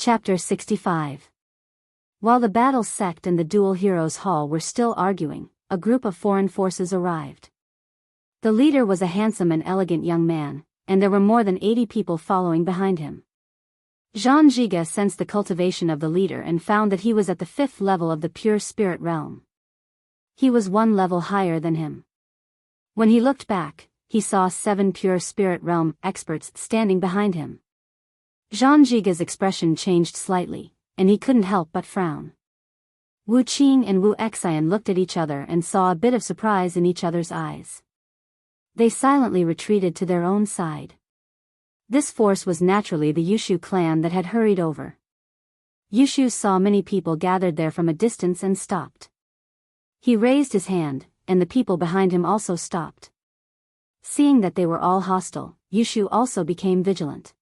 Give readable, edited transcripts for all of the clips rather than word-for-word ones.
Chapter 65. While the battle sect and the dual heroes hall were still arguing, a group of foreign forces arrived. The leader was a handsome and elegant young man, and there were more than 80 people following behind him. Jean Giga sensed the cultivation of the leader and found that he was at the 5th level of the pure spirit realm. He was 1 level higher than him. When he looked back, he saw 7 pure spirit realm experts standing behind him. Jean Giga's expression changed slightly, and he couldn't help but frown. Wu Qing and Wu Xian looked at each other and saw a bit of surprise in each other's eyes. They silently retreated to their own side. This force was naturally the Yushu clan that had hurried over. Yushu saw many people gathered there from a distance and stopped. He raised his hand, and the people behind him also stopped. Seeing that they were all hostile, Yushu also became vigilant.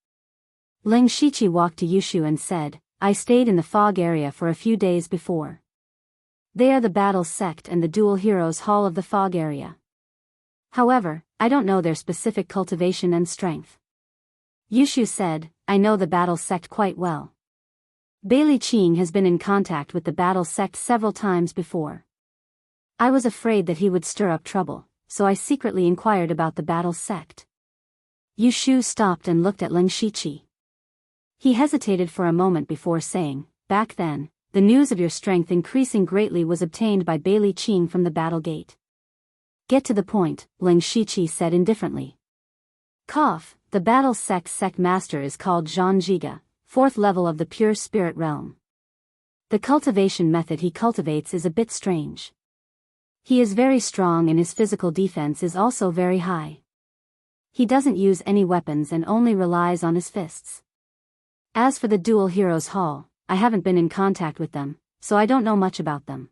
Ling Shiqi walked to Yushu and said, "I stayed in the fog area for a few days before. They are the battle sect and the dual heroes hall of the fog area. However, I don't know their specific cultivation and strength." Yushu said, "I know the battle sect quite well. Bailey Qing has been in contact with the battle sect several times before. I was afraid that he would stir up trouble, so I secretly inquired about the battle sect." Yushu stopped and looked at Ling Shiqi. He hesitated for a moment before saying, "Back then, the news of your strength increasing greatly was obtained by Bailey Qing from the battle gate." "Get to the point," Ling Shiqi said indifferently. "Cough, the battle sect master is called Jean Giga, 4th level of the pure spirit realm. The cultivation method he cultivates is a bit strange. He is very strong and his physical defense is also very high. He doesn't use any weapons and only relies on his fists. As for the dual heroes hall, I haven't been in contact with them, so I don't know much about them."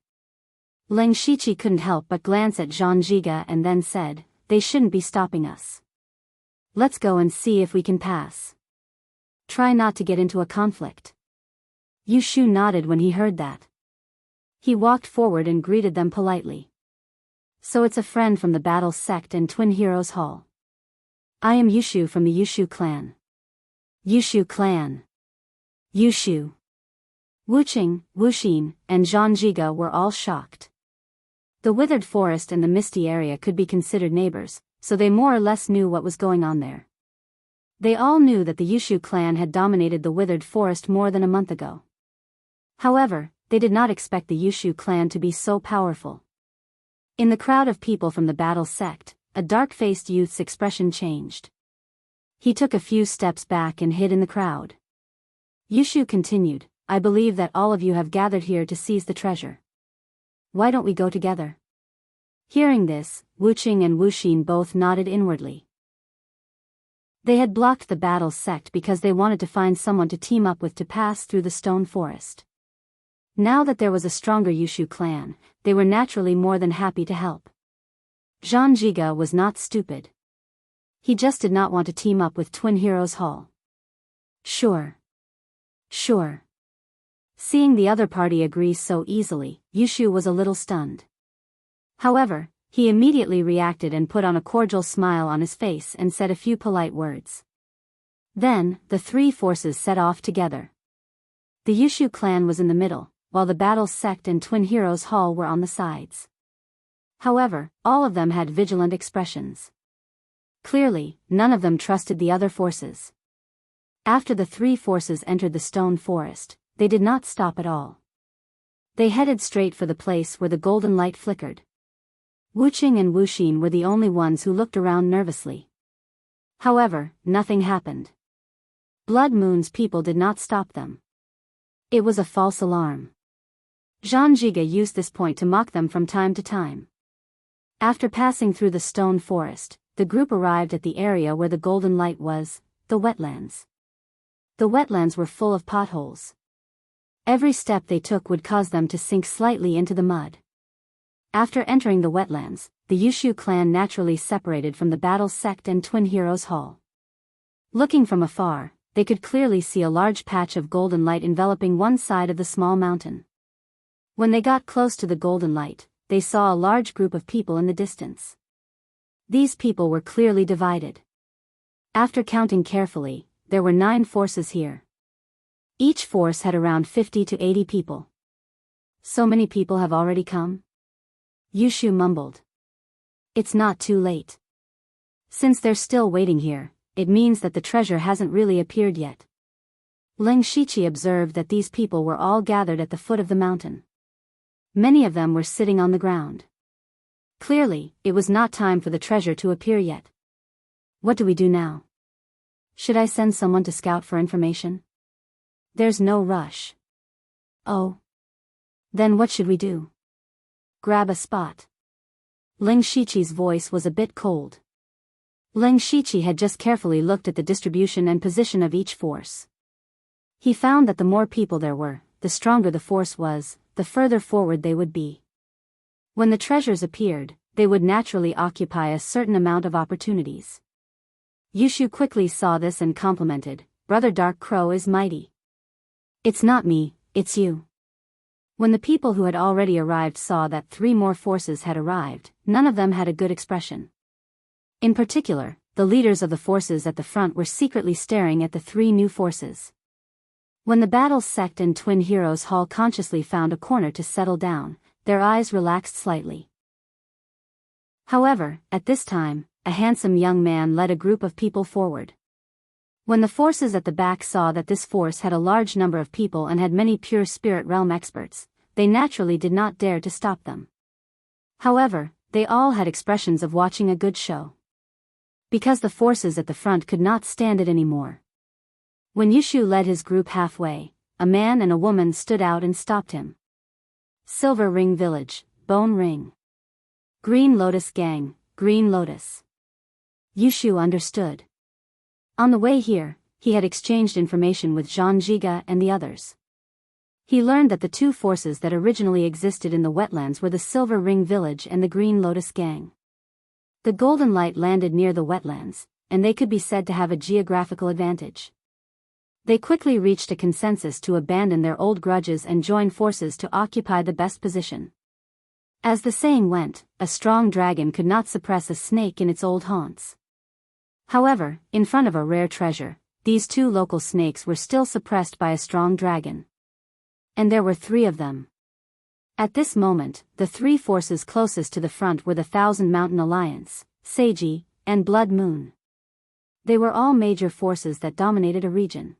Ling Shiqi couldn't help but glance at Jean Giga and then said, "They shouldn't be stopping us. Let's go and see if we can pass. Try not to get into a conflict." Yushu nodded when he heard that. He walked forward and greeted them politely. "So it's a friend from the battle sect and Twin Heroes Hall. I am Yushu from the Yushu clan." "Yushu clan. Yushu." Wu Qing, Wu Xin, and Jean Giga were all shocked. The withered forest and the misty area could be considered neighbors, so they more or less knew what was going on there. They all knew that the Yushu clan had dominated the withered forest more than a month ago. However, they did not expect the Yushu clan to be so powerful. In the crowd of people from the battle sect, a dark-faced youth's expression changed. He took a few steps back and hid in the crowd. Yushu continued, "I believe that all of you have gathered here to seize the treasure. Why don't we go together?" Hearing this, Wu Qing and Wu Xin both nodded inwardly. They had blocked the battle sect because they wanted to find someone to team up with to pass through the stone forest. Now that there was a stronger Yushu clan, they were naturally more than happy to help. Jean Giga was not stupid. He just did not want to team up with Twin Heroes Hall. Sure. Seeing the other party agree so easily, Yushu was a little stunned. However, he immediately reacted and put on a cordial smile on his face and said a few polite words. Then, the 3 forces set off together. The Yushu clan was in the middle, while the battle sect and Twin Heroes Hall were on the sides. However, all of them had vigilant expressions. Clearly, none of them trusted the other forces. After the 3 forces entered the stone forest, they did not stop at all. They headed straight for the place where the golden light flickered. Wu Qing and Wu Xin were the only ones who looked around nervously. However, nothing happened. Blood Moon's people did not stop them. It was a false alarm. Jean Giga used this point to mock them from time to time. After passing through the stone forest, the group arrived at the area where the golden light was, the wetlands. The wetlands were full of potholes. Every step they took would cause them to sink slightly into the mud. After entering the wetlands, the Yushu clan naturally separated from the battle sect and Twin Heroes Hall. Looking from afar, they could clearly see a large patch of golden light enveloping one side of the small mountain. When they got close to the golden light, they saw a large group of people in the distance. These people were clearly divided. After counting carefully, there were 9 forces here. Each force had around 50 to 80 people. So many people have already come? Yushu mumbled. It's not too late. Since they're still waiting here, it means that the treasure hasn't really appeared yet. Ling Shiqi observed that these people were all gathered at the foot of the mountain. Many of them were sitting on the ground. Clearly, it was not time for the treasure to appear yet. What do we do now? Should I send someone to scout for information? There's no rush. Oh. Then what should we do? Grab a spot. Ling Shiqi's voice was a bit cold. Ling Shiqi had just carefully looked at the distribution and position of each force. He found that the more people there were, the stronger the force was, the further forward they would be. When the treasures appeared, they would naturally occupy a certain amount of opportunities. Yushu quickly saw this and complimented, "Brother Dark Crow is mighty." "It's not me, it's you." When the people who had already arrived saw that 3 more forces had arrived, none of them had a good expression. In particular, the leaders of the forces at the front were secretly staring at the 3 new forces. When the battle sect and Twin Heroes Hall consciously found a corner to settle down, their eyes relaxed slightly. However, at this time, a handsome young man led a group of people forward. When the forces at the back saw that this force had a large number of people and had many pure spirit realm experts, they naturally did not dare to stop them. However, they all had expressions of watching a good show. Because the forces at the front could not stand it anymore. When Yushu led his group halfway, a man and a woman stood out and stopped him. Silver Ring Village, Bone Ring. Green Lotus Gang, Green Lotus. Yushu understood. On the way here, he had exchanged information with Zhang Jiga and the others. He learned that the 2 forces that originally existed in the wetlands were the Silver Ring Village and the Green Lotus Gang. The golden light landed near the wetlands, and they could be said to have a geographical advantage. They quickly reached a consensus to abandon their old grudges and join forces to occupy the best position. As the saying went, a strong dragon could not suppress a snake in its old haunts. However, in front of a rare treasure, these 2 local snakes were still suppressed by a strong dragon. And there were 3 of them. At this moment, the 3 forces closest to the front were the Thousand Mountain Alliance, Seiji, and Blood Moon. They were all major forces that dominated a region.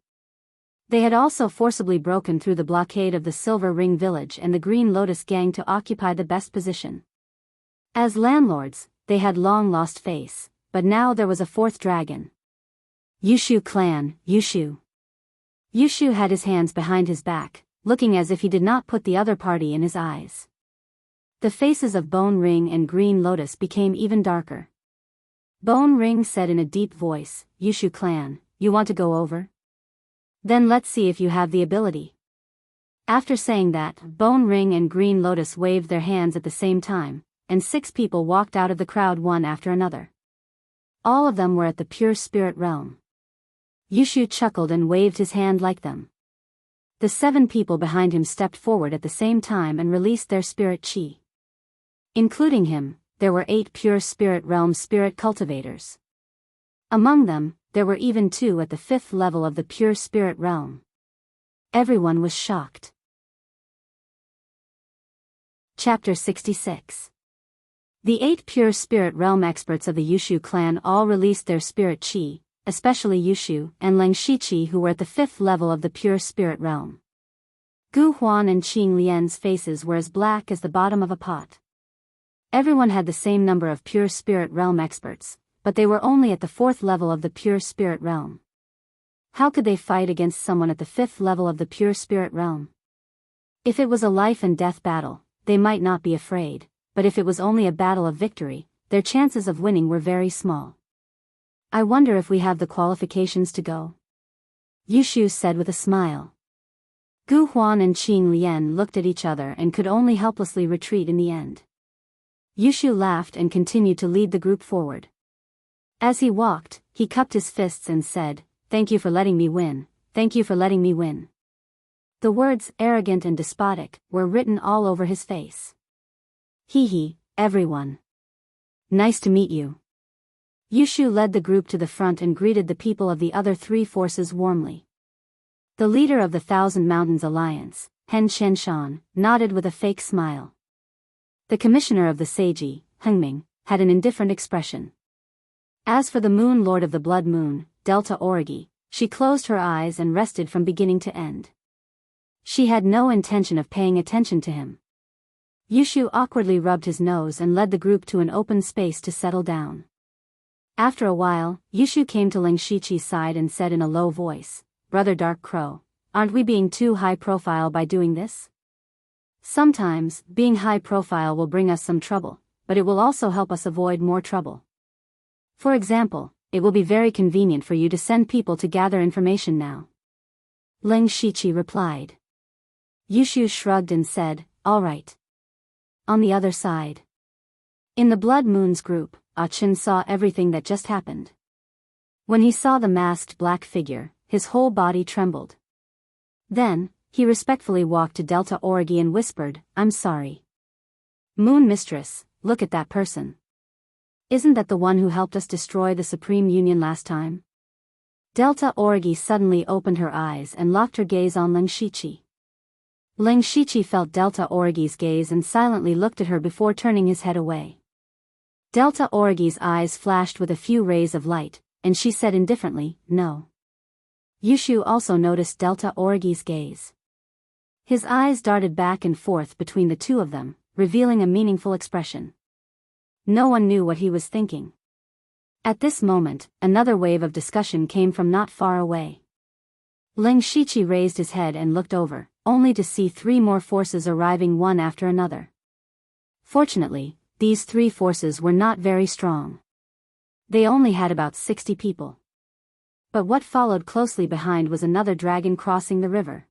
They had also forcibly broken through the blockade of the Silver Ring Village and the Green Lotus Gang to occupy the best position. As landlords, they had long lost face, but now there was a 4th dragon. Yushu clan, Yushu. Yushu had his hands behind his back, looking as if he did not put the other party in his eyes. The faces of Bone Ring and Green Lotus became even darker. Bone Ring said in a deep voice, "Yushu clan, you want to go over? Then let's see if you have the ability." After saying that, Bone Ring and Green Lotus waved their hands at the same time, and 6 people walked out of the crowd one after another. All of them were at the pure spirit realm. Yushu chuckled and waved his hand like them. The 7 people behind him stepped forward at the same time and released their spirit chi. Including him, there were 8 pure spirit realm spirit cultivators. Among them, there were even 2 at the 5th level of the pure spirit realm. Everyone was shocked. Chapter 66. The 8 pure spirit realm experts of the Yushu clan all released their spirit chi, especially Yushu and Ling Shiqi, who were at the 5th level of the pure spirit realm. Gu Huan and Qing Lian's faces were as black as the bottom of a pot. Everyone had the same number of pure spirit realm experts, but they were only at the 4th level of the pure spirit realm. How could they fight against someone at the 5th level of the pure spirit realm? If it was a life and death battle, they might not be afraid, but if it was only a battle of victory, their chances of winning were very small. "I wonder if we have the qualifications to go?" Yushu said with a smile. Gu Huan and Qing Lian looked at each other and could only helplessly retreat in the end. Yushu laughed and continued to lead the group forward. As he walked, he cupped his fists and said, "Thank you for letting me win, thank you for letting me win." The words, arrogant and despotic, were written all over his face. "Hee hee, everyone. Nice to meet you." Yushu led the group to the front and greeted the people of the other 3 forces warmly. The leader of the Thousand Mountains Alliance, Hen Chen-shan, nodded with a fake smile. The commissioner of the Seiji, Hengming, had an indifferent expression. As for the Moon Lord of the Blood Moon, Delta Origi, she closed her eyes and rested from beginning to end. She had no intention of paying attention to him. Yushu awkwardly rubbed his nose and led the group to an open space to settle down. After a while, Yushu came to Ling Shiqi's side and said in a low voice, "Brother Dark Crow, aren't we being too high profile by doing this? Sometimes, being high profile will bring us some trouble, but it will also help us avoid more trouble. For example, it will be very convenient for you to send people to gather information now." Ling Shiqi replied. Yushu shrugged and said, "All right." On the other side. In the Blood Moon's group, Ah-chin saw everything that just happened. When he saw the masked black figure, his whole body trembled. Then, he respectfully walked to Delta Origi and whispered, "I'm sorry. Moon Mistress, look at that person. Isn't that the one who helped us destroy the Supreme Union last time?" Delta Origi suddenly opened her eyes and locked her gaze on Ling Shiqi. Ling Shiqi felt Delta Origi's gaze and silently looked at her before turning his head away. Delta Origi's eyes flashed with a few rays of light, and she said indifferently, "No." Yushu also noticed Delta Origi's gaze. His eyes darted back and forth between the two of them, revealing a meaningful expression. No one knew what he was thinking. At this moment, another wave of discussion came from not far away. Ling Shiqi raised his head and looked over, only to see 3 more forces arriving one after another. Fortunately, these 3 forces were not very strong. They only had about 60 people. But what followed closely behind was another dragon crossing the river.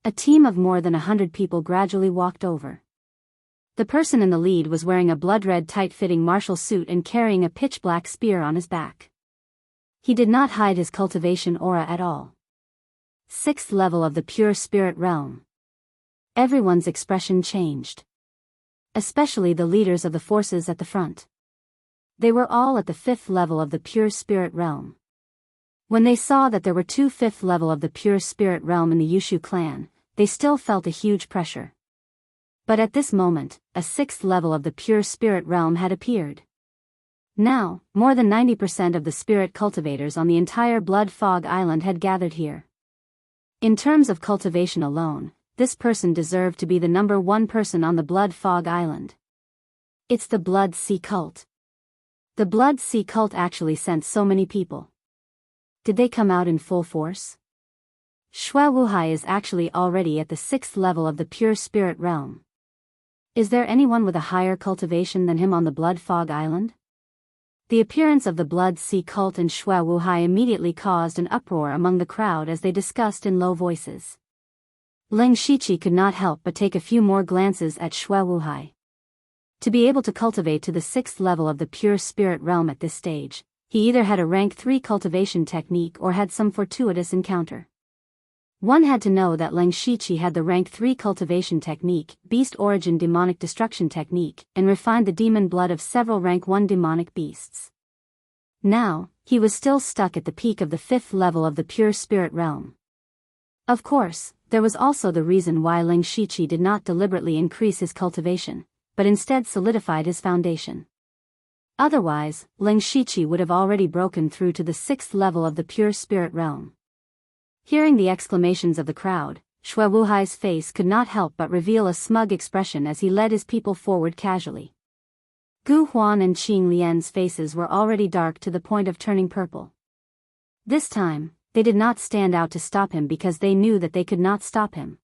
A team of more than 100 people gradually walked over. The person in the lead was wearing a blood-red tight-fitting martial suit and carrying a pitch-black spear on his back. He did not hide his cultivation aura at all. 6th level of the pure spirit realm. Everyone's expression changed. Especially the leaders of the forces at the front. They were all at the 5th level of the pure spirit realm. When they saw that there were 2 5th level of the pure spirit realm in the Yushu clan, they still felt a huge pressure. But at this moment, a 6th level of the pure spirit realm had appeared. Now, more than 90% of the spirit cultivators on the entire Blood Fog Island had gathered here. In terms of cultivation alone, this person deserved to be the number 1 person on the Blood Fog Island. It's the Blood Sea Cult. The Blood Sea Cult actually sent so many people. Did they come out in full force? Xue Wuhai is actually already at the 6th level of the pure spirit realm. Is there anyone with a higher cultivation than him on the Blood Fog Island? The appearance of the Blood Sea Cult and Xue Wuhai immediately caused an uproar among the crowd as they discussed in low voices. Ling Shiqi could not help but take a few more glances at Xue Wuhai. To be able to cultivate to the 6th level of the pure spirit realm at this stage, he either had a rank 3 cultivation technique or had some fortuitous encounter. One had to know that Ling Shiqi had the rank 3 cultivation technique, beast origin demonic destruction technique, and refined the demon blood of several rank 1 demonic beasts. Now, he was still stuck at the peak of the 5th level of the pure spirit realm. Of course, there was also the reason why Ling Shiqi did not deliberately increase his cultivation, but instead solidified his foundation. Otherwise, Ling Shiqi would have already broken through to the 6th level of the pure spirit realm. Hearing the exclamations of the crowd, Xue Wuhai's face could not help but reveal a smug expression as he led his people forward casually. Gu Huan and Qing Lian's faces were already dark to the point of turning purple. This time, they did not stand out to stop him because they knew that they could not stop him.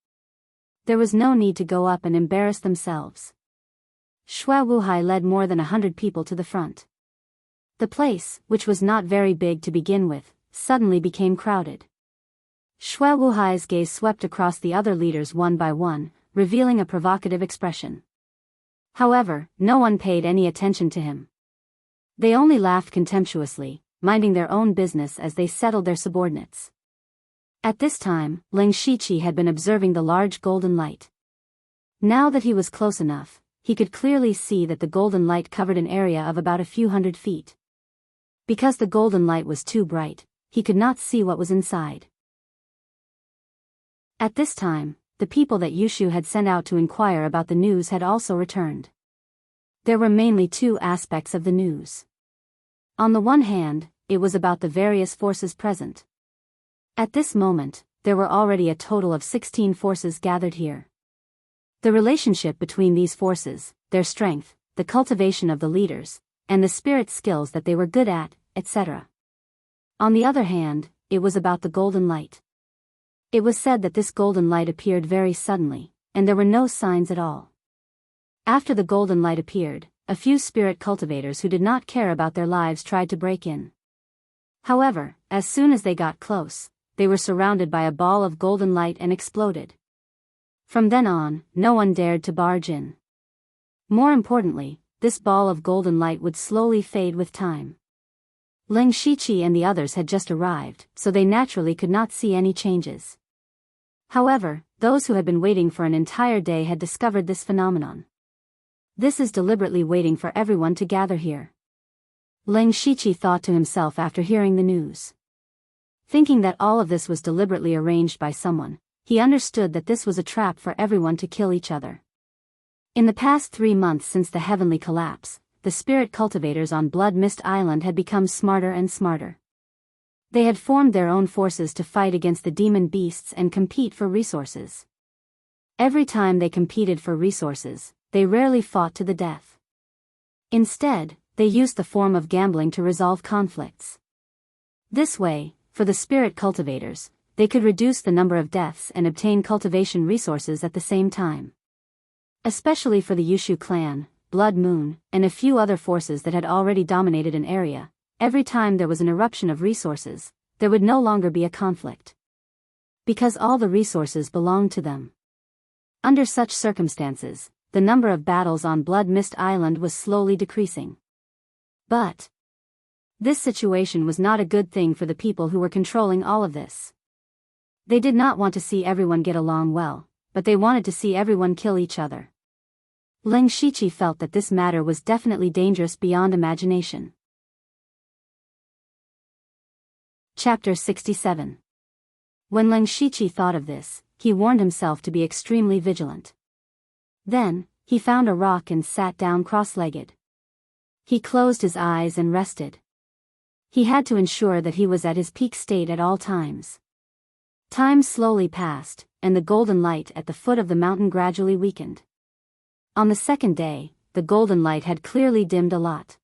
There was no need to go up and embarrass themselves. Xue Wuhai led more than 100 people to the front. The place, which was not very big to begin with, suddenly became crowded. Xue Wuhai's gaze swept across the other leaders one by one, revealing a provocative expression. However, no one paid any attention to him. They only laughed contemptuously, minding their own business as they settled their subordinates. At this time, Ling Shiqi had been observing the large golden light. Now that he was close enough, he could clearly see that the golden light covered an area of about a few hundred feet. Because the golden light was too bright, he could not see what was inside. At this time, the people that Yushu had sent out to inquire about the news had also returned. There were mainly two aspects of the news. On the one hand, it was about the various forces present. At this moment, there were already a total of 16 forces gathered here. The relationship between these forces, their strength, the cultivation of the leaders, and the spirit skills that they were good at, etc. On the other hand, it was about the golden light. It was said that this golden light appeared very suddenly, and there were no signs at all. After the golden light appeared, a few spirit cultivators who did not care about their lives tried to break in. However, as soon as they got close, they were surrounded by a ball of golden light and exploded. From then on, no one dared to barge in. More importantly, this ball of golden light would slowly fade with time. Ling Shiqi and the others had just arrived, so they naturally could not see any changes. However, those who had been waiting for an entire day had discovered this phenomenon. This is deliberately waiting for everyone to gather here. Ling Shiqi thought to himself after hearing the news. Thinking that all of this was deliberately arranged by someone, he understood that this was a trap for everyone to kill each other. In the past 3 months since the heavenly collapse, the spirit cultivators on Blood Mist Island had become smarter and smarter. They had formed their own forces to fight against the demon beasts and compete for resources. Every time they competed for resources, they rarely fought to the death. Instead, they used the form of gambling to resolve conflicts. This way, for the spirit cultivators, they could reduce the number of deaths and obtain cultivation resources at the same time. Especially for the Yushu clan, Blood Moon, and a few other forces that had already dominated an area, every time there was an eruption of resources, there would no longer be a conflict. Because all the resources belonged to them. Under such circumstances, the number of battles on Blood Mist Island was slowly decreasing. But this situation was not a good thing for the people who were controlling all of this. They did not want to see everyone get along well, but they wanted to see everyone kill each other. Ling Shiqi felt that this matter was definitely dangerous beyond imagination. Chapter 67. When Ling Shiqi thought of this, he warned himself to be extremely vigilant. Then, he found a rock and sat down cross-legged. He closed his eyes and rested. He had to ensure that he was at his peak state at all times. Time slowly passed, and the golden light at the foot of the mountain gradually weakened. On the second day, the golden light had clearly dimmed a lot.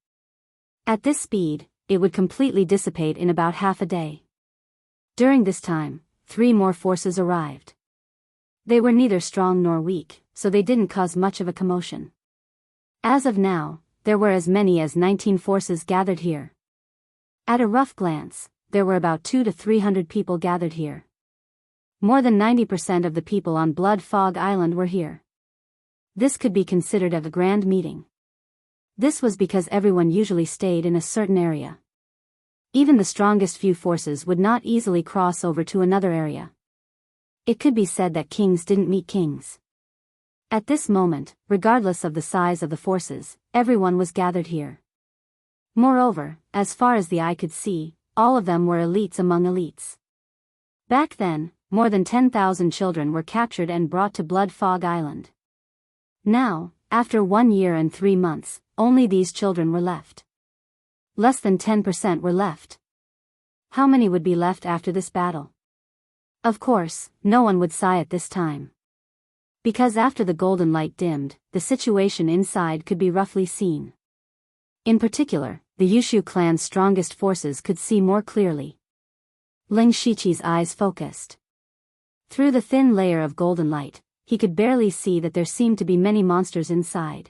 At this speed, it would completely dissipate in about half a day. During this time, 3 more forces arrived. They were neither strong nor weak, so they didn't cause much of a commotion. As of now, there were as many as 19 forces gathered here. At a rough glance, there were about 200 to 300 people gathered here. More than 90% of the people on Blood Fog Island were here. This could be considered a grand meeting. This was because everyone usually stayed in a certain area. Even the strongest few forces would not easily cross over to another area. It could be said that kings didn't meet kings. At this moment, regardless of the size of the forces, everyone was gathered here. Moreover, as far as the eye could see, all of them were elites among elites. Back then, more than 10,000 children were captured and brought to Blood Fog Island. Now, after 1 year and 3 months, only these children were left. Less than 10% were left. How many would be left after this battle? Of course, no one would sigh at this time. Because after the golden light dimmed, the situation inside could be roughly seen. In particular, the Yushu clan's strongest forces could see more clearly. Ling Shiqi's eyes focused. Through the thin layer of golden light, he could barely see that there seemed to be many monsters inside.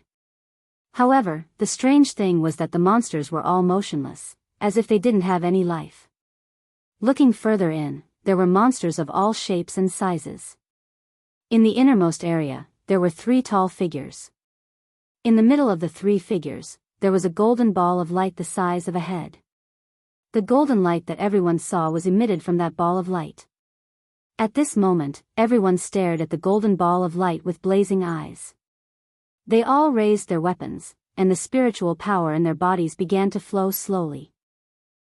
However, the strange thing was that the monsters were all motionless, as if they didn't have any life. Looking further in, there were monsters of all shapes and sizes. In the innermost area, there were 3 tall figures. In the middle of the 3 figures, there was a golden ball of light the size of a head. The golden light that everyone saw was emitted from that ball of light. At this moment, everyone stared at the golden ball of light with blazing eyes. They all raised their weapons, and the spiritual power in their bodies began to flow slowly.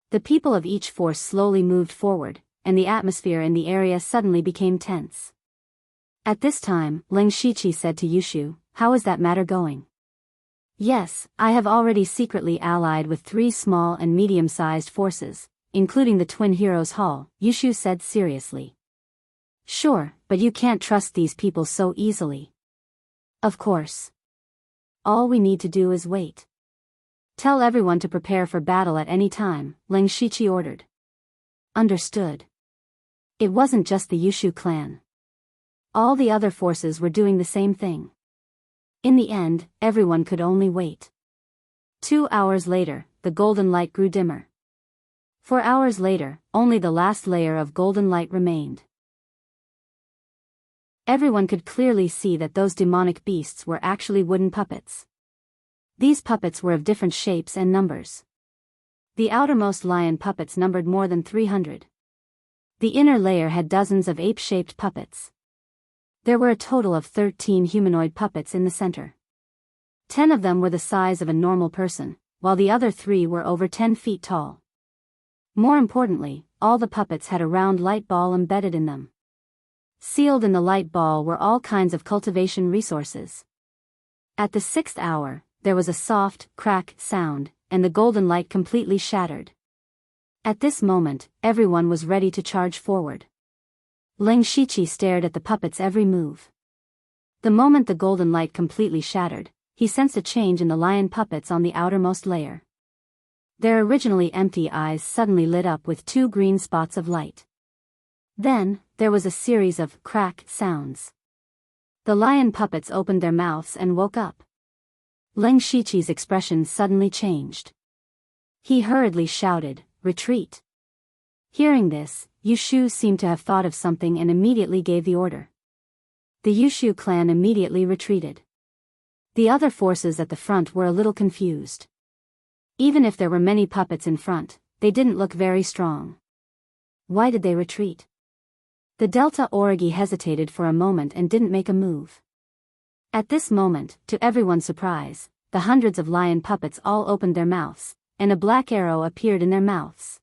The people of each force slowly moved forward, and the atmosphere in the area suddenly became tense. At this time, Leng Shiqi said to Yushu, "How is that matter going?" "Yes, I have already secretly allied with 3 small and medium-sized forces, including the Twin Heroes Hall," Yushu said seriously. "Sure, but you can't trust these people so easily." "Of course. All we need to do is wait. Tell everyone to prepare for battle at any time," Leng Shiqi ordered. "Understood." It wasn't just the Yushu clan. All the other forces were doing the same thing. In the end, everyone could only wait. 2 hours later, the golden light grew dimmer. 4 hours later, only the last layer of golden light remained. Everyone could clearly see that those demonic beasts were actually wooden puppets. These puppets were of different shapes and numbers. The outermost lion puppets numbered more than 300. The inner layer had dozens of ape-shaped puppets. There were a total of 13 humanoid puppets in the center. 10 of them were the size of a normal person, while the other 3 were over 10 feet tall. More importantly, all the puppets had a round light ball embedded in them. Sealed in the light ball were all kinds of cultivation resources. At the 6th hour, there was a soft, crack sound, and the golden light completely shattered. At this moment, everyone was ready to charge forward. Leng Shiqi stared at the puppet's every move. The moment the golden light completely shattered, he sensed a change in the lion puppets on the outermost layer. Their originally empty eyes suddenly lit up with 2 green spots of light. Then, there was a series of crack sounds. The lion puppets opened their mouths and woke up. Leng Shiqi's expression suddenly changed. He hurriedly shouted, "Retreat!" Hearing this, Yushu seemed to have thought of something and immediately gave the order. The Yushu clan immediately retreated. The other forces at the front were a little confused. Even if there were many puppets in front, they didn't look very strong. Why did they retreat? The Delta Origi hesitated for a moment and didn't make a move. At this moment, to everyone's surprise, the hundreds of lion puppets all opened their mouths, and a black arrow appeared in their mouths.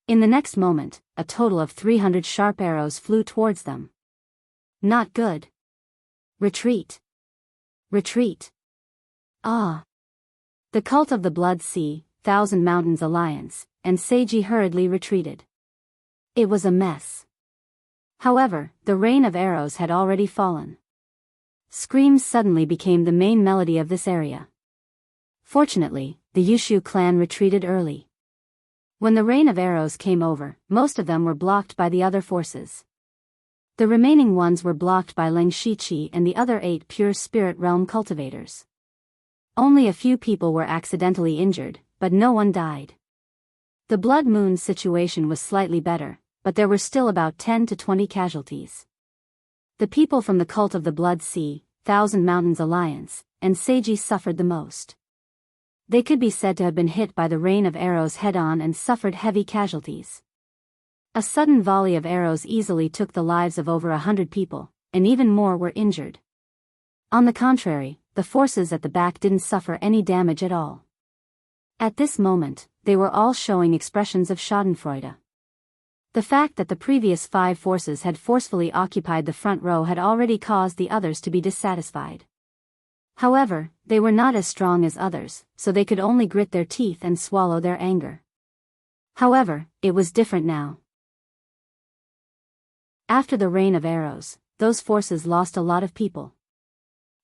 In the next moment, a total of 300 sharp arrows flew towards them. Not good. Retreat. Retreat. Ah. The cult of the Blood Sea, Thousand Mountains Alliance, and Seiji hurriedly retreated. It was a mess. However, the rain of arrows had already fallen. Screams suddenly became the main melody of this area. Fortunately, the Yushu clan retreated early. When the rain of arrows came over, most of them were blocked by the other forces. The remaining ones were blocked by Leng Shiqi and the other 8 pure spirit realm cultivators. Only a few people were accidentally injured, but no one died. The Blood Moon situation was slightly better, but there were still about 10 to 20 casualties. The people from the cult of the Blood Sea, Thousand Mountains Alliance, and Seiji suffered the most. They could be said to have been hit by the rain of arrows head-on and suffered heavy casualties. A sudden volley of arrows easily took the lives of over 100 people, and even more were injured. On the contrary, the forces at the back didn't suffer any damage at all. At this moment, they were all showing expressions of schadenfreude. The fact that the previous 5 forces had forcefully occupied the front row had already caused the others to be dissatisfied. However, they were not as strong as others, so they could only grit their teeth and swallow their anger. However, it was different now. After the rain of arrows, those forces lost a lot of people.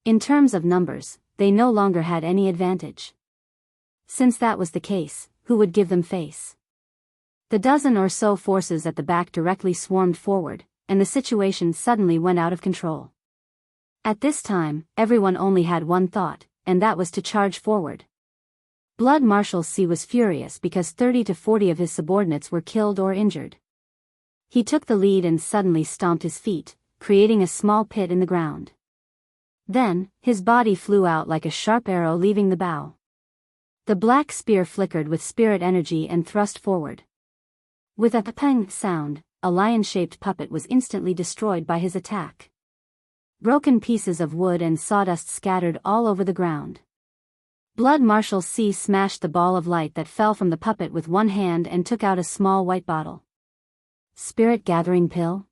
In terms of numbers, they no longer had any advantage. Since that was the case, who would give them face? The dozen or so forces at the back directly swarmed forward, and the situation suddenly went out of control. At this time, everyone only had one thought, and that was to charge forward. Blood Marshal C was furious because 30 to 40 of his subordinates were killed or injured. He took the lead and suddenly stomped his feet, creating a small pit in the ground. Then, his body flew out like a sharp arrow leaving the bow. The black spear flickered with spirit energy and thrust forward. With a pang sound, a lion-shaped puppet was instantly destroyed by his attack. Broken pieces of wood and sawdust scattered all over the ground. Blood Marshal C smashed the ball of light that fell from the puppet with one hand and took out a small white bottle. Spirit gathering pill?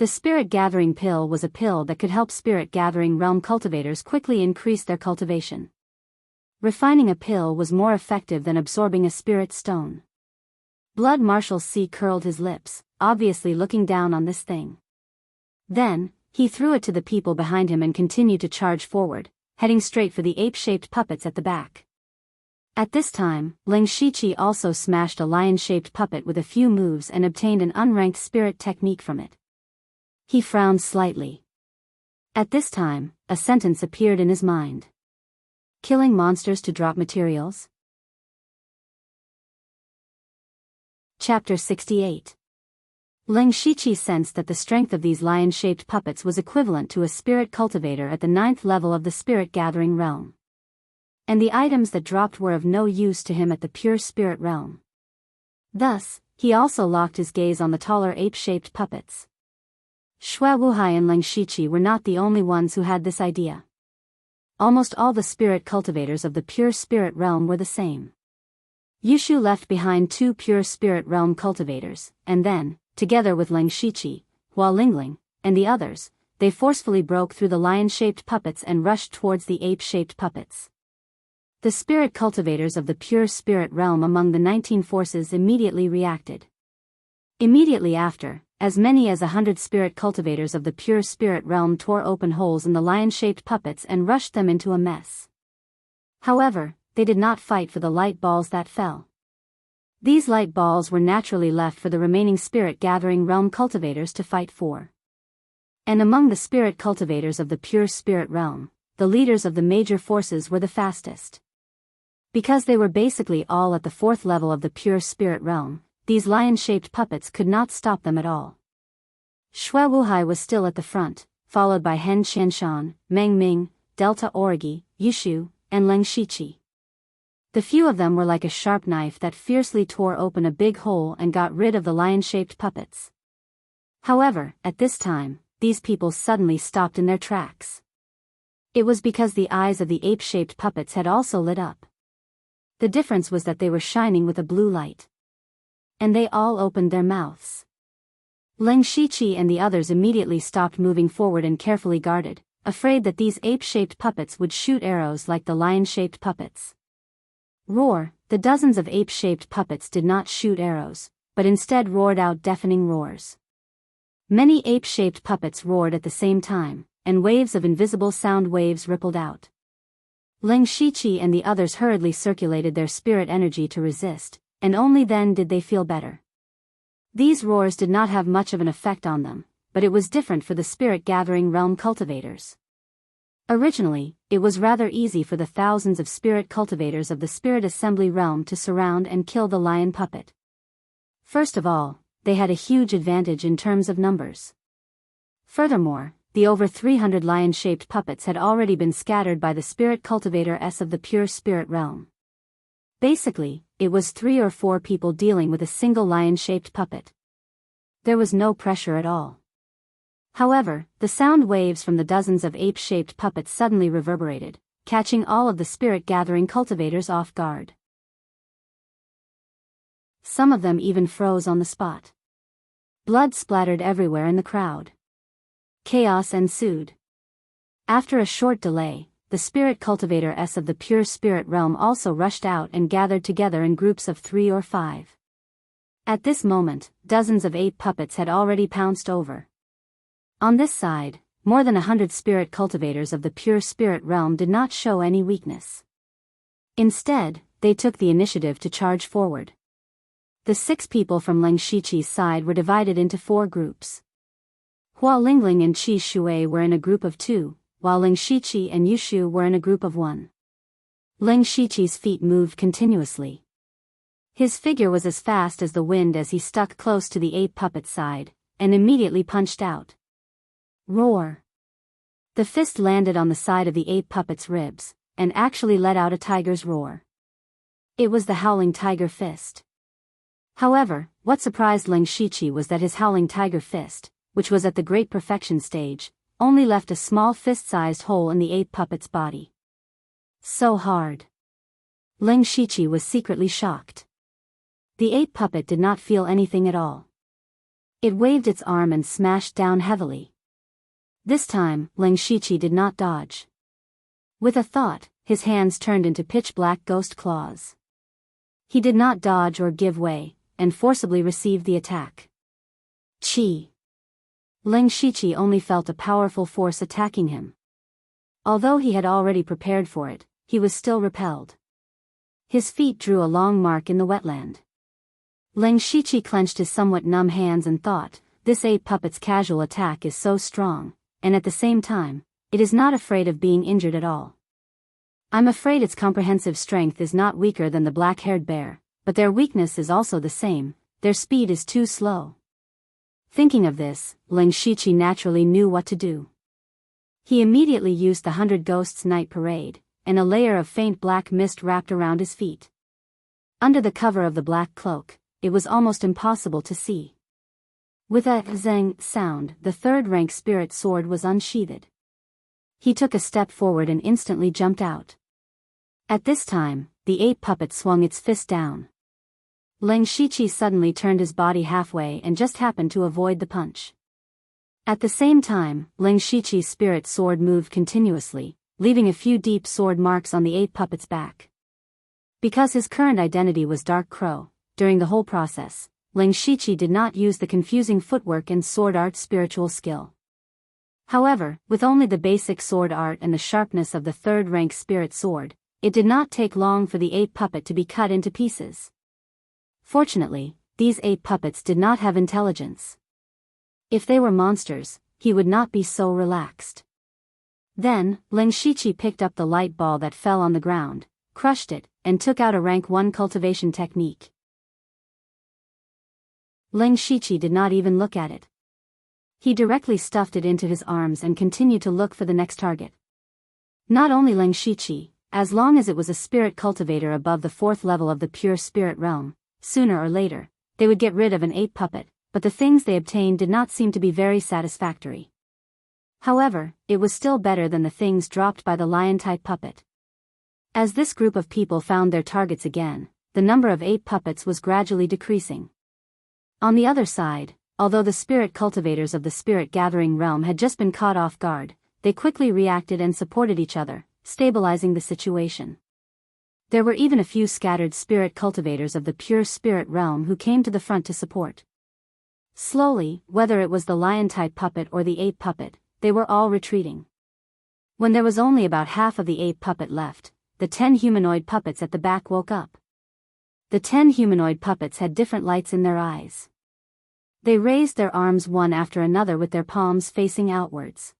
The spirit-gathering pill was a pill that could help spirit-gathering realm cultivators quickly increase their cultivation. Refining a pill was more effective than absorbing a spirit stone. Blood Marshal C curled his lips, obviously looking down on this thing. Then, he threw it to the people behind him and continued to charge forward, heading straight for the ape-shaped puppets at the back. At this time, Ling Shiqi also smashed a lion-shaped puppet with a few moves and obtained an unranked spirit technique from it. He frowned slightly. At this time, a sentence appeared in his mind. Killing monsters to drop materials? Chapter 68. Ling Shiqi sensed that the strength of these lion-shaped puppets was equivalent to a spirit cultivator at the 9th level of the spirit-gathering realm. And the items that dropped were of no use to him at the pure spirit realm. Thus, he also locked his gaze on the taller ape-shaped puppets. Shui Wuhai and Ling Shiqi were not the only ones who had this idea. Almost all the spirit cultivators of the pure spirit realm were the same. Yushu left behind 2 pure spirit realm cultivators, and then, together with Ling Shiqi, Hua Lingling, and the others, they forcefully broke through the lion-shaped puppets and rushed towards the ape-shaped puppets. The spirit cultivators of the pure spirit realm among the 19 forces immediately reacted. Immediately after, as many as 100 spirit cultivators of the pure spirit realm tore open holes in the lion-shaped puppets and rushed them into a mess. However, they did not fight for the light balls that fell. These light balls were naturally left for the remaining spirit-gathering realm cultivators to fight for. And among the spirit cultivators of the pure spirit realm, the leaders of the major forces were the fastest. Because they were basically all at the 4th level of the pure spirit realm, these lion-shaped puppets could not stop them at all. Shui Wuhai was still at the front, followed by Hen Qianshan, Meng Ming, Delta Origi, Yushu, and Ling Shiqi. The few of them were like a sharp knife that fiercely tore open a big hole and got rid of the lion-shaped puppets. However, at this time, these people suddenly stopped in their tracks. It was because the eyes of the ape-shaped puppets had also lit up. The difference was that they were shining with a blue light. And they all opened their mouths. Ling Shiqi and the others immediately stopped moving forward and carefully guarded, afraid that these ape-shaped puppets would shoot arrows like the lion-shaped puppets. Roar, the dozens of ape-shaped puppets did not shoot arrows, but instead roared out deafening roars. Many ape-shaped puppets roared at the same time, and waves of invisible sound waves rippled out. Ling Shiqi and the others hurriedly circulated their spirit energy to resist, and only then did they feel better. These roars did not have much of an effect on them, but it was different for the spirit-gathering realm cultivators. Originally, it was rather easy for the thousands of spirit cultivators of the spirit assembly realm to surround and kill the lion puppet. First of all, they had a huge advantage in terms of numbers. Furthermore, the over 300 lion-shaped puppets had already been scattered by the spirit cultivator S of the pure spirit realm. Basically, it was 3 or 4 people dealing with a single lion-shaped puppet. There was no pressure at all. However, the sound waves from the dozens of ape-shaped puppets suddenly reverberated, catching all of the spirit-gathering cultivators off guard. Some of them even froze on the spot. Blood splattered everywhere in the crowd. Chaos ensued. After a short delay, the spirit cultivator S of the pure spirit realm also rushed out and gathered together in groups of 3 or 5. At this moment, dozens of ape puppets had already pounced over. On this side, more than 100 spirit cultivators of the pure spirit realm did not show any weakness. Instead, they took the initiative to charge forward. The 6 people from Ling Shiqi's side were divided into 4 groups. Hua Lingling and Qi Shui were in a group of 2, while Ling Shiqi and Yushu were in a group of 1. Ling Shiqi's feet moved continuously. His figure was as fast as the wind as he stuck close to the ape puppet's side, and immediately punched out. Roar! The fist landed on the side of the ape puppet's ribs, and actually let out a tiger's roar. It was the howling tiger fist. However, what surprised Ling Shiqi was that his howling tiger fist, which was at the great perfection stage, only left a small fist-sized hole in the ape puppet's body. So hard. Ling Shiqi was secretly shocked. The ape puppet did not feel anything at all. It waved its arm and smashed down heavily. This time, Ling Shiqi did not dodge. With a thought, his hands turned into pitch-black ghost claws. He did not dodge or give way, and forcibly received the attack. Chi! Ling Shiqi only felt a powerful force attacking him. Although he had already prepared for it, he was still repelled. His feet drew a long mark in the wetland. Ling Shiqi clenched his somewhat numb hands and thought, this 8 puppet's casual attack is so strong, and at the same time, it is not afraid of being injured at all. I'm afraid its comprehensive strength is not weaker than the black-haired bear, but their weakness is also the same, their speed is too slow. Thinking of this, Ling Shiqi naturally knew what to do. He immediately used the 100 Ghosts Night Parade, and a layer of faint black mist wrapped around his feet. Under the cover of the black cloak, it was almost impossible to see. With a zang sound, the 3rd-rank spirit sword was unsheathed. He took a step forward and instantly jumped out. At this time, the 8 puppet swung its fist down. Ling Shiqi suddenly turned his body halfway and just happened to avoid the punch. At the same time, Ling Shiqi's spirit sword moved continuously, leaving a few deep sword marks on the 8 puppet's back. Because his current identity was Dark Crow, during the whole process, Ling Shiqi did not use the confusing footwork and sword art spiritual skill. However, with only the basic sword art and the sharpness of the 3rd-rank spirit sword, it did not take long for the 8 puppet to be cut into pieces. Fortunately, these 8 puppets did not have intelligence. If they were monsters, he would not be so relaxed. Then, Ling Shiqi picked up the light ball that fell on the ground, crushed it, and took out a rank 1 cultivation technique. Ling Shiqi did not even look at it. He directly stuffed it into his arms and continued to look for the next target. Not only Ling Shiqi, as long as it was a spirit cultivator above the 4th level of the pure spirit realm, sooner or later, they would get rid of an 8 puppet, but the things they obtained did not seem to be very satisfactory. However, it was still better than the things dropped by the lion-type puppet. As this group of people found their targets again, the number of 8 puppets was gradually decreasing. On the other side, although the spirit cultivators of the spirit gathering realm had just been caught off guard, they quickly reacted and supported each other, stabilizing the situation. There were even a few scattered spirit cultivators of the pure spirit realm who came to the front to support. Slowly, whether it was the lion-type puppet or the 8 puppet, they were all retreating. When there was only about half of the 8 puppet left, the 10 humanoid puppets at the back woke up. The 10 humanoid puppets had different lights in their eyes. They raised their arms one after another with their palms facing outwards.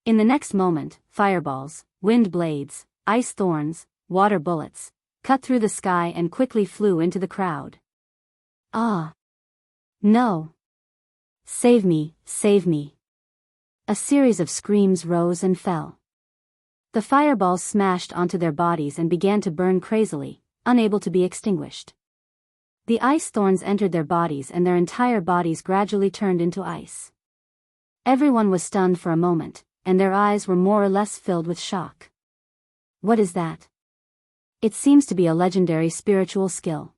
In the next moment, fireballs, wind blades, ice thorns, water bullets, cut through the sky and quickly flew into the crowd. Ah! No! Save me, save me! A series of screams rose and fell. The fireballs smashed onto their bodies and began to burn crazily, unable to be extinguished. The ice thorns entered their bodies and their entire bodies gradually turned into ice. Everyone was stunned for a moment, and their eyes were more or less filled with shock. What is that? It seems to be a legendary spiritual skill.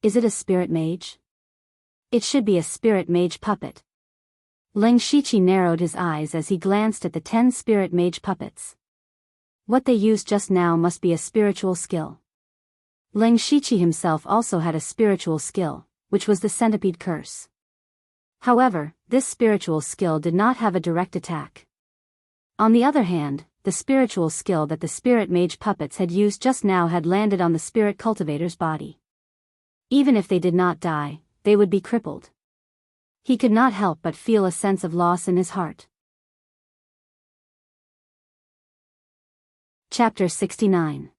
Is it a spirit mage? It should be a spirit mage puppet. Ling Shiqi narrowed his eyes as he glanced at the 10 spirit mage puppets. What they used just now must be a spiritual skill. Ling Shiqi himself also had a spiritual skill, which was the centipede curse. However, this spiritual skill did not have a direct attack. On the other hand, the spiritual skill that the spirit mage puppets had used just now had landed on the spirit cultivator's body. Even if they did not die, they would be crippled. He could not help but feel a sense of loss in his heart. Chapter 69.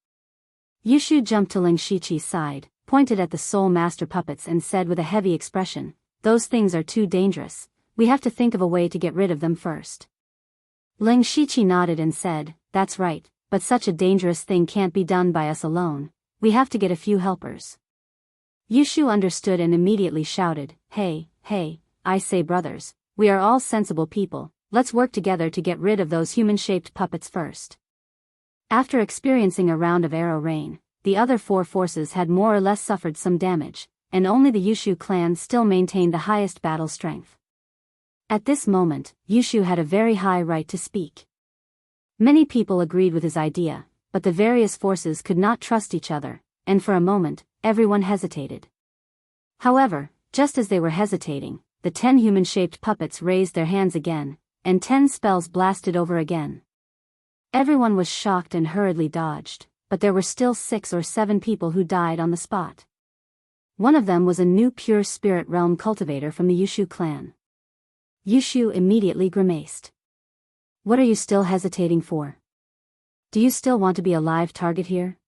Yushu jumped to Ling Shiqi's side, pointed at the soul master puppets and said with a heavy expression, "Those things are too dangerous, we have to think of a way to get rid of them first." Ling Shiqi nodded and said, "That's right, but such a dangerous thing can't be done by us alone, we have to get a few helpers." Yushu understood and immediately shouted, "Hey, hey, I say brothers, we are all sensible people, let's work together to get rid of those human-shaped puppets first." After experiencing a round of arrow rain, the other 4 forces had more or less suffered some damage, and only the Yushu clan still maintained the highest battle strength. At this moment, Yushu had a very high right to speak. Many people agreed with his idea, but the various forces could not trust each other, and for a moment, everyone hesitated. However, just as they were hesitating, the 10 human-shaped puppets raised their hands again, and 10 spells blasted over again. Everyone was shocked and hurriedly dodged, but there were still 6 or 7 people who died on the spot. One of them was a new pure spirit realm cultivator from the Yushu clan. Yushu immediately grimaced. What are you still hesitating for? Do you still want to be a live target here?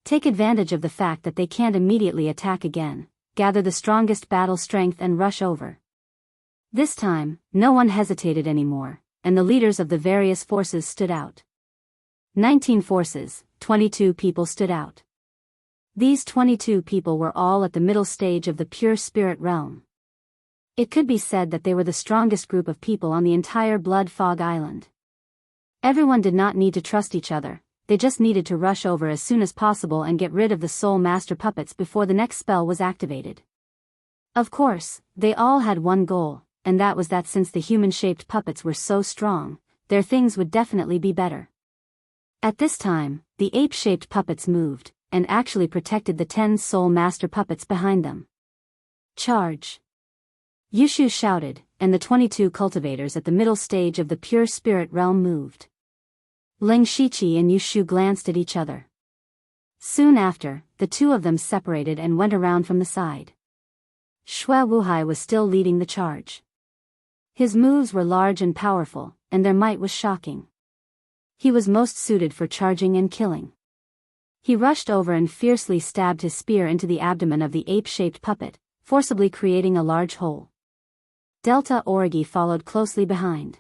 Take advantage of the fact that they can't immediately attack again, gather the strongest battle strength and rush over. This time, no one hesitated anymore, and the leaders of the various forces stood out. 19 forces, 22 people stood out. These 22 people were all at the middle stage of the pure spirit realm. It could be said that they were the strongest group of people on the entire Blood Fog Island. Everyone did not need to trust each other, they just needed to rush over as soon as possible and get rid of the Soul Master puppets before the next spell was activated. Of course, they all had one goal, and that was that since the human-shaped puppets were so strong, their things would definitely be better. At this time, the ape-shaped puppets moved, and actually protected the 10 Soul Master puppets behind them. Charge! Yushu shouted, and the 22 cultivators at the middle stage of the pure spirit realm moved. Ling Shiqi and Yushu glanced at each other. Soon after, the two of them separated and went around from the side. Xue Wuhai was still leading the charge. His moves were large and powerful, and their might was shocking. He was most suited for charging and killing. He rushed over and fiercely stabbed his spear into the abdomen of the ape-shaped puppet, forcibly creating a large hole. Delta Origi followed closely behind.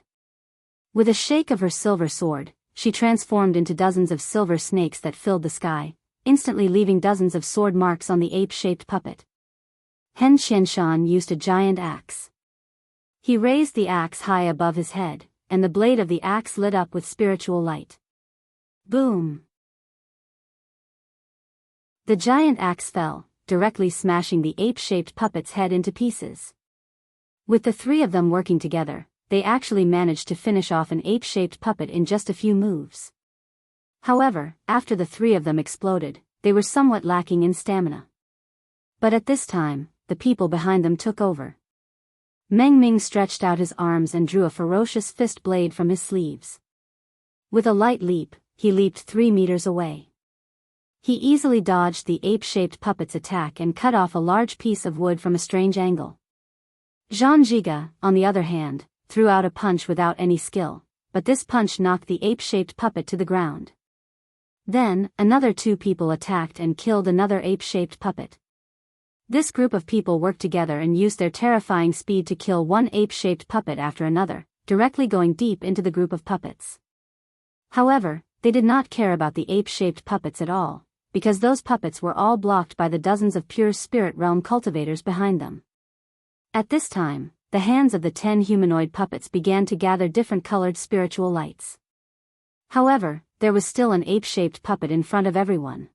With a shake of her silver sword, she transformed into dozens of silver snakes that filled the sky, instantly leaving dozens of sword marks on the ape-shaped puppet. Hen Xianshan used a giant axe. He raised the axe high above his head, and the blade of the axe lit up with spiritual light. Boom! The giant axe fell, directly smashing the ape-shaped puppet's head into pieces. With the 3 of them working together, they actually managed to finish off an ape-shaped puppet in just a few moves. However, after the 3 of them exploded, they were somewhat lacking in stamina. But at this time, the people behind them took over. Meng Ming stretched out his arms and drew a ferocious fist blade from his sleeves. With a light leap, he leaped 3 meters away. He easily dodged the ape-shaped puppet's attack and cut off a large piece of wood from a strange angle. Zhang Jiga, on the other hand, threw out a punch without any skill, but this punch knocked the ape-shaped puppet to the ground. Then, another 2 people attacked and killed another ape-shaped puppet. This group of people worked together and used their terrifying speed to kill one ape-shaped puppet after another, directly going deep into the group of puppets. However, they did not care about the ape-shaped puppets at all, because those puppets were all blocked by the dozens of pure spirit realm cultivators behind them. At this time, the hands of the 10 humanoid puppets began to gather different colored spiritual lights. However, there was still an ape-shaped puppet in front of everyone.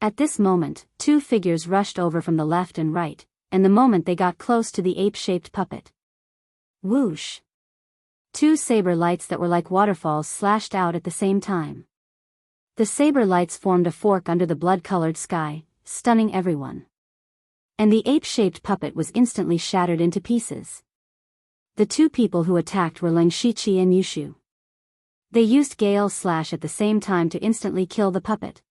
At this moment, 2 figures rushed over from the left and right, and the moment they got close to the ape-shaped puppet. Whoosh! 2 saber lights that were like waterfalls slashed out at the same time. The saber lights formed a fork under the blood-colored sky, stunning everyone. And the ape-shaped puppet was instantly shattered into pieces. The 2 people who attacked were Ling Shiqi and Yushu. They used Gale Slash at the same time to instantly kill the puppet.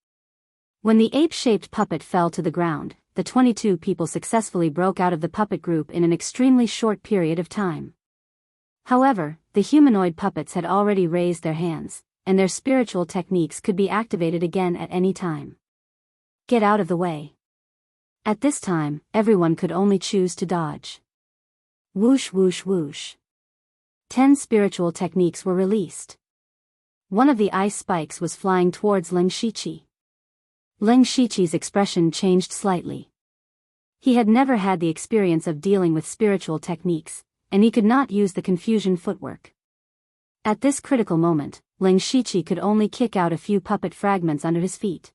When the ape-shaped puppet fell to the ground, the 22 people successfully broke out of the puppet group in an extremely short period of time. However, the humanoid puppets had already raised their hands, and their spiritual techniques could be activated again at any time. Get out of the way. At this time, everyone could only choose to dodge. Whoosh whoosh whoosh. 10 spiritual techniques were released. One of the ice spikes was flying towards Ling Shiqi. Ling Shiqi's expression changed slightly. He had never had the experience of dealing with spiritual techniques, and he could not use the confusion footwork. At this critical moment, Ling Shiqi could only kick out a few puppet fragments under his feet.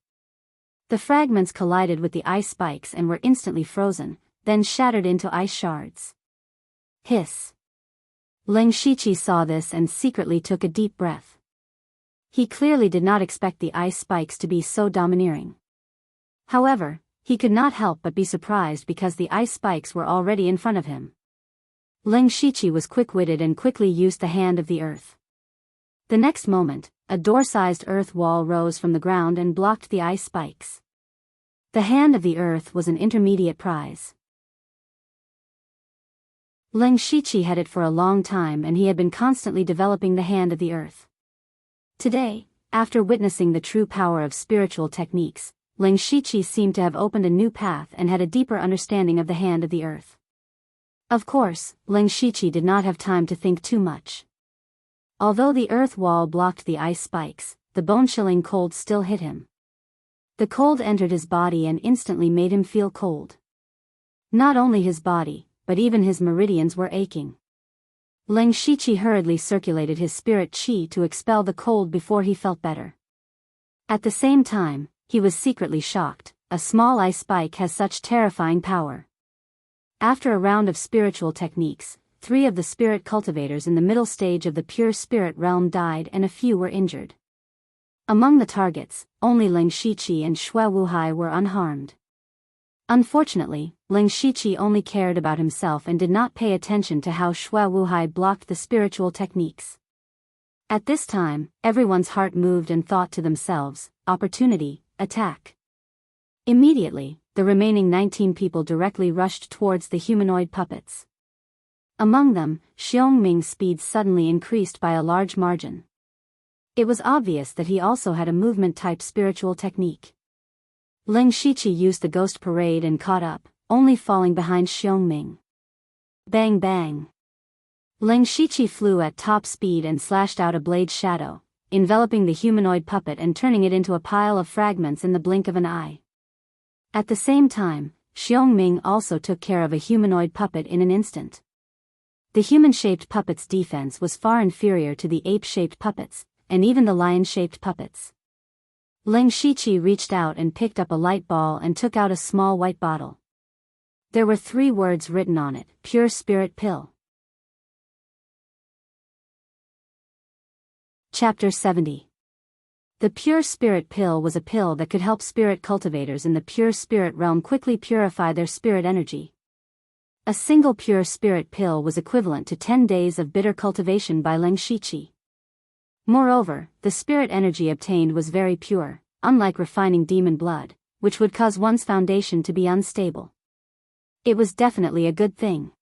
The fragments collided with the ice spikes and were instantly frozen, then shattered into ice shards. Hiss. Ling Shiqi saw this and secretly took a deep breath. He clearly did not expect the ice spikes to be so domineering. However, he could not help but be surprised because the ice spikes were already in front of him. Ling Shiqi was quick-witted and quickly used the Hand of the Earth. The next moment, a door-sized earth wall rose from the ground and blocked the ice spikes. The Hand of the Earth was an intermediate prize. Ling Shiqi had it for a long time and he had been constantly developing the Hand of the Earth. Today, after witnessing the true power of spiritual techniques, Ling Shiqi seemed to have opened a new path and had a deeper understanding of the Hand of the Earth. Of course, Ling Shiqi did not have time to think too much. Although the earth wall blocked the ice spikes, the bone-chilling cold still hit him. The cold entered his body and instantly made him feel cold. Not only his body, but even his meridians were aching. Ling Shiqi hurriedly circulated his spirit qi to expel the cold before he felt better. At the same time, he was secretly shocked. A small ice spike has such terrifying power. After a round of spiritual techniques, 3 of the spirit cultivators in the middle stage of the pure spirit realm died and a few were injured. Among the targets, only Ling Shiqi and Xue Wuhai were unharmed. Unfortunately, Ling Shiqi only cared about himself and did not pay attention to how Xue Wuhai blocked the spiritual techniques. At this time, everyone's heart moved and thought to themselves, opportunity, attack. Immediately, the remaining 19 people directly rushed towards the humanoid puppets. Among them, Xiongming's speed suddenly increased by a large margin. It was obvious that he also had a movement-type spiritual technique. Ling Shiqi used the ghost parade and caught up, only falling behind Xiongming. Bang bang. Ling Shiqi flew at top speed and slashed out a blade shadow, enveloping the humanoid puppet and turning it into a pile of fragments in the blink of an eye. At the same time, Xiongming also took care of a humanoid puppet in an instant. The human-shaped puppet's defense was far inferior to the ape-shaped puppets, and even the lion-shaped puppets. Ling Shiqi reached out and picked up a light ball and took out a small white bottle. There were 3 words written on it: Pure Spirit Pill. Chapter 70. The Pure Spirit Pill was a pill that could help spirit cultivators in the pure spirit realm quickly purify their spirit energy. A single pure spirit pill was equivalent to 10 days of bitter cultivation by Ling Shiqi. Moreover, the spirit energy obtained was very pure, unlike refining demon blood, which would cause one's foundation to be unstable. It was definitely a good thing.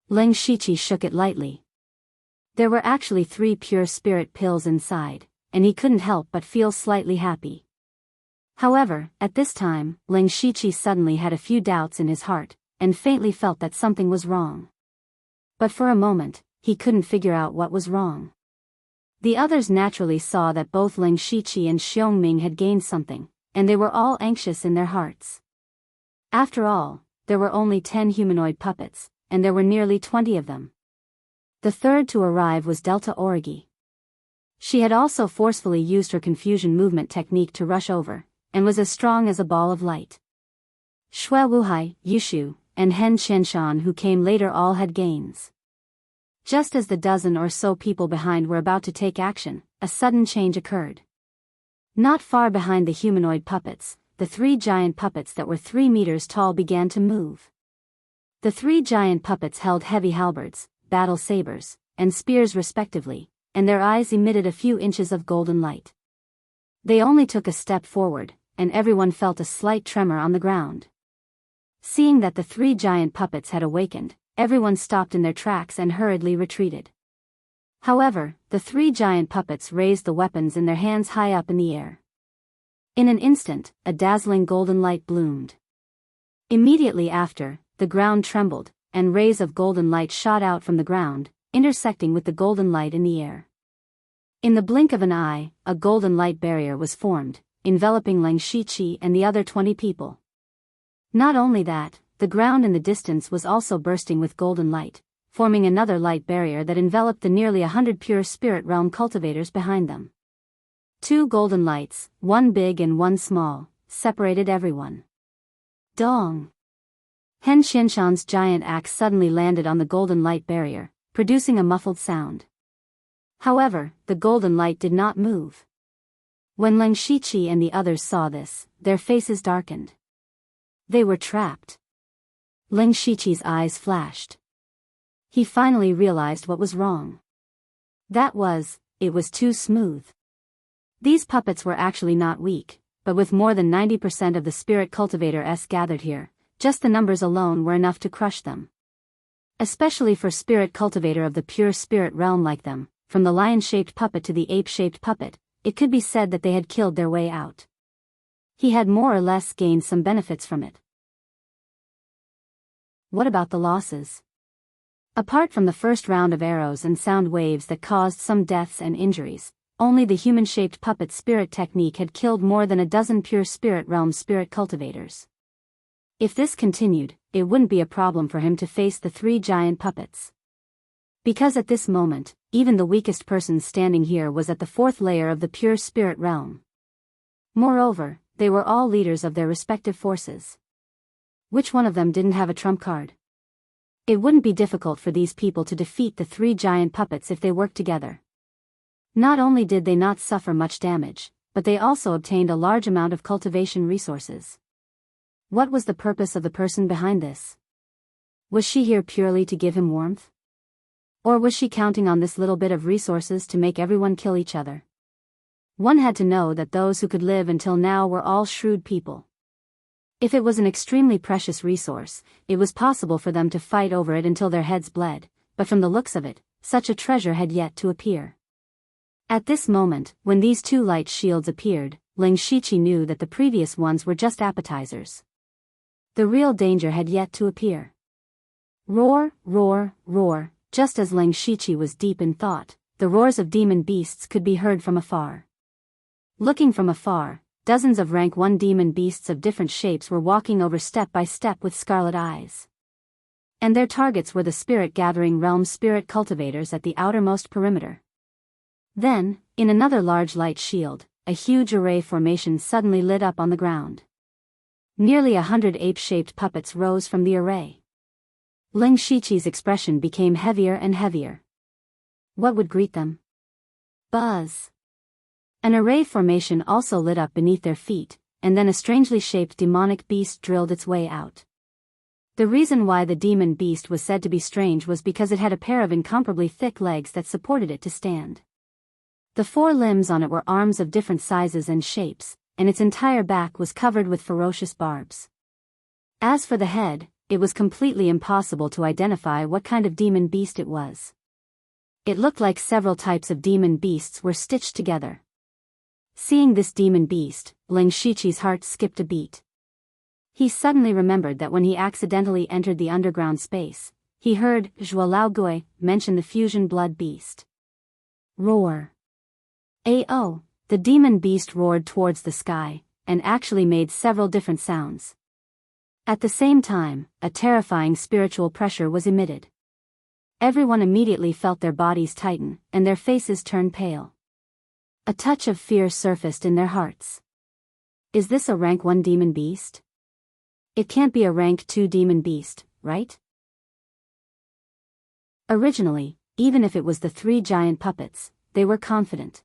Ling Shiqi shook it lightly. There were actually 3 pure spirit pills inside, and he couldn't help but feel slightly happy. However, at this time, Ling Shiqi suddenly had a few doubts in his heart, and faintly felt that something was wrong. But for a moment, he couldn't figure out what was wrong. The others naturally saw that both Ling Shiqi and Xiongming had gained something, and they were all anxious in their hearts. After all, there were only 10 humanoid puppets, and there were nearly 20 of them. The third to arrive was Delta Origi. She had also forcefully used her confusion movement technique to rush over, and was as strong as a ball of light. Xue Wuhai, Yushu, and Hen Qianshan who came later all had gains. Just as the dozen or so people behind were about to take action, a sudden change occurred. Not far behind the humanoid puppets, the 3 giant puppets that were 3 meters tall began to move. The 3 giant puppets held heavy halberds, battle sabers, and spears respectively, and their eyes emitted a few inches of golden light. They only took a step forward, and everyone felt a slight tremor on the ground. Seeing that the 3 giant puppets had awakened, everyone stopped in their tracks and hurriedly retreated. However, the 3 giant puppets raised the weapons in their hands high up in the air. In an instant, a dazzling golden light bloomed. Immediately after, the ground trembled, and rays of golden light shot out from the ground, intersecting with the golden light in the air. In the blink of an eye, a golden light barrier was formed, enveloping Ling Shiqi and the other 20 people. Not only that, the ground in the distance was also bursting with golden light, forming another light barrier that enveloped the nearly 100 pure spirit realm cultivators behind them. 2 golden lights, one big and one small, separated everyone. Dong! Hen Xinshan's giant axe suddenly landed on the golden light barrier, producing a muffled sound. However, the golden light did not move. When Leng Shiqi and the others saw this, their faces darkened. They were trapped. Leng Shiqi's eyes flashed. He finally realized what was wrong. It was too smooth. These puppets were actually not weak, but with more than 90% of the spirit cultivators gathered here, just the numbers alone were enough to crush them. Especially for spirit cultivator of the pure spirit realm like them, from the lion-shaped puppet to the ape-shaped puppet, it could be said that they had killed their way out. He had more or less gained some benefits from it. What about the losses? Apart from the first round of arrows and sound waves that caused some deaths and injuries, only the human-shaped puppet spirit technique had killed more than a dozen pure spirit realm spirit cultivators. If this continued, it wouldn't be a problem for him to face the 3 giant puppets. Because at this moment, even the weakest person standing here was at the 4th layer of the pure spirit realm. Moreover, they were all leaders of their respective forces. Which one of them didn't have a trump card? It wouldn't be difficult for these people to defeat the 3 giant puppets if they worked together. Not only did they not suffer much damage, but they also obtained a large amount of cultivation resources. What was the purpose of the person behind this? Was she here purely to give him warmth? Or was she counting on this little bit of resources to make everyone kill each other? One had to know that those who could live until now were all shrewd people. If it was an extremely precious resource, it was possible for them to fight over it until their heads bled, but from the looks of it, such a treasure had yet to appear. At this moment, when these 2 light shields appeared, Leng Shiqi knew that the previous ones were just appetizers. The real danger had yet to appear. Roar, roar, roar. Just as Leng Shiqi was deep in thought, the roars of demon beasts could be heard from afar. Looking from afar, dozens of rank 1 demon beasts of different shapes were walking over step by step with scarlet eyes. And their targets were the spirit-gathering realm spirit cultivators at the outermost perimeter. Then, in another large light shield, a huge array formation suddenly lit up on the ground. Nearly 100 ape-shaped puppets rose from the array. Leng Shiqi's expression became heavier and heavier. What would greet them? Buzz. An array formation also lit up beneath their feet, and then a strangely shaped demonic beast drilled its way out. The reason why the demon beast was said to be strange was because it had a pair of incomparably thick legs that supported it to stand. The 4 limbs on it were arms of different sizes and shapes, and its entire back was covered with ferocious barbs. As for the head, it was completely impossible to identify what kind of demon beast it was. It looked like several types of demon beasts were stitched together. Seeing this demon beast, Leng Shiqi's heart skipped a beat. He suddenly remembered that when he accidentally entered the underground space, he heard Zhuo Laogui mention the fusion blood beast. Roar. Ao, the demon beast roared towards the sky, and actually made several different sounds. At the same time, a terrifying spiritual pressure was emitted. Everyone immediately felt their bodies tighten, and their faces turn pale. A touch of fear surfaced in their hearts. Is this a rank 1 demon beast? It can't be a rank 2 demon beast, right? Originally, even if it was the 3 giant puppets, they were confident.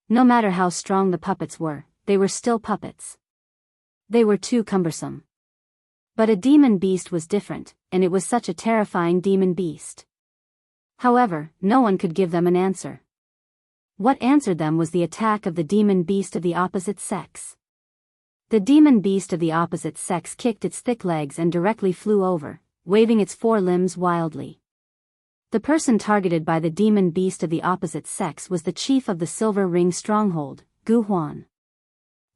No matter how strong the puppets were, they were still puppets. They were too cumbersome. But a demon beast was different, and it was such a terrifying demon beast. However, no one could give them an answer. What answered them was the attack of the demon beast of the opposite sex. The demon beast of the opposite sex kicked its thick legs and directly flew over, waving its 4 limbs wildly. The person targeted by the demon beast of the opposite sex was the chief of the Silver Ring stronghold, Gu Huan.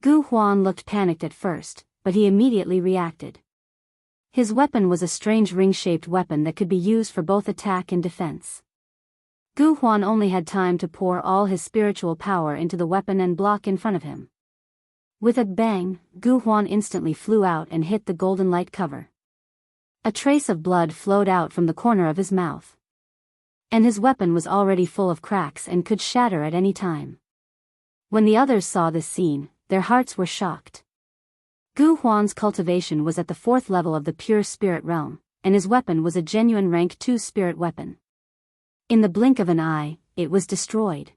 Gu Huan looked panicked at first, but he immediately reacted. His weapon was a strange ring-shaped weapon that could be used for both attack and defense. Gu Huan only had time to pour all his spiritual power into the weapon and block in front of him. With a bang, Gu Huan instantly flew out and hit the golden light cover. A trace of blood flowed out from the corner of his mouth. And his weapon was already full of cracks and could shatter at any time. When the others saw this scene, their hearts were shocked. Gu Huan's cultivation was at the 4th level of the pure spirit realm, and his weapon was a genuine rank 2 spirit weapon. In the blink of an eye, it was destroyed.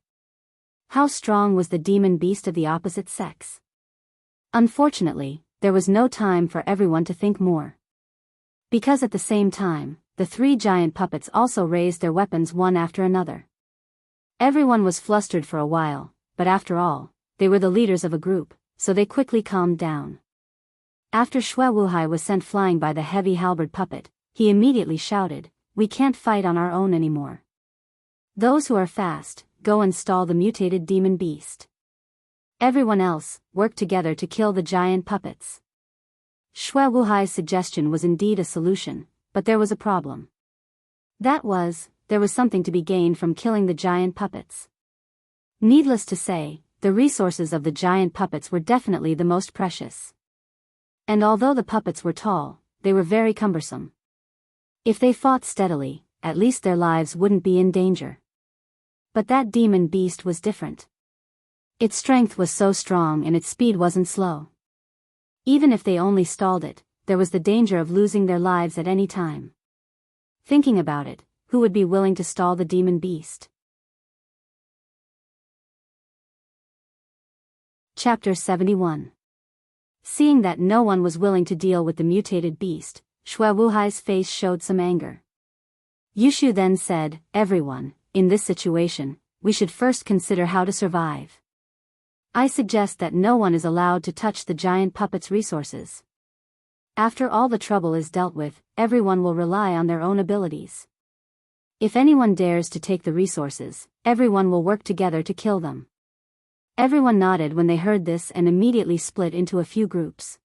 How strong was the demon beast of the opposite sex? Unfortunately, there was no time for everyone to think more. Because at the same time, the 3 giant puppets also raised their weapons one after another. Everyone was flustered for a while, but after all, they were the leaders of a group, so they quickly calmed down. After Xue Wuhai was sent flying by the heavy halberd puppet, he immediately shouted, "We can't fight on our own anymore. Those who are fast, go and stall the mutated demon beast. Everyone else, work together to kill the giant puppets." Xue Wuhai's suggestion was indeed a solution, but there was a problem. That was, there was something to be gained from killing the giant puppets. Needless to say, the resources of the giant puppets were definitely the most precious. And although the puppets were tall, they were very cumbersome. If they fought steadily, at least their lives wouldn't be in danger. But that demon beast was different. Its strength was so strong and its speed wasn't slow. Even if they only stalled it, there was the danger of losing their lives at any time. Thinking about it, who would be willing to stall the demon beast? Chapter 71. Seeing that no one was willing to deal with the mutated beast, Xue Wuhai's face showed some anger. Yushu then said, "Everyone, in this situation, we should first consider how to survive. I suggest that no one is allowed to touch the giant puppet's resources. After all the trouble is dealt with, everyone will rely on their own abilities. If anyone dares to take the resources, everyone will work together to kill them." Everyone nodded when they heard this and immediately split into a few groups.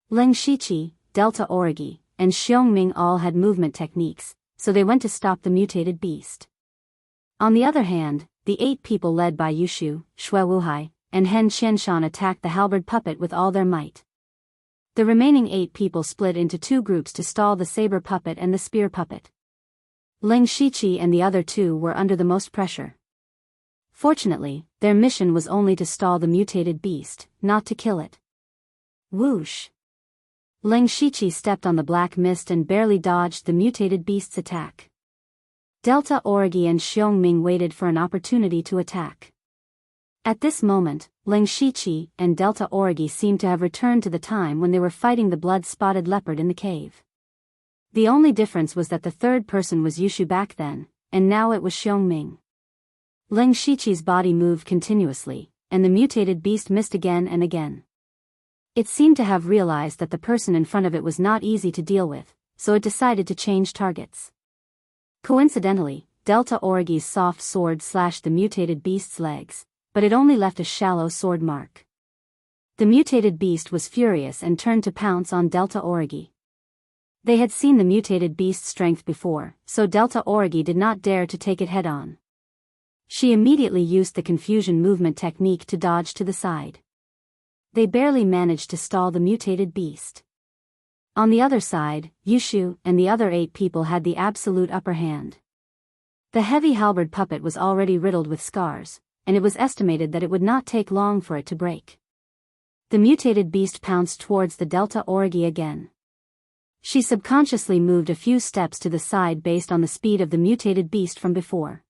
Leng Shiqi, Delta Origi, and Xiongming all had movement techniques, so they went to stop the mutated beast. On the other hand, the 8 people led by Yushu, Xue Wuhai, and Hen Qianshan attacked the halberd puppet with all their might. The remaining 8 people split into 2 groups to stall the saber puppet and the spear puppet. Leng Shiqi and the other 2 were under the most pressure. Fortunately, their mission was only to stall the mutated beast, not to kill it. Whoosh! Leng Shiqi stepped on the black mist and barely dodged the mutated beast's attack. Delta Origi and Xiongming waited for an opportunity to attack. At this moment, Leng Shiqi and Delta Origi seemed to have returned to the time when they were fighting the blood-spotted leopard in the cave. The only difference was that the third person was Yushu back then, and now it was Xiongming. Leng Shiqi's body moved continuously, and the mutated beast missed again and again. It seemed to have realized that the person in front of it was not easy to deal with, so it decided to change targets. Coincidentally, Delta Origi's soft sword slashed the mutated beast's legs, but it only left a shallow sword mark. The mutated beast was furious and turned to pounce on Delta Origi. They had seen the mutated beast's strength before, so Delta Origi did not dare to take it head-on. She immediately used the confusion movement technique to dodge to the side. They barely managed to stall the mutated beast. On the other side, Yushu and the other 8 people had the absolute upper hand. The heavy halberd puppet was already riddled with scars, and it was estimated that it would not take long for it to break. The mutated beast pounced towards the Delta Origi again. She subconsciously moved a few steps to the side based on the speed of the mutated beast from before.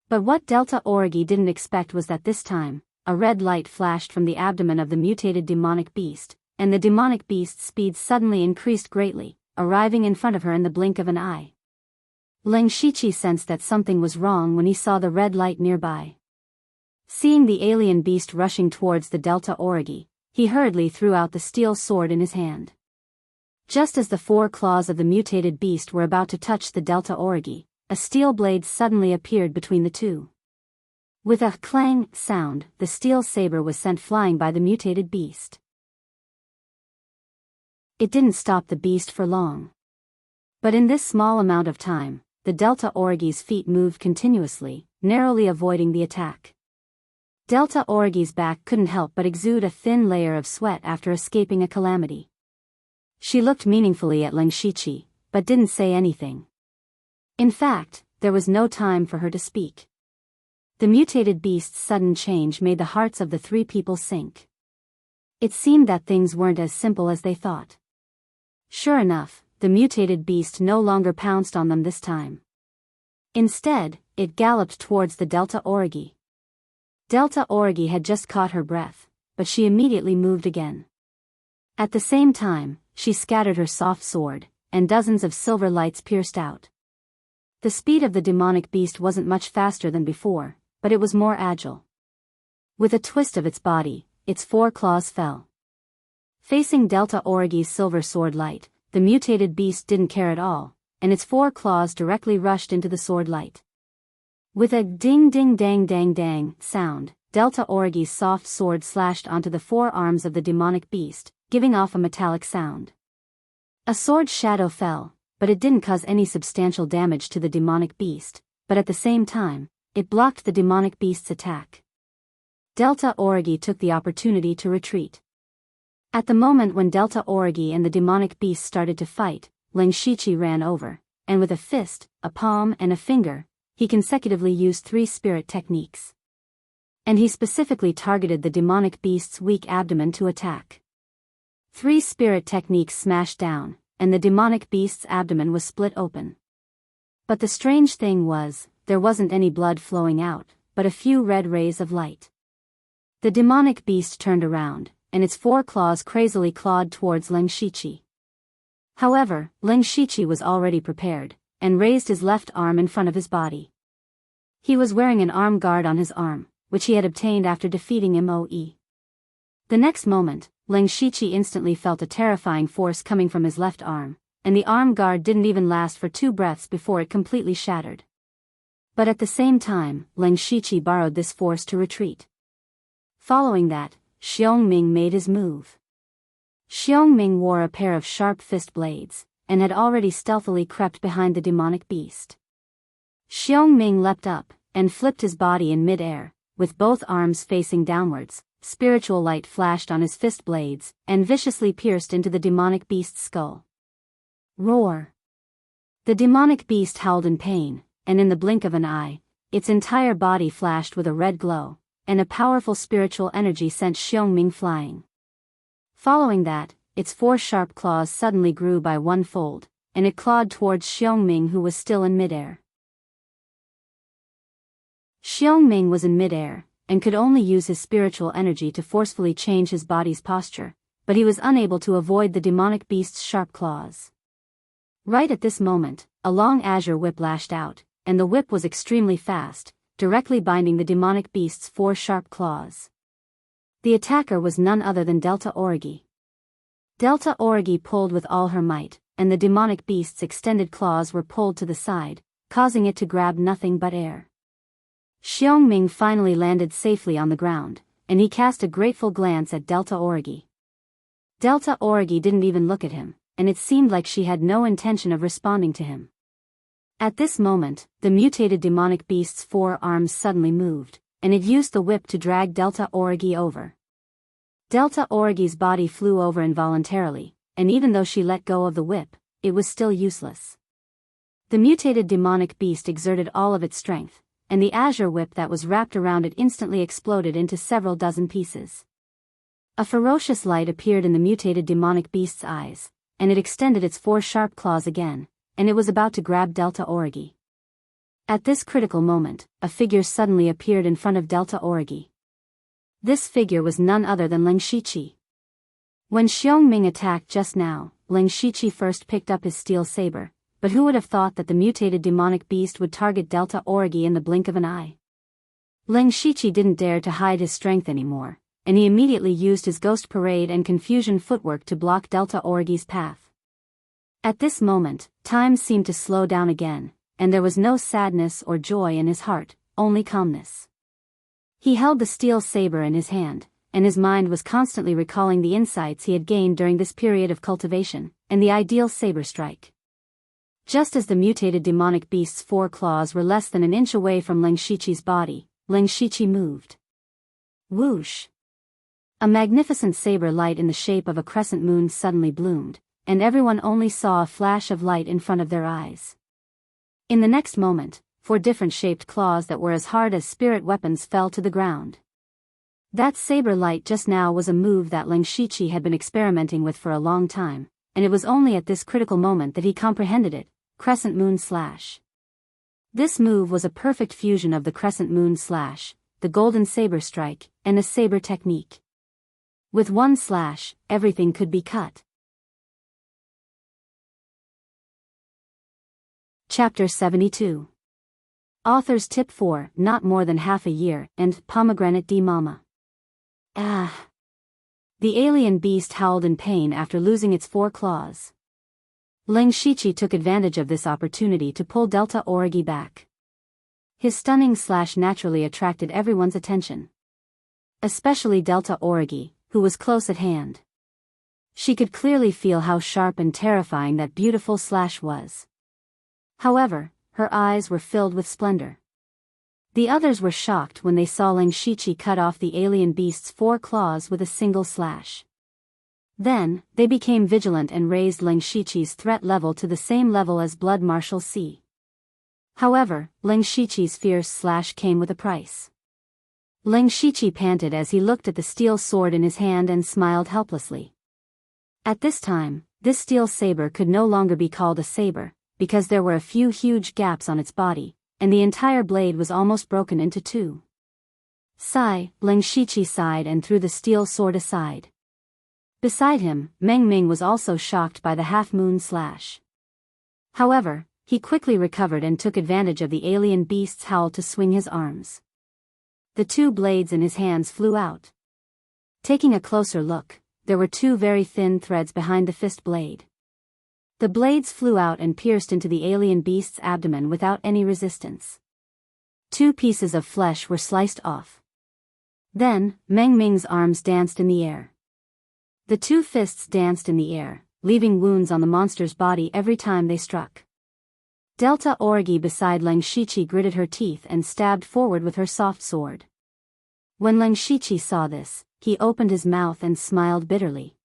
But what Delta Origi didn't expect was that this time, a red light flashed from the abdomen of the mutated demonic beast, and the demonic beast's speed suddenly increased greatly, arriving in front of her in the blink of an eye. Leng Shiqi sensed that something was wrong when he saw the red light nearby. Seeing the alien beast rushing towards the Delta Origi, he hurriedly threw out the steel sword in his hand. Just as the 4 claws of the mutated beast were about to touch the Delta Origi, a steel blade suddenly appeared between the two. With a clang sound, the steel saber was sent flying by the mutated beast. It didn't stop the beast for long. But in this small amount of time, the Delta Origi's feet moved continuously, narrowly avoiding the attack. Delta Origi's back couldn't help but exude a thin layer of sweat after escaping a calamity. She looked meaningfully at Leng Shiqi, but didn't say anything. In fact, there was no time for her to speak. The mutated beast's sudden change made the hearts of the 3 people sink. It seemed that things weren't as simple as they thought. Sure enough, the mutated beast no longer pounced on them this time. Instead, it galloped towards the Delta Orgi. Delta Orgi had just caught her breath, but she immediately moved again. At the same time, she scattered her soft sword, and dozens of silver lights pierced out. The speed of the demonic beast wasn't much faster than before, but it was more agile. With a twist of its body, its 4 claws fell. Facing Delta Orgi's silver sword light, the mutated beast didn't care at all, and its 4 claws directly rushed into the sword light. With a ding-ding-dang-dang-dang sound, Delta Orgi's soft sword slashed onto the 4 arms of the demonic beast, giving off a metallic sound. A sword shadow fell, but it didn't cause any substantial damage to the demonic beast, but at the same time, it blocked the demonic beast's attack. Delta Orgi took the opportunity to retreat. At the moment when Delta Orgi and the demonic beast started to fight, Ling Shiqi ran over, and with a fist, a palm and a finger, he consecutively used 3 spirit techniques. And he specifically targeted the demonic beast's weak abdomen to attack. 3 spirit techniques smashed down, and the demonic beast's abdomen was split open. But the strange thing was, there wasn't any blood flowing out, but a few red rays of light. The demonic beast turned around, and its 4 claws crazily clawed towards Ling Shiqi. However, Ling Shiqi was already prepared, and raised his left arm in front of his body. He was wearing an arm guard on his arm, which he had obtained after defeating Moe. The next moment, Ling Shiqi instantly felt a terrifying force coming from his left arm, and the arm guard didn't even last for 2 breaths before it completely shattered. But at the same time, Ling Shiqi borrowed this force to retreat. Following that, Xiongming made his move. Xiongming wore a pair of sharp fist blades, and had already stealthily crept behind the demonic beast. Xiongming leapt up, and flipped his body in mid-air, with both arms facing downwards. Spiritual light flashed on his fist blades, and viciously pierced into the demonic beast's skull. Roar! The demonic beast howled in pain, and in the blink of an eye, its entire body flashed with a red glow, and a powerful spiritual energy sent Xiongming flying. Following that, its 4 sharp claws suddenly grew by 1-fold, and it clawed towards Xiongming, who was still in midair. Xiongming was in midair, and could only use his spiritual energy to forcefully change his body's posture, but he was unable to avoid the demonic beast's sharp claws. Right at this moment, a long azure whip lashed out, and the whip was extremely fast, directly binding the demonic beast's 4 sharp claws. The attacker was none other than Delta Orgi. Delta Orgi pulled with all her might, and the demonic beast's extended claws were pulled to the side, causing it to grab nothing but air. Xiongming finally landed safely on the ground, and he cast a grateful glance at Delta Orgi. Delta Orgi didn't even look at him, and it seemed like she had no intention of responding to him. At this moment, the mutated demonic beast's 4 arms suddenly moved, and it used the whip to drag Delta Orgi over. Delta Orgi's body flew over involuntarily, and even though she let go of the whip, it was still useless. The mutated demonic beast exerted all of its strength, and the azure whip that was wrapped around it instantly exploded into several dozen pieces. A ferocious light appeared in the mutated demonic beast's eyes, and it extended its 4 sharp claws again, and it was about to grab Delta Orgi. At this critical moment, a figure suddenly appeared in front of Delta Orgi. This figure was none other than Ling Shiqi. When Xiongming attacked just now, Ling Shiqi first picked up his steel saber, but who would have thought that the mutated demonic beast would target Delta Orgi in the blink of an eye? Ling Shiqi didn't dare to hide his strength anymore, and he immediately used his ghost parade and confusion footwork to block Delta Orgi's path. At this moment, time seemed to slow down again, and there was no sadness or joy in his heart, only calmness. He held the steel saber in his hand, and his mind was constantly recalling the insights he had gained during this period of cultivation, and the ideal saber strike. Just as the mutated demonic beast's 4 claws were less than an inch away from Ling Shiqi's body, Ling Shiqi moved. Whoosh! A magnificent saber light in the shape of a crescent moon suddenly bloomed, and everyone only saw a flash of light in front of their eyes. In the next moment, 4 different shaped claws that were as hard as spirit weapons fell to the ground. That saber light just now was a move that Ling Shiqi had been experimenting with for a long time, and it was only at this critical moment that he comprehended it: Crescent Moon Slash. This move was a perfect fusion of the Crescent Moon Slash, the Golden Saber Strike, and the Saber technique. With one slash, everything could be cut. Chapter 72. Author's Tip 4, Not More Than Half a Year, and Pomegranate D Mama. Ah! The alien beast howled in pain after losing its 4 claws. Ling Shiqi took advantage of this opportunity to pull Delta Origi back. His stunning slash naturally attracted everyone's attention. Especially Delta Origi, who was close at hand. She could clearly feel how sharp and terrifying that beautiful slash was. However, her eyes were filled with splendor. The others were shocked when they saw Ling Shiqi cut off the alien beast's 4 claws with a single slash. Then, they became vigilant and raised Ling Shiqi's threat level to the same level as Blood Marshal C. However, Ling Shiqi's fierce slash came with a price. Ling Shiqi panted as he looked at the steel sword in his hand and smiled helplessly. At this time, this steel saber could no longer be called a saber, because there were a few huge gaps on its body, and the entire blade was almost broken into 2. Sigh, Ling Shiqi sighed and threw the steel sword aside. Beside him, Meng Ming was also shocked by the half-moon slash. However, he quickly recovered and took advantage of the alien beast's howl to swing his arms. The 2 blades in his hands flew out. Taking a closer look, there were 2 very thin threads behind the fist blade. The blades flew out and pierced into the alien beast's abdomen without any resistance. 2 pieces of flesh were sliced off. Then, Meng Ming's arms danced in the air. The 2 fists danced in the air, leaving wounds on the monster's body every time they struck. Delta Origi beside Ling Shiqi gritted her teeth and stabbed forward with her soft sword. When Ling Shiqi saw this, he opened his mouth and smiled bitterly.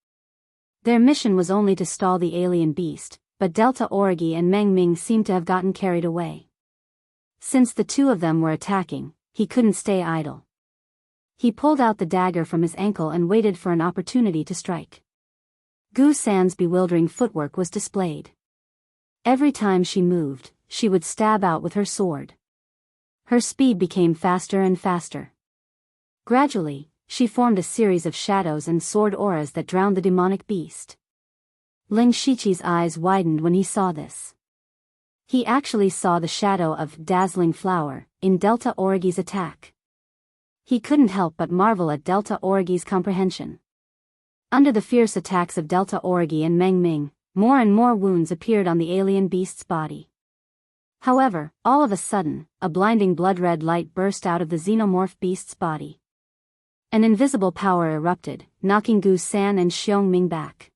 Their mission was only to stall the alien beast, but Delta Origi and Meng Ming seemed to have gotten carried away. Since the 2 of them were attacking, he couldn't stay idle. He pulled out the dagger from his ankle and waited for an opportunity to strike. Gu San's bewildering footwork was displayed. Every time she moved, she would stab out with her sword. Her speed became faster and faster. Gradually, she formed a series of shadows and sword auras that drowned the demonic beast. Ling Shiqi's eyes widened when he saw this. He actually saw the shadow of dazzling flower in Delta Origi's attack. He couldn't help but marvel at Delta Origi's comprehension. Under the fierce attacks of Delta Origi and Meng Ming, more and more wounds appeared on the alien beast's body. However, all of a sudden, a blinding blood-red light burst out of the xenomorph beast's body. An invisible power erupted, knocking Gu San and Xiong Ming back.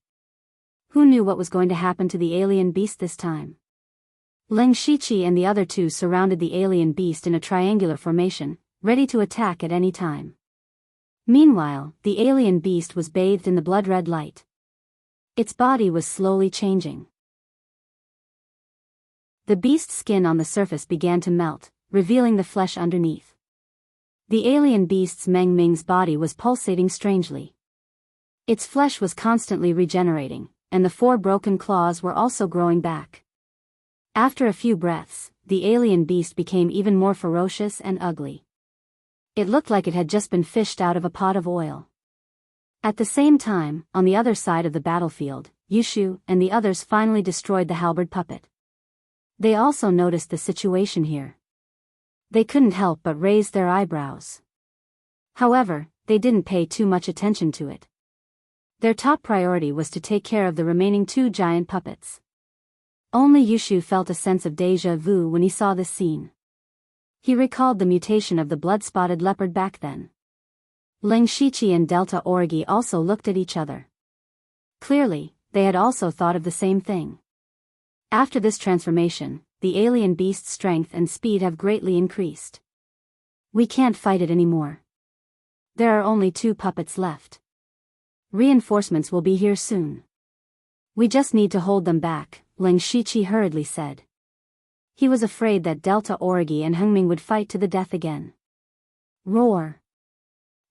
Who knew what was going to happen to the alien beast this time? Ling Shiqi and the other 2 surrounded the alien beast in a triangular formation, ready to attack at any time. Meanwhile, the alien beast was bathed in the blood-red light. Its body was slowly changing. The beast's skin on the surface began to melt, revealing the flesh underneath. The alien beast's Meng Ming's body was pulsating strangely. Its flesh was constantly regenerating, and the 4 broken claws were also growing back. After a few breaths, the alien beast became even more ferocious and ugly. It looked like it had just been fished out of a pot of oil. At the same time, on the other side of the battlefield, Yushu and the others finally destroyed the halberd puppet. They also noticed the situation here. They couldn't help but raise their eyebrows. However, they didn't pay too much attention to it. Their top priority was to take care of the remaining 2 giant puppets. Only Yushu felt a sense of déjà vu when he saw this scene. He recalled the mutation of the blood-spotted leopard back then. Ling Shiqi and Delta Origi also looked at each other. Clearly, they had also thought of the same thing. After this transformation, the alien beast's strength and speed have greatly increased. We can't fight it anymore. There are only 2 puppets left. Reinforcements will be here soon. We just need to hold them back, Ling Shiqi hurriedly said. He was afraid that Delta Origi and Hengming would fight to the death again. Roar!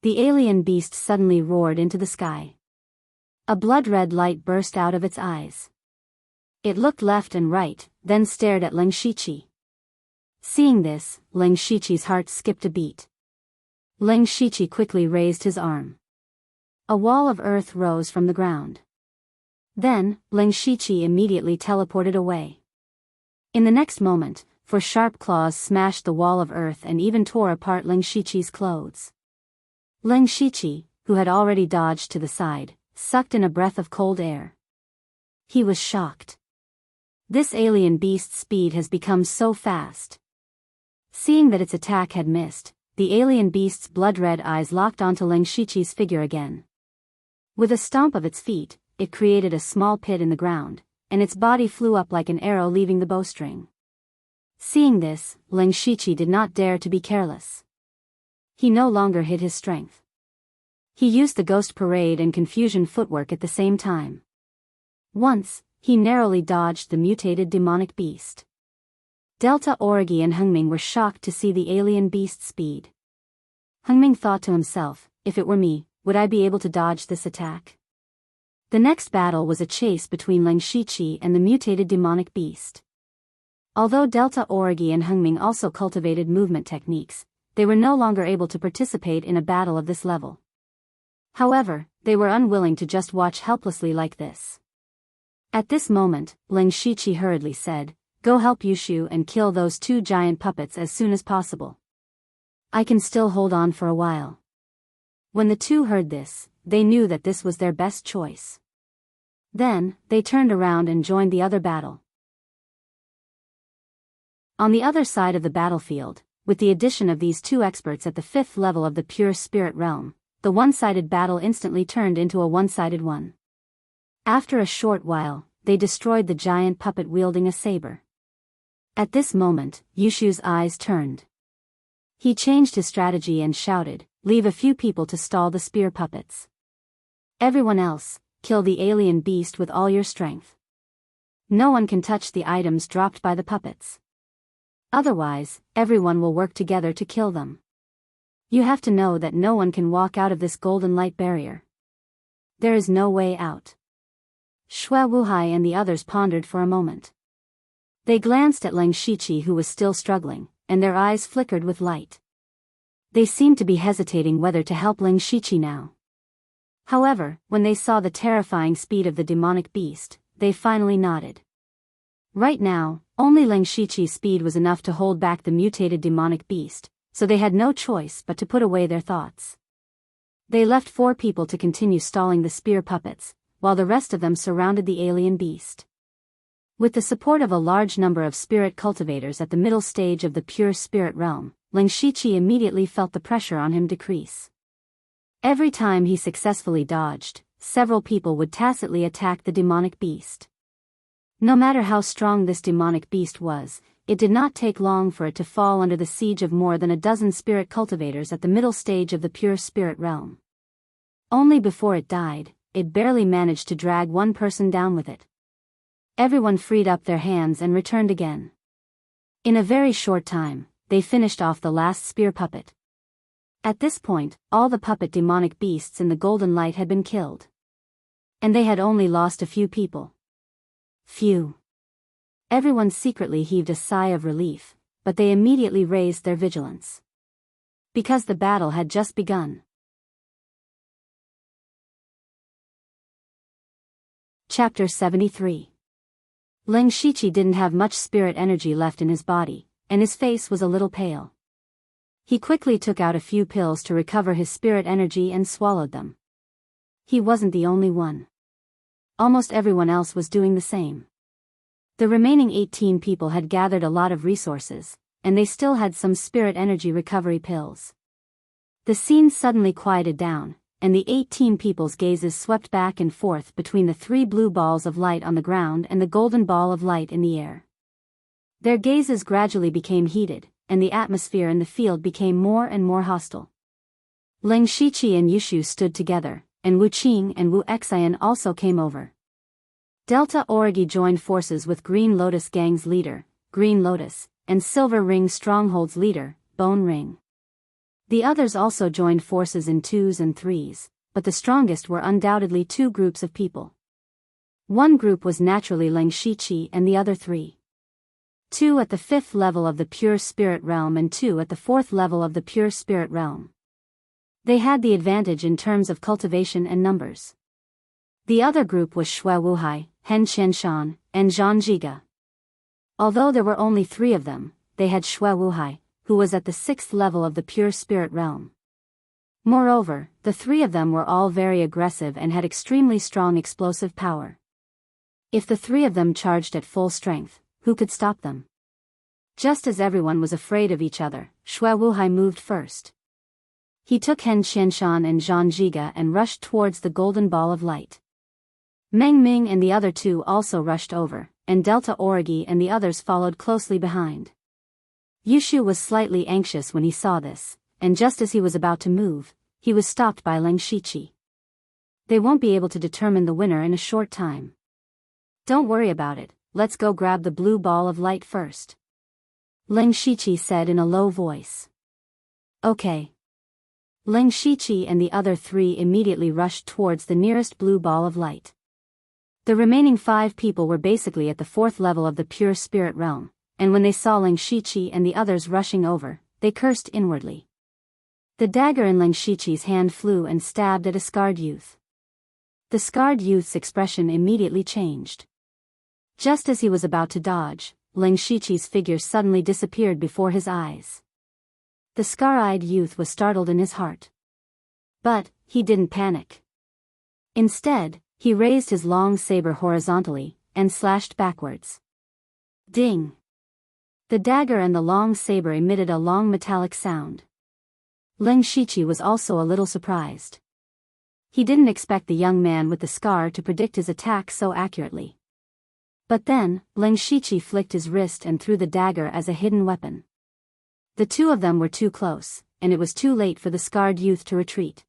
The alien beast suddenly roared into the sky. A blood-red light burst out of its eyes. It looked left and right, then stared at Ling Shiqi. Seeing this, Ling Shiqi's heart skipped a beat. Ling Shiqi quickly raised his arm. A wall of earth rose from the ground. Then, Ling Shiqi immediately teleported away. In the next moment, four sharp claws smashed the wall of earth and even tore apart Ling Shiqi's clothes. Ling Shiqi, who had already dodged to the side, sucked in a breath of cold air. He was shocked. This alien beast's speed has become so fast. Seeing that its attack had missed, the alien beast's blood-red eyes locked onto Ling Shiqi's figure again. With a stomp of its feet, it created a small pit in the ground, and its body flew up like an arrow leaving the bowstring. Seeing this, Ling Shiqi did not dare to be careless. He no longer hid his strength. He used the ghost parade and confusion footwork at the same time. Once, he narrowly dodged the mutated demonic beast. Delta Origi and Hengming were shocked to see the alien beast's speed. Hengming thought to himself, if it were me, would I be able to dodge this attack? The next battle was a chase between Ling Shiqi and the mutated demonic beast. Although Delta Origi and Hengming also cultivated movement techniques, they were no longer able to participate in a battle of this level. However, they were unwilling to just watch helplessly like this. At this moment, Ling Shiqi hurriedly said, "Go help Yushu and kill those two giant puppets as soon as possible. I can still hold on for a while." When the two heard this, they knew that this was their best choice. Then, they turned around and joined the other battle. On the other side of the battlefield, with the addition of these two experts at the 5th level of the pure spirit realm, the one-sided battle instantly turned into a one-sided one. After a short while, they destroyed the giant puppet wielding a saber. At this moment, Yushu's eyes turned. He changed his strategy and shouted, "Leave a few people to stall the spear puppets. Everyone else, kill the alien beast with all your strength. No one can touch the items dropped by the puppets. Otherwise, everyone will work together to kill them. You have to know that no one can walk out of this golden light barrier. There is no way out." Shui Wuhai and the others pondered for a moment. They glanced at Ling Shiqi, who was still struggling, and their eyes flickered with light. They seemed to be hesitating whether to help Ling Shiqi now. However, when they saw the terrifying speed of the demonic beast, they finally nodded. Right now, only Ling Shiqi's speed was enough to hold back the mutated demonic beast, so they had no choice but to put away their thoughts. They left 4 people to continue stalling the spear puppets, while the rest of them surrounded the alien beast. With the support of a large number of spirit cultivators at the middle stage of the pure spirit realm, Ling Shiqi immediately felt the pressure on him decrease. Every time he successfully dodged, several people would tacitly attack the demonic beast. No matter how strong this demonic beast was, it did not take long for it to fall under the siege of more than a dozen spirit cultivators at the middle stage of the pure spirit realm. Only before it died, it barely managed to drag one person down with it. Everyone freed up their hands and returned again. In a very short time, they finished off the last spear puppet. At this point, all the puppet demonic beasts in the golden light had been killed. And they had only lost a few people. Phew. Everyone secretly heaved a sigh of relief, but they immediately raised their vigilance. Because the battle had just begun. Chapter 73. Ling Shiqi didn't have much spirit energy left in his body, and his face was a little pale. He quickly took out a few pills to recover his spirit energy and swallowed them. He wasn't the only one. Almost everyone else was doing the same. The remaining 18 people had gathered a lot of resources, and they still had some spirit energy recovery pills. The scene suddenly quieted down, and the 18 people's gazes swept back and forth between the 3 blue balls of light on the ground and the golden ball of light in the air. Their gazes gradually became heated, and the atmosphere in the field became more and more hostile. Ling Shiqi and Yushu stood together, and Wu Qing and Wu Xian also came over. Delta Origi joined forces with Green Lotus Gang's leader, Green Lotus, and Silver Ring Stronghold's leader, Bone Ring. The others also joined forces in twos and threes, but the strongest were undoubtedly two groups of people. One group was naturally Leng Shiqi and the other three. Two at the 5th level of the pure spirit realm and two at the 4th level of the pure spirit realm. They had the advantage in terms of cultivation and numbers. The other group was Shui Wuhai, Hen Qianshan, and Zhang Jiga. Although there were only 3 of them, they had Shui Wuhai, who was at the 6th level of the pure spirit realm. Moreover, the 3 of them were all very aggressive and had extremely strong explosive power. If the 3 of them charged at full strength, who could stop them? Just as everyone was afraid of each other, Shui Wuhai moved first. He took Hen Qianshan and Zhang Jiga and rushed towards the golden ball of light. Meng Ming and the other 2 also rushed over, and Delta Origi and the others followed closely behind. Yushu was slightly anxious when he saw this, and just as he was about to move, he was stopped by Leng Shiqi. They won't be able to determine the winner in a short time. Don't worry about it, let's go grab the blue ball of light first. Leng Shiqi said in a low voice. Okay. Leng Shiqi and the other 3 immediately rushed towards the nearest blue ball of light. The remaining 5 people were basically at the 4th level of the pure spirit realm, and when they saw Leng Shiqi and the others rushing over, they cursed inwardly. The dagger in Leng Shiqi's hand flew and stabbed at a scarred youth. The scarred youth's expression immediately changed. Just as he was about to dodge, Leng Shiqi's figure suddenly disappeared before his eyes. The scar-eyed youth was startled in his heart. But he didn't panic. Instead, he raised his long saber horizontally, and slashed backwards. Ding! The dagger and the long saber emitted a long metallic sound. Leng Shiqi was also a little surprised. He didn't expect the young man with the scar to predict his attack so accurately. But then, Leng Shiqi flicked his wrist and threw the dagger as a hidden weapon. The 2 of them were too close, and it was too late for the scarred youth to retreat.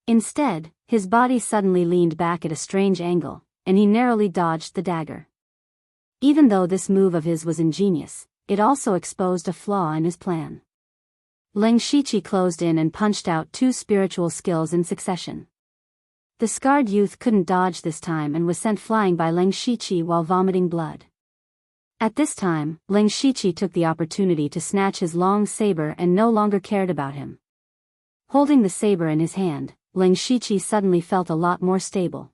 Instead, his body suddenly leaned back at a strange angle, and he narrowly dodged the dagger. Even though this move of his was ingenious, it also exposed a flaw in his plan. Leng Shiqi closed in and punched out 2 spiritual skills in succession. The scarred youth couldn't dodge this time and was sent flying by Leng Shiqi while vomiting blood. At this time, Leng Shiqi took the opportunity to snatch his long saber and no longer cared about him. Holding the saber in his hand, Leng Shiqi suddenly felt a lot more stable.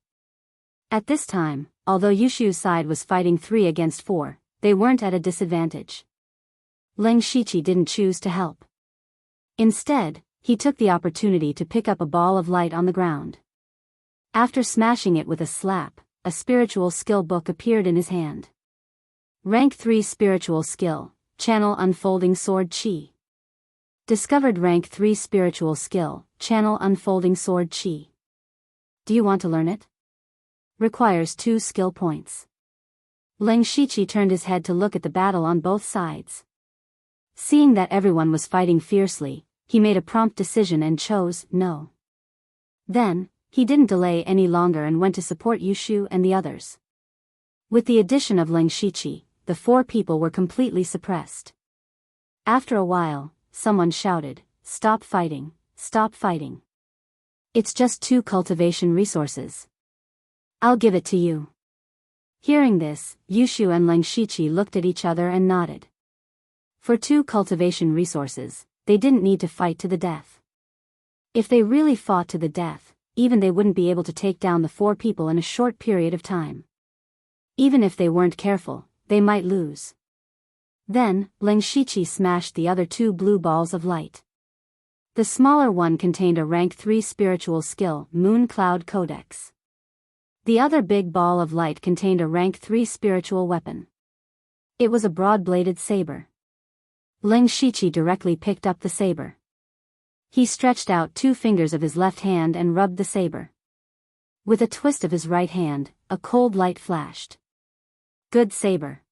At this time, although Yushu's side was fighting 3 against 4, they weren't at a disadvantage. Leng Shiqi didn't choose to help. Instead, he took the opportunity to pick up a ball of light on the ground. After smashing it with a slap, a spiritual skill book appeared in his hand. Rank 3 Spiritual Skill, Channel Unfolding Sword Chi. Discovered Rank 3 Spiritual Skill, Channel Unfolding Sword Chi. Do you want to learn it? Requires 2 skill points. Leng Shiqi turned his head to look at the battle on both sides. Seeing that everyone was fighting fiercely, he made a prompt decision and chose no. Then, he didn't delay any longer and went to support Yushu and the others. With the addition of Leng Shiqi, the 4 people were completely suppressed. After a while, someone shouted, "Stop fighting, stop fighting. It's just 2 cultivation resources. I'll give it to you." Hearing this, Yushu and Leng Shiqi looked at each other and nodded. For 2 cultivation resources, they didn't need to fight to the death. If they really fought to the death, even they wouldn't be able to take down the 4 people in a short period of time. Even if they weren't careful, they might lose. Then, Leng Shiqi smashed the other 2 blue balls of light. The smaller one contained a rank 3 spiritual skill, Moon Cloud Codex. The other big ball of light contained a rank 3 spiritual weapon. It was a broad-bladed saber. Leng Shiqi directly picked up the saber. He stretched out 2 fingers of his left hand and rubbed the saber. With a twist of his right hand, a cold light flashed. "Good saber."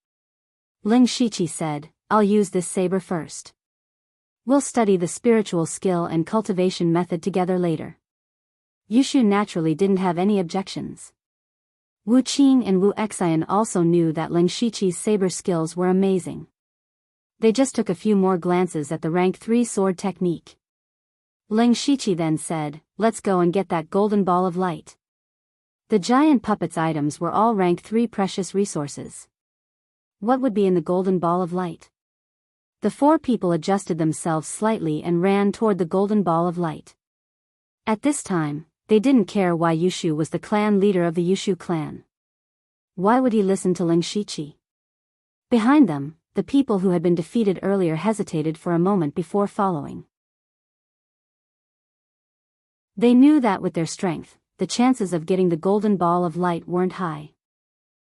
Leng Shiqi said, "I'll use this saber first. We'll study the spiritual skill and cultivation method together later." Yushu naturally didn't have any objections. Wu Qing and Wu Xian also knew that Leng Shiqi's saber skills were amazing. They just took a few more glances at the rank 3 sword technique. Ling Shiqi then said, "Let's go and get that golden ball of light." The giant puppet's items were all rank 3 precious resources. What would be in the golden ball of light? The 4 people adjusted themselves slightly and ran toward the golden ball of light. At this time, they didn't care why Yushu was the clan leader of the Yushu clan. Why would he listen to Ling Shiqi? Behind them, the people who had been defeated earlier hesitated for a moment before following. They knew that with their strength, the chances of getting the golden ball of light weren't high.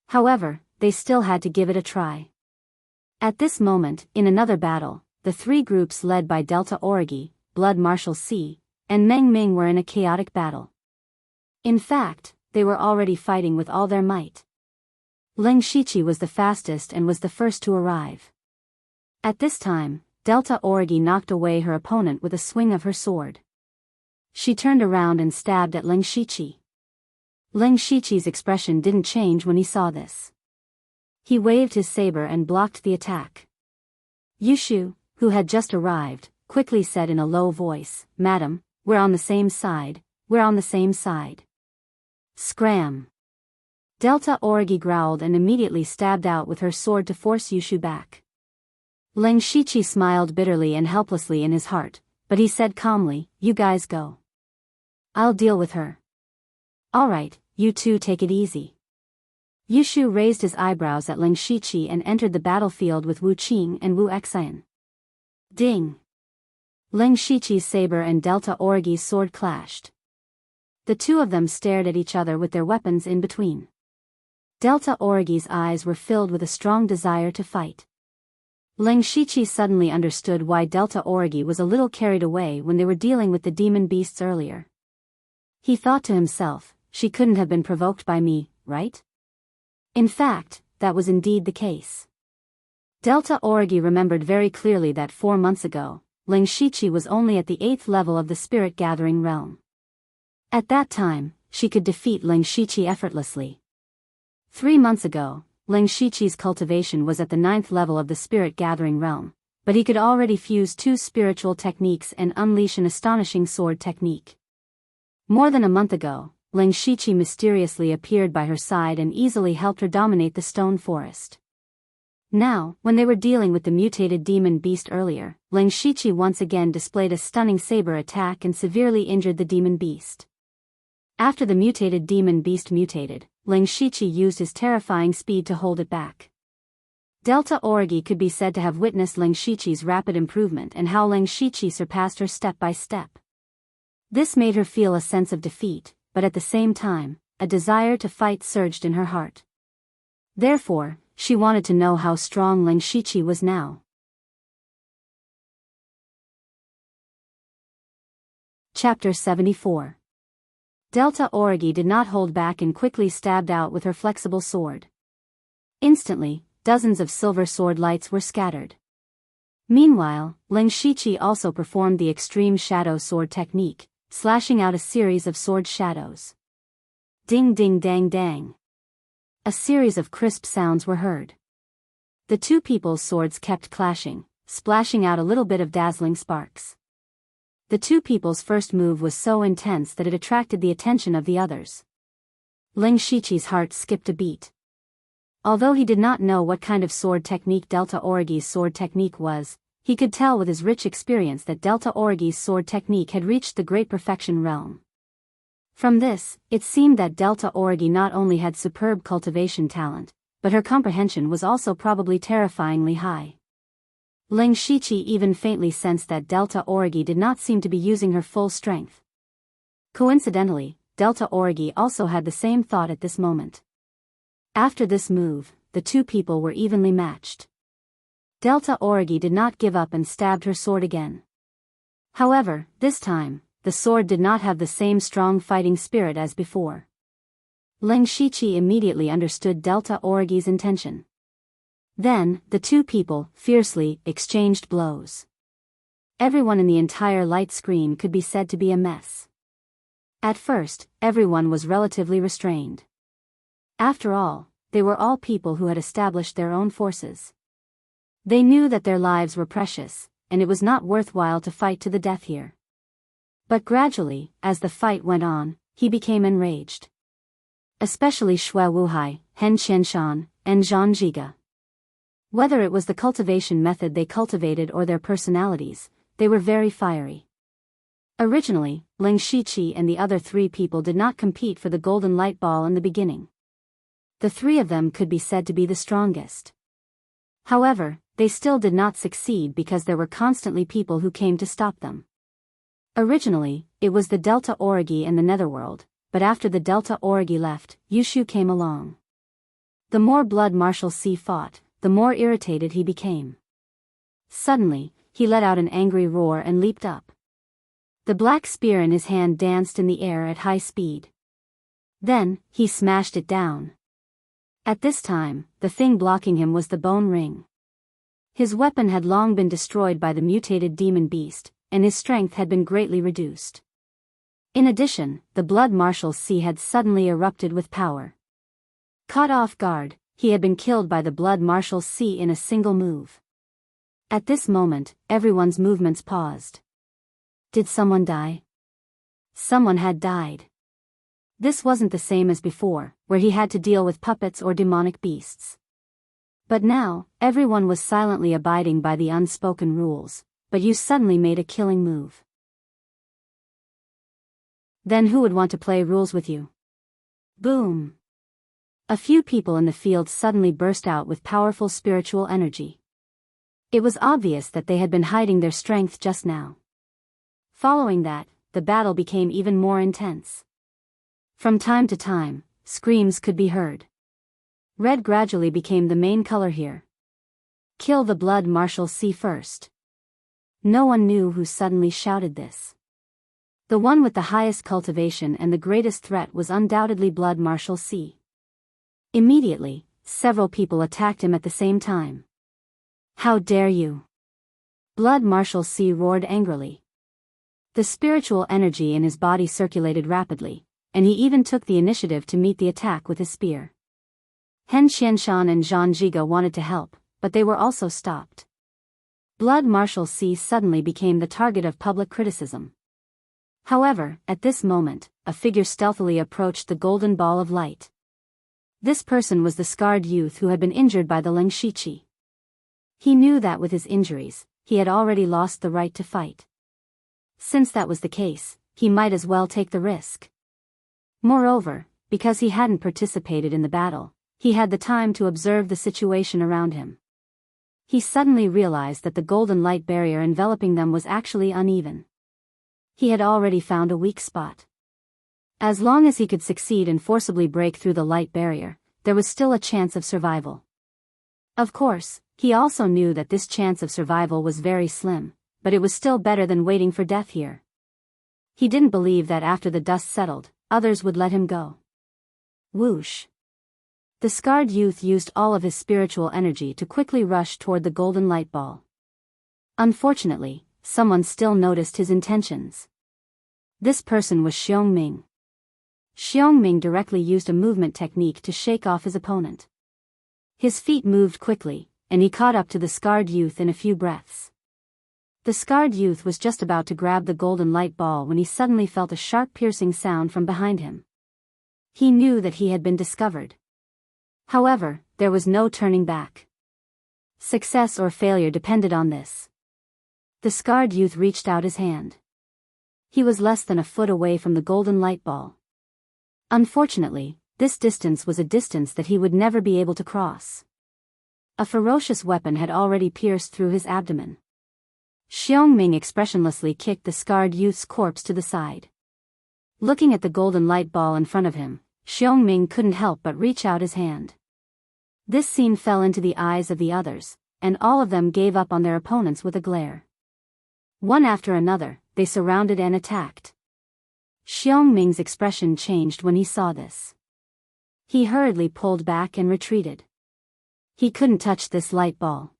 However, they still had to give it a try. At this moment, in another battle, the 3 groups led by Delta Origi, Blood Marshal C, and Meng Ming were in a chaotic battle. In fact, they were already fighting with all their might. Ling Shiqi was the fastest and was the first to arrive. At this time, Delta Origi knocked away her opponent with a swing of her sword. She turned around and stabbed at Ling Shiqi. Ling Shiqi's expression didn't change when he saw this. He waved his saber and blocked the attack. Yushu, who had just arrived, quickly said in a low voice, "Madam, we're on the same side, we're on the same side." Scram! Delta Origi growled and immediately stabbed out with her sword to force Yushu back. Ling Shiqi smiled bitterly and helplessly in his heart, but he said calmly, "You guys go. I'll deal with her." "Alright, you two take it easy." Yushu raised his eyebrows at Ling Shiqi and entered the battlefield with Wu Qing and Wu Xian. Ding! Ling Shiqi's saber and Delta Origi's sword clashed. The two of them stared at each other with their weapons in between. Delta Origi's eyes were filled with a strong desire to fight. Ling Shiqi suddenly understood why Delta Origi was a little carried away when they were dealing with the demon beasts earlier. He thought to himself, "She couldn't have been provoked by me, right?" In fact, that was indeed the case. Delta Origi remembered very clearly that 4 months ago, Ling Shiqi was only at the 8th level of the spirit gathering realm. At that time, she could defeat Ling Shiqi effortlessly. 3 months ago, Ling Shiqi's cultivation was at the 9th level of the spirit gathering realm, but he could already fuse 2 spiritual techniques and unleash an astonishing sword technique. More than a month ago, Ling Shiqi mysteriously appeared by her side and easily helped her dominate the stone forest. Now, when they were dealing with the mutated demon beast earlier, Ling Shiqi once again displayed a stunning saber attack and severely injured the demon beast. After the mutated demon beast mutated, Ling Shiqi used his terrifying speed to hold it back. Delta Origi could be said to have witnessed Ling Shiqi's rapid improvement and how Ling Shiqi surpassed her step by step. This made her feel a sense of defeat, but at the same time, a desire to fight surged in her heart. Therefore, she wanted to know how strong Ling Shiqi was now. Chapter 74. Delta Origi did not hold back and quickly stabbed out with her flexible sword. Instantly, dozens of silver sword lights were scattered. Meanwhile, Ling Shiqi also performed the extreme shadow sword technique, slashing out a series of sword shadows. Ding ding dang dang. A series of crisp sounds were heard. The 2 people's swords kept clashing, splashing out a little bit of dazzling sparks. The 2 people's first move was so intense that it attracted the attention of the others. Ling Shiqi's heart skipped a beat. Although he did not know what kind of sword technique Delta Origi's sword technique was, he could tell with his rich experience that Delta Origi's sword technique had reached the great perfection realm. From this, it seemed that Delta Origi not only had superb cultivation talent, but her comprehension was also probably terrifyingly high. Ling Shiqi even faintly sensed that Delta Origi did not seem to be using her full strength. Coincidentally, Delta Origi also had the same thought at this moment. After this move, the 2 people were evenly matched. Delta Origi did not give up and stabbed her sword again. However, this time, the sword did not have the same strong fighting spirit as before. Ling Shiqi immediately understood Delta Origi's intention. Then, the 2 people, fiercely, exchanged blows. Everyone in the entire light screen could be said to be a mess. At first, everyone was relatively restrained. After all, they were all people who had established their own forces. They knew that their lives were precious, and it was not worthwhile to fight to the death here. But gradually, as the fight went on, he became enraged. Especially Shui Wuhai, Hen Qianshan, and Zhang Jiga. Whether it was the cultivation method they cultivated or their personalities, they were very fiery. Originally, Ling Shiqi and the other 3 people did not compete for the golden light ball in the beginning. The 3 of them could be said to be the strongest. However, they still did not succeed because there were constantly people who came to stop them. Originally, it was the Delta Origi and the Netherworld, but after the Delta Origi left, Yushu came along. The more Blood Marshal C fought, the more irritated he became. Suddenly, he let out an angry roar and leaped up. The black spear in his hand danced in the air at high speed. Then, he smashed it down. At this time, the thing blocking him was the bone ring. His weapon had long been destroyed by the mutated demon beast, and his strength had been greatly reduced. In addition, the Blood Marshal C had suddenly erupted with power. Caught off guard, he had been killed by the Blood Marshal C in a single move. At this moment, everyone's movements paused. Did someone die? Someone had died. This wasn't the same as before, where he had to deal with puppets or demonic beasts. But now, everyone was silently abiding by the unspoken rules, but you suddenly made a killing move. Then who would want to play rules with you? Boom! A few people in the field suddenly burst out with powerful spiritual energy. It was obvious that they had been hiding their strength just now. Following that, the battle became even more intense. From time to time, screams could be heard. Red gradually became the main color here. Kill the Blood Marshal C first. No one knew who suddenly shouted this. The one with the highest cultivation and the greatest threat was undoubtedly Blood Marshal C. Immediately, several people attacked him at the same time. How dare you! Blood Marshal C roared angrily. The spiritual energy in his body circulated rapidly, and he even took the initiative to meet the attack with his spear. Hen Qianshan and Zhang Jiga wanted to help, but they were also stopped. Blood Marshal C suddenly became the target of public criticism. However, at this moment, a figure stealthily approached the golden ball of light. This person was the scarred youth who had been injured by the Ling Shiqi. He knew that with his injuries, he had already lost the right to fight. Since that was the case, he might as well take the risk. Moreover, because he hadn't participated in the battle, he had the time to observe the situation around him. He suddenly realized that the golden light barrier enveloping them was actually uneven. He had already found a weak spot. As long as he could succeed and forcibly break through the light barrier, there was still a chance of survival. Of course, he also knew that this chance of survival was very slim, but it was still better than waiting for death here. He didn't believe that after the dust settled, others would let him go. Whoosh! The scarred youth used all of his spiritual energy to quickly rush toward the golden light ball. Unfortunately, someone still noticed his intentions. This person was Xiongming. Xiongming directly used a movement technique to shake off his opponent. His feet moved quickly, and he caught up to the scarred youth in a few breaths. The scarred youth was just about to grab the golden light ball when he suddenly felt a sharp piercing sound from behind him. He knew that he had been discovered. However, there was no turning back. Success or failure depended on this. The scarred youth reached out his hand. He was less than a foot away from the golden light ball. Unfortunately, this distance was a distance that he would never be able to cross. A ferocious weapon had already pierced through his abdomen. Xiongming expressionlessly kicked the scarred youth's corpse to the side. Looking at the golden light ball in front of him, Xiongming couldn't help but reach out his hand. This scene fell into the eyes of the others, and all of them gave up on their opponents with a glare. One after another, they surrounded and attacked. Xiongming's expression changed when he saw this. He hurriedly pulled back and retreated. He couldn't touch this light ball.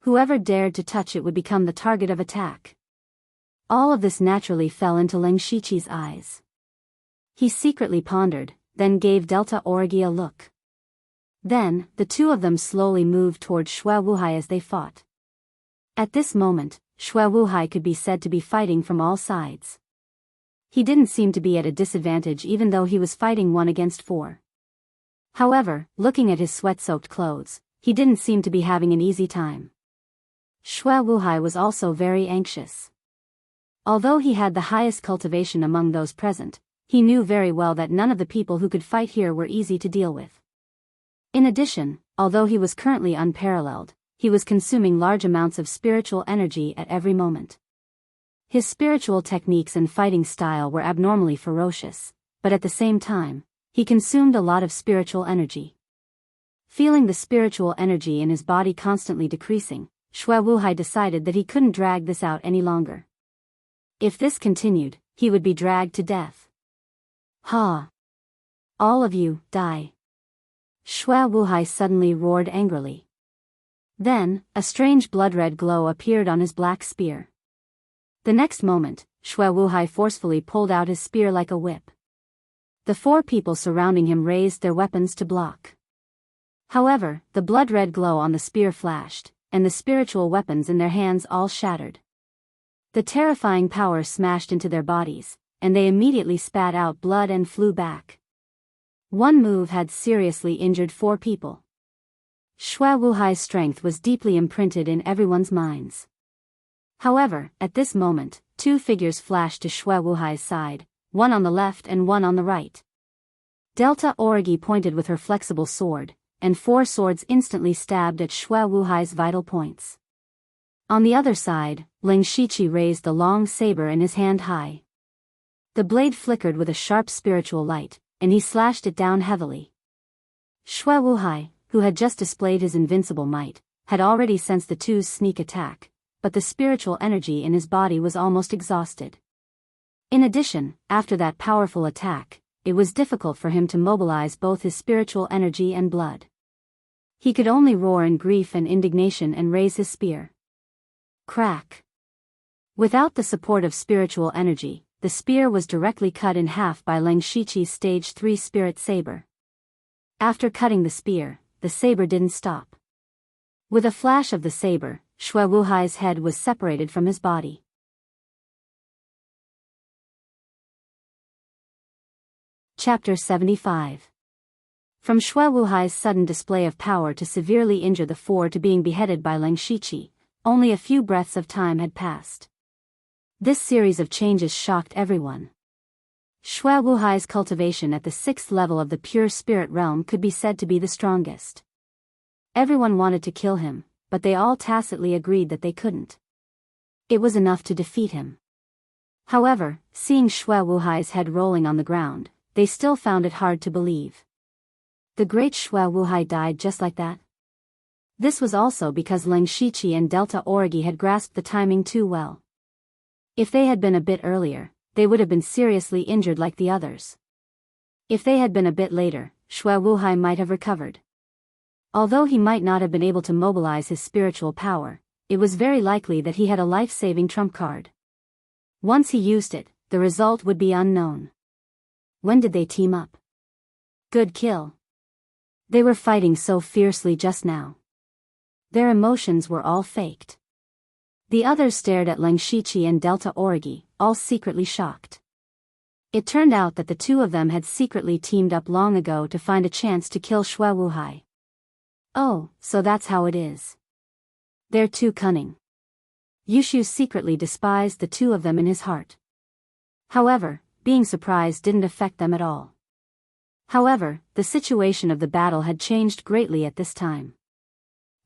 Whoever dared to touch it would become the target of attack. All of this naturally fell into Ling Shiqi's eyes. He secretly pondered, then gave Delta Origi a look. Then, the two of them slowly moved toward Xue Wuhai as they fought. At this moment, Xue Wuhai could be said to be fighting from all sides. He didn't seem to be at a disadvantage even though he was fighting 1 against 4. However, looking at his sweat-soaked clothes, he didn't seem to be having an easy time. Xue Wuhai was also very anxious. Although he had the highest cultivation among those present, he knew very well that none of the people who could fight here were easy to deal with. In addition, although he was currently unparalleled, he was consuming large amounts of spiritual energy at every moment. His spiritual techniques and fighting style were abnormally ferocious, but at the same time, he consumed a lot of spiritual energy. Feeling the spiritual energy in his body constantly decreasing, Xue Wuhai decided that he couldn't drag this out any longer. If this continued, he would be dragged to death. Ha! All of you, die! Xue Wuhai suddenly roared angrily. Then, a strange blood-red glow appeared on his black spear. The next moment, Xue Wuhai forcefully pulled out his spear like a whip. The 4 people surrounding him raised their weapons to block. However, the blood-red glow on the spear flashed, and the spiritual weapons in their hands all shattered. The terrifying power smashed into their bodies, and they immediately spat out blood and flew back. One move had seriously injured 4 people. Xue Wuhai's strength was deeply imprinted in everyone's minds. However, at this moment, 2 figures flashed to Xue Wuhai's side, one on the left and one on the right. Delta Origi pointed with her flexible sword, and 4 swords instantly stabbed at Xue Wuhai's vital points. On the other side, Ling Shiqi raised the long saber in his hand high. The blade flickered with a sharp spiritual light, and he slashed it down heavily. Xue Wuhai, who had just displayed his invincible might, had already sensed the two's sneak attack, but the spiritual energy in his body was almost exhausted. In addition, after that powerful attack, it was difficult for him to mobilize both his spiritual energy and blood. He could only roar in grief and indignation and raise his spear. Crack! Without the support of spiritual energy, the spear was directly cut in half by Ling Shiqi's stage 3 spirit saber. After cutting the spear, the saber didn't stop. With a flash of the saber, Xue Wuhai's head was separated from his body. Chapter 75. From Xue Wuhai's sudden display of power to severely injure the 4 to being beheaded by Ling Shiqi, only a few breaths of time had passed. This series of changes shocked everyone. Xue Wuhai's cultivation at the 6th level of the pure spirit realm could be said to be the strongest. Everyone wanted to kill him, but they all tacitly agreed that they couldn't. It was enough to defeat him. However, seeing Xue Wuhai's head rolling on the ground, they still found it hard to believe. The great Xue Wuhai died just like that? This was also because Ling Shiqi and Delta Origi had grasped the timing too well. If they had been a bit earlier, they would have been seriously injured like the others. If they had been a bit later, Xue Wuhai might have recovered. Although he might not have been able to mobilize his spiritual power, it was very likely that he had a life-saving trump card. Once he used it, the result would be unknown. When did they team up? Good kill. They were fighting so fiercely just now. Their emotions were all faked. The others stared at Ling Shiqi and Delta Origi, all secretly shocked. It turned out that the 2 of them had secretly teamed up long ago to find a chance to kill Xue Wuhai. Oh, so that's how it is. They're too cunning. Yushu secretly despised the 2 of them in his heart. However, being surprised didn't affect them at all. However, the situation of the battle had changed greatly at this time.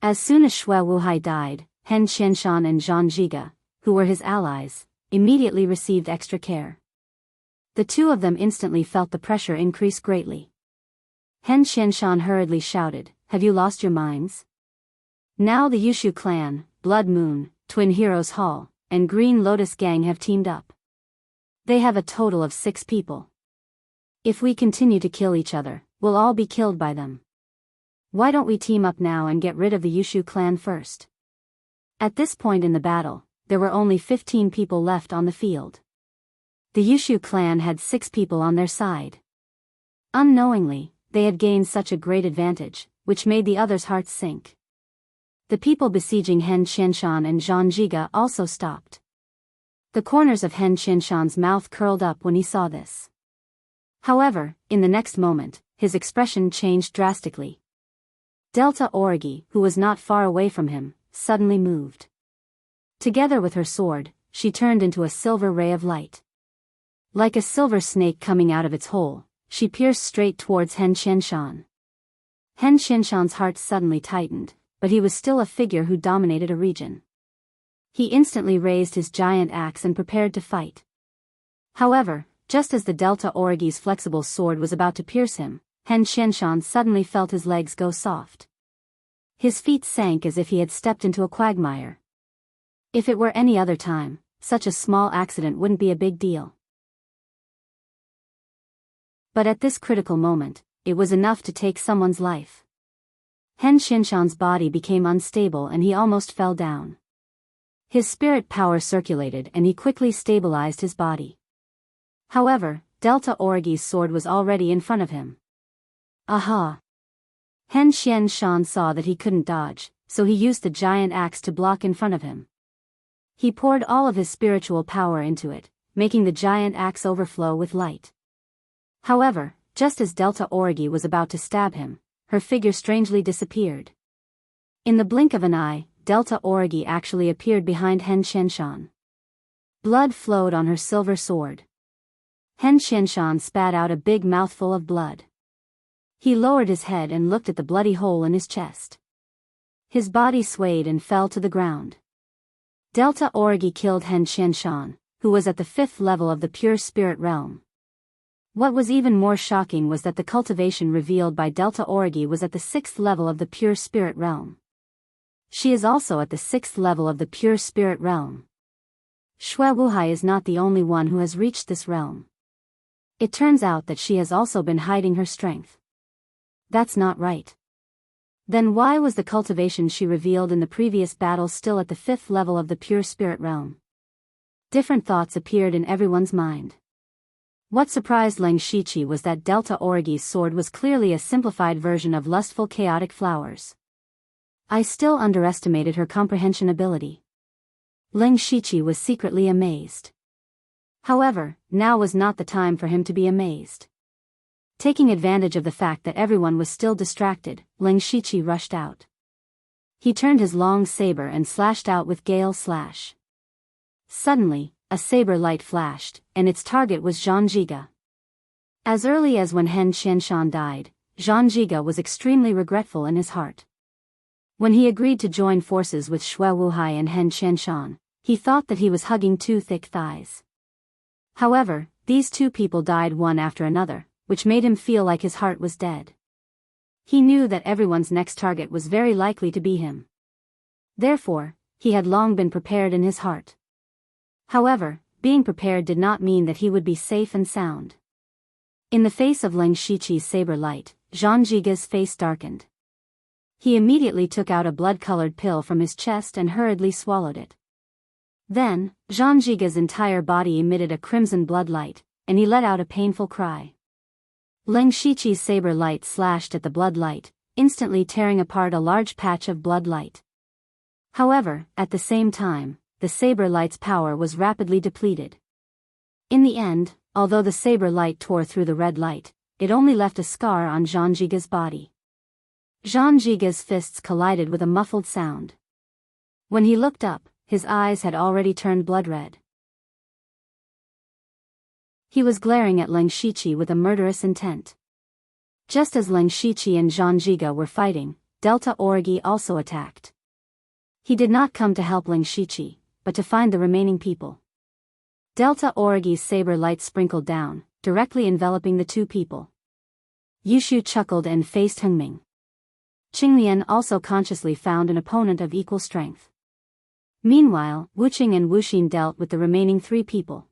As soon as Xue Wuhai died, Hen Qianshan and Zhang Zhiga, who were his allies, immediately received extra care. The 2 of them instantly felt the pressure increase greatly. Hen Qianshan hurriedly shouted, "Have you lost your minds? Now the Yushu clan, Blood Moon, Twin Heroes Hall, and Green Lotus Gang have teamed up. They have a total of 6 people. If we continue to kill each other, we'll all be killed by them. Why don't we team up now and get rid of the Yushu clan first?" At this point in the battle, there were only 15 people left on the field. The Yushu clan had 6 people on their side. Unknowingly, they had gained such a great advantage, which made the others' hearts sink. The people besieging Hen Qianshan and Zhang Jiga also stopped. The corners of Hen Qianshan's mouth curled up when he saw this. However, in the next moment, his expression changed drastically. Delta Origi, who was not far away from him, suddenly moved. Together with her sword, she turned into a silver ray of light. Like a silver snake coming out of its hole, she pierced straight towards Hen Qianshan. Hen Qianshan's heart suddenly tightened, but he was still a figure who dominated a region. He instantly raised his giant axe and prepared to fight. However, just as the Delta Origi's flexible sword was about to pierce him, Hen Qianshan suddenly felt his legs go soft. His feet sank as if he had stepped into a quagmire. If it were any other time, such a small accident wouldn't be a big deal. But at this critical moment, it was enough to take someone's life. Hen Qianshan's body became unstable and he almost fell down. His spirit power circulated and he quickly stabilized his body. However, Delta Origi's sword was already in front of him. Aha! Hen Qianshan saw that he couldn't dodge, so he used the giant axe to block in front of him. He poured all of his spiritual power into it, making the giant axe overflow with light. However, just as Delta Origi was about to stab him, her figure strangely disappeared. In the blink of an eye, Delta Origi actually appeared behind Hen Qianshan. Blood flowed on her silver sword. Hen Qianshan spat out a big mouthful of blood. He lowered his head and looked at the bloody hole in his chest. His body swayed and fell to the ground. Delta Origi killed Hen Qianshan, who was at the 5th level of the pure spirit realm. What was even more shocking was that the cultivation revealed by Delta Origi was at the 6th level of the pure spirit realm. She is also at the 6th level of the pure spirit realm. Xue Wuhai is not the only one who has reached this realm. It turns out that she has also been hiding her strength. That's not right. Then why was the cultivation she revealed in the previous battle still at the 5th level of the pure spirit realm? Different thoughts appeared in everyone's mind. What surprised Leng Shiqi was that Delta Origi's sword was clearly a simplified version of lustful chaotic flowers. I still underestimated her comprehension ability. Leng Shiqi was secretly amazed. However, now was not the time for him to be amazed. Taking advantage of the fact that everyone was still distracted, Leng Shiqi rushed out. He turned his long saber and slashed out with Gale Slash. Suddenly, a saber light flashed, and its target was Zhang Jiga. As early as when Hen Qianshan died, Zhang Jiga was extremely regretful in his heart. When he agreed to join forces with Xue Wuhai and Hen Qianshan, he thought that he was hugging two thick thighs. However, these two people died one after another, which made him feel like his heart was dead. He knew that everyone's next target was very likely to be him. Therefore, he had long been prepared in his heart. However, being prepared did not mean that he would be safe and sound. In the face of Leng Shiqi's saber light, Zhang Jiga's face darkened. He immediately took out a blood-colored pill from his chest and hurriedly swallowed it. Then, Zhang Jiga's entire body emitted a crimson blood light, and he let out a painful cry. Leng Shiqi's saber light slashed at the blood light, instantly tearing apart a large patch of blood light. However, at the same time, the saber light's power was rapidly depleted. In the end, although the saber light tore through the red light, it only left a scar on Zhang Jiga's body. Zhang Jiga's fists collided with a muffled sound. When he looked up, his eyes had already turned blood red. He was glaring at Leng Shiqi with a murderous intent. Just as Leng Shiqi and Zhang Jiga were fighting, Delta Origi also attacked. He did not come to help Leng Shiqi, but to find the remaining people. Delta Origi's saber light sprinkled down, directly enveloping the two people. Yushu chuckled and faced Hengming. Qinglian also consciously found an opponent of equal strength. Meanwhile, Wuqing and Wuxin dealt with the remaining three people.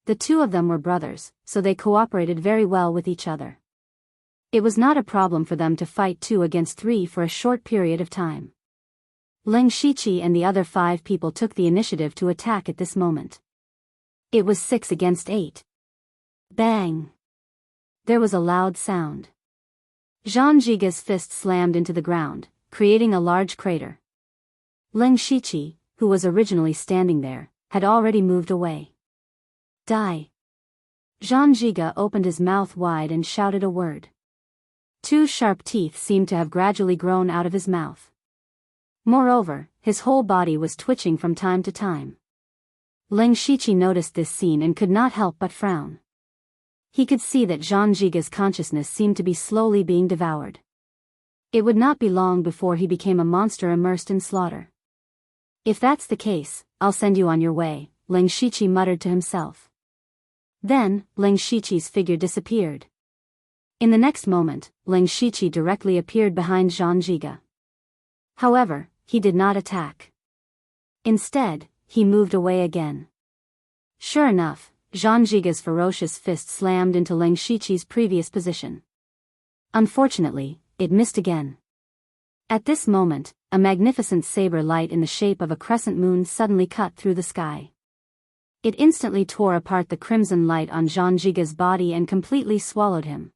The two of them were brothers, so they cooperated very well with each other. It was not a problem for them to fight 2 against 3 for a short period of time. Leng Shiqi and the other 5 people took the initiative to attack at this moment. It was 6 against 8. Bang! There was a loud sound. Zhang Jiga's fist slammed into the ground, creating a large crater. Leng Shiqi, who was originally standing there, had already moved away. Die! Zhang Jiga opened his mouth wide and shouted a word. Two sharp teeth seemed to have gradually grown out of his mouth. Moreover, his whole body was twitching from time to time. Leng Shiqi noticed this scene and could not help but frown. He could see that Zhang Jiga's consciousness seemed to be slowly being devoured. It would not be long before he became a monster immersed in slaughter. If that's the case, I'll send you on your way, Leng Shiqi muttered to himself. Then, Leng Shiqi's figure disappeared. In the next moment, Leng Shiqi directly appeared behind Zhang Jiga. However, he did not attack. Instead, he moved away again. Sure enough, Zhang Jiga's ferocious fist slammed into Leng Shiqi's previous position. Unfortunately, it missed again. At this moment, a magnificent saber light in the shape of a crescent moon suddenly cut through the sky. It instantly tore apart the crimson light on Zhang Jiga's body and completely swallowed him.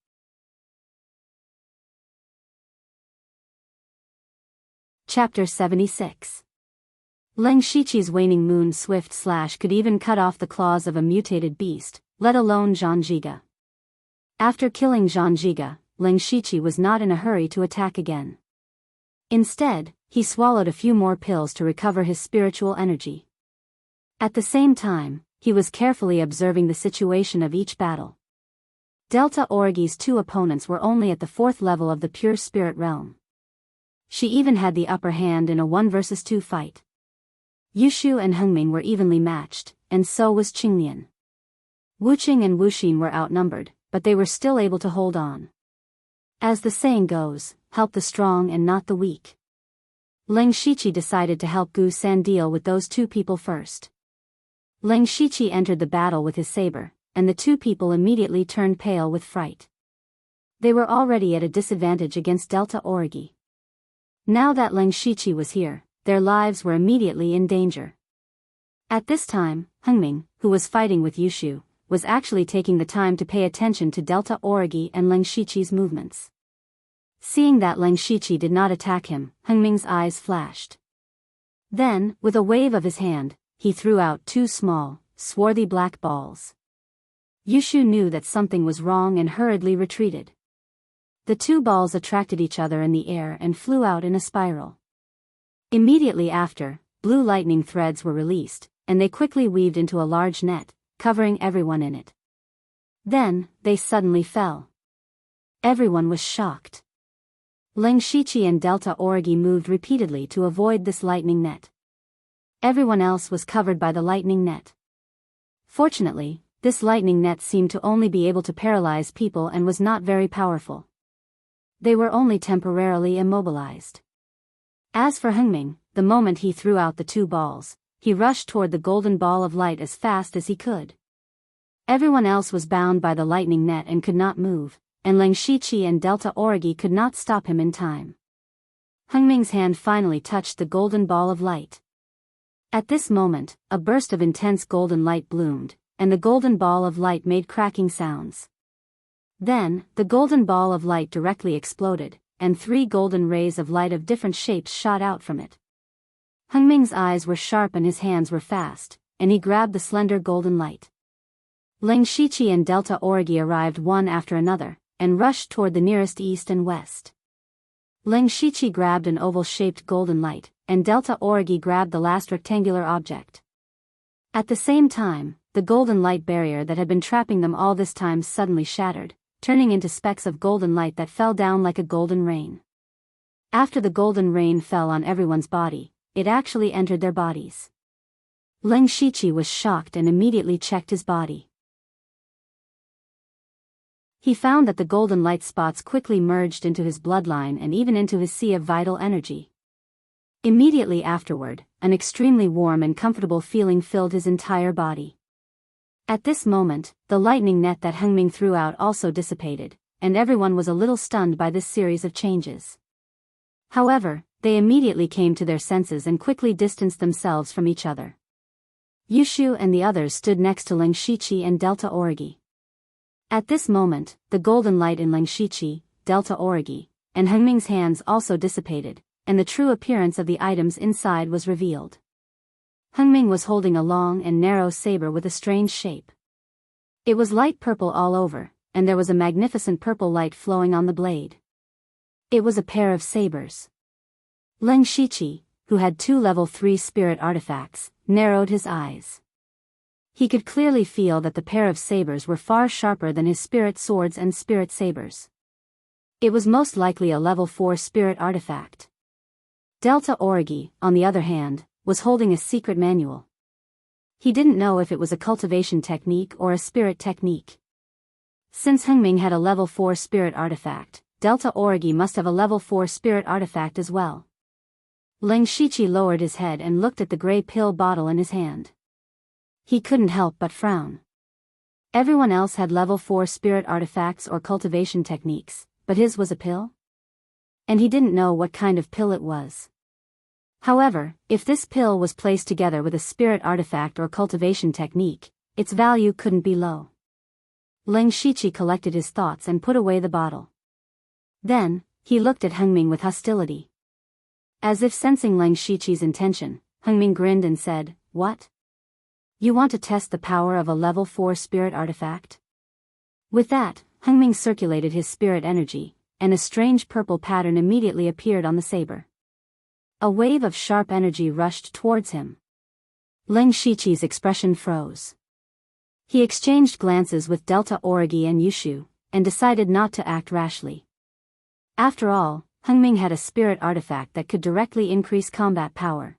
Chapter 76. Leng Shiqi's waning moon swift slash could even cut off the claws of a mutated beast, let alone Zhang Jiga. After killing Zhang Jiga, Leng Shiqi was not in a hurry to attack again. Instead, he swallowed a few more pills to recover his spiritual energy. At the same time, he was carefully observing the situation of each battle. Delta Origi's two opponents were only at the 4th level of the pure spirit realm. She even had the upper hand in a 1 versus 2 fight. Yushu and Hengming were evenly matched, and so was Qinglian. Wuqing and Wuxin were outnumbered, but they were still able to hold on. As the saying goes, help the strong and not the weak. Leng Shiqi decided to help Gu San deal with those two people first. Leng Shiqi entered the battle with his saber, and the two people immediately turned pale with fright. They were already at a disadvantage against Delta Origi. Now that Leng Shiqi was here, their lives were immediately in danger. At this time, Hengming, who was fighting with Yushu, was actually taking the time to pay attention to Delta Origi and Leng Shiqi's movements. Seeing that Leng Shiqi did not attack him, Hengming's eyes flashed. Then, with a wave of his hand, he threw out two small, swarthy black balls. Yushu knew that something was wrong and hurriedly retreated. The two balls attracted each other in the air and flew out in a spiral. Immediately after, blue lightning threads were released, and they quickly weaved into a large net, covering everyone in it. Then, they suddenly fell. Everyone was shocked. Leng Shiqi and Delta Origi moved repeatedly to avoid this lightning net. Everyone else was covered by the lightning net. Fortunately, this lightning net seemed to only be able to paralyze people and was not very powerful. They were only temporarily immobilized. As for Hengming, the moment he threw out the two balls, he rushed toward the golden ball of light as fast as he could. Everyone else was bound by the lightning net and could not move, and Leng Shiqi and Delta Origi could not stop him in time. Hengming's hand finally touched the golden ball of light. At this moment, a burst of intense golden light bloomed, and the golden ball of light made cracking sounds. Then, the golden ball of light directly exploded, and 3 golden rays of light of different shapes shot out from it. Hengming's eyes were sharp and his hands were fast, and he grabbed the slender golden light. Leng Shiqi and Delta Origi arrived one after another, and rushed toward the nearest east and west. Leng Shiqi grabbed an oval-shaped golden light, and Delta Origi grabbed the last rectangular object. At the same time, the golden light barrier that had been trapping them all this time suddenly shattered, turning into specks of golden light that fell down like a golden rain. After the golden rain fell on everyone's body, it actually entered their bodies. Leng Shiqi was shocked and immediately checked his body. He found that the golden light spots quickly merged into his bloodline and even into his sea of vital energy. Immediately afterward, an extremely warm and comfortable feeling filled his entire body. At this moment, the lightning net that Hengming threw out also dissipated, and everyone was a little stunned by this series of changes. However, they immediately came to their senses and quickly distanced themselves from each other. Yushu and the others stood next to Leng Shiqi and Delta Origi. At this moment, the golden light in Leng Shiqi, Delta Origi, and Hengming's hands also dissipated, and the true appearance of the items inside was revealed. Hengming was holding a long and narrow saber with a strange shape. It was light purple all over, and there was a magnificent purple light flowing on the blade. It was a pair of sabers. Leng Shiqi, who had 2 level 3 spirit artifacts, narrowed his eyes. He could clearly feel that the pair of sabers were far sharper than his spirit swords and spirit sabers. It was most likely a level 4 spirit artifact. Delta Origi, on the other hand, was holding a secret manual. He didn't know if it was a cultivation technique or a spirit technique. Since Hengming had a level 4 spirit artifact, Delta Origi must have a level 4 spirit artifact as well. Leng Shiqi lowered his head and looked at the gray pill bottle in his hand. He couldn't help but frown. Everyone else had level 4 spirit artifacts or cultivation techniques, but his was a pill? And he didn't know what kind of pill it was. However, if this pill was placed together with a spirit artifact or cultivation technique, its value couldn't be low. Leng Shiqi collected his thoughts and put away the bottle. Then, he looked at Hengming with hostility. As if sensing Leng Shiqi's intention, Hengming grinned and said, "What? You want to test the power of a level 4 spirit artifact?" With that, Hengming circulated his spirit energy, and a strange purple pattern immediately appeared on the saber. A wave of sharp energy rushed towards him. Leng Shiqi's expression froze. He exchanged glances with Delta Origi and Yushu, and decided not to act rashly. After all, Hengming had a spirit artifact that could directly increase combat power.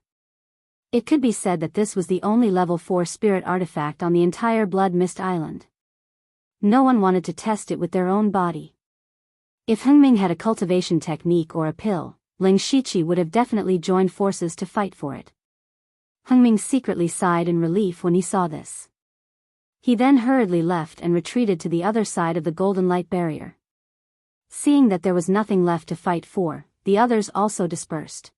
It could be said that this was the only level 4 spirit artifact on the entire Blood Mist Island. No one wanted to test it with their own body. If Hengming had a cultivation technique or a pill, Leng Shiqi would have definitely joined forces to fight for it. Hengming secretly sighed in relief when he saw this. He then hurriedly left and retreated to the other side of the golden light barrier. Seeing that there was nothing left to fight for, the others also dispersed.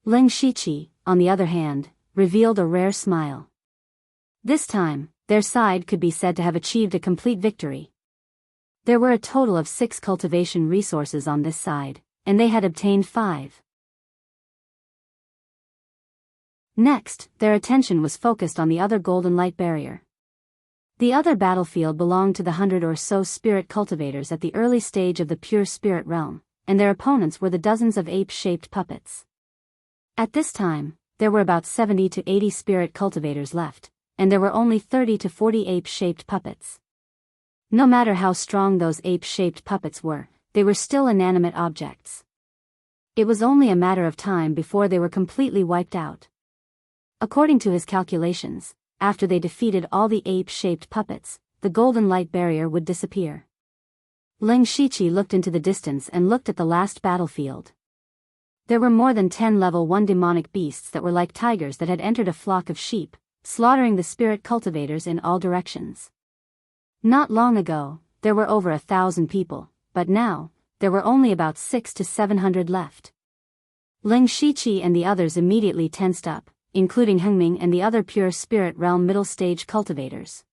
Leng Shiqi, on the other hand, revealed a rare smile. This time, their side could be said to have achieved a complete victory. There were a total of 6 cultivation resources on this side, and they had obtained 5. Next, their attention was focused on the other golden light barrier. The other battlefield belonged to the 100 or so spirit cultivators at the early stage of the pure spirit realm, and their opponents were the dozens of ape-shaped puppets. At this time, there were about 70 to 80 spirit cultivators left, and there were only 30 to 40 ape-shaped puppets. No matter how strong those ape-shaped puppets were, they were still inanimate objects. It was only a matter of time before they were completely wiped out. According to his calculations, after they defeated all the ape-shaped puppets, the golden light barrier would disappear. Leng Shiqi looked into the distance and looked at the last battlefield. There were more than 10 level 1 demonic beasts that were like tigers that had entered a flock of sheep, slaughtering the spirit cultivators in all directions. Not long ago, there were over 1,000 people, but now, there were only about 600 to 700 left. Leng Shiqi and the others immediately tensed up, including Hengming and the other pure spirit realm middle stage cultivators.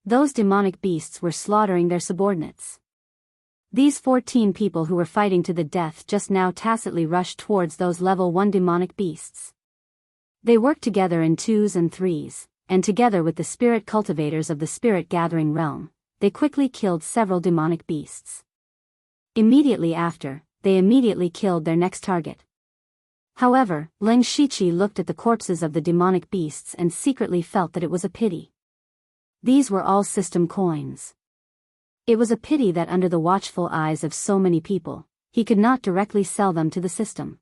Those demonic beasts were slaughtering their subordinates. These 14 people who were fighting to the death just now tacitly rushed towards those level 1 demonic beasts. They worked together in 2s and 3s, and together with the spirit cultivators of the spirit gathering realm, they quickly killed several demonic beasts. Immediately after, they immediately killed their next target. However, Leng Shiqi looked at the corpses of the demonic beasts and secretly felt that it was a pity. These were all system coins. It was a pity that under the watchful eyes of so many people, he could not directly sell them to the system.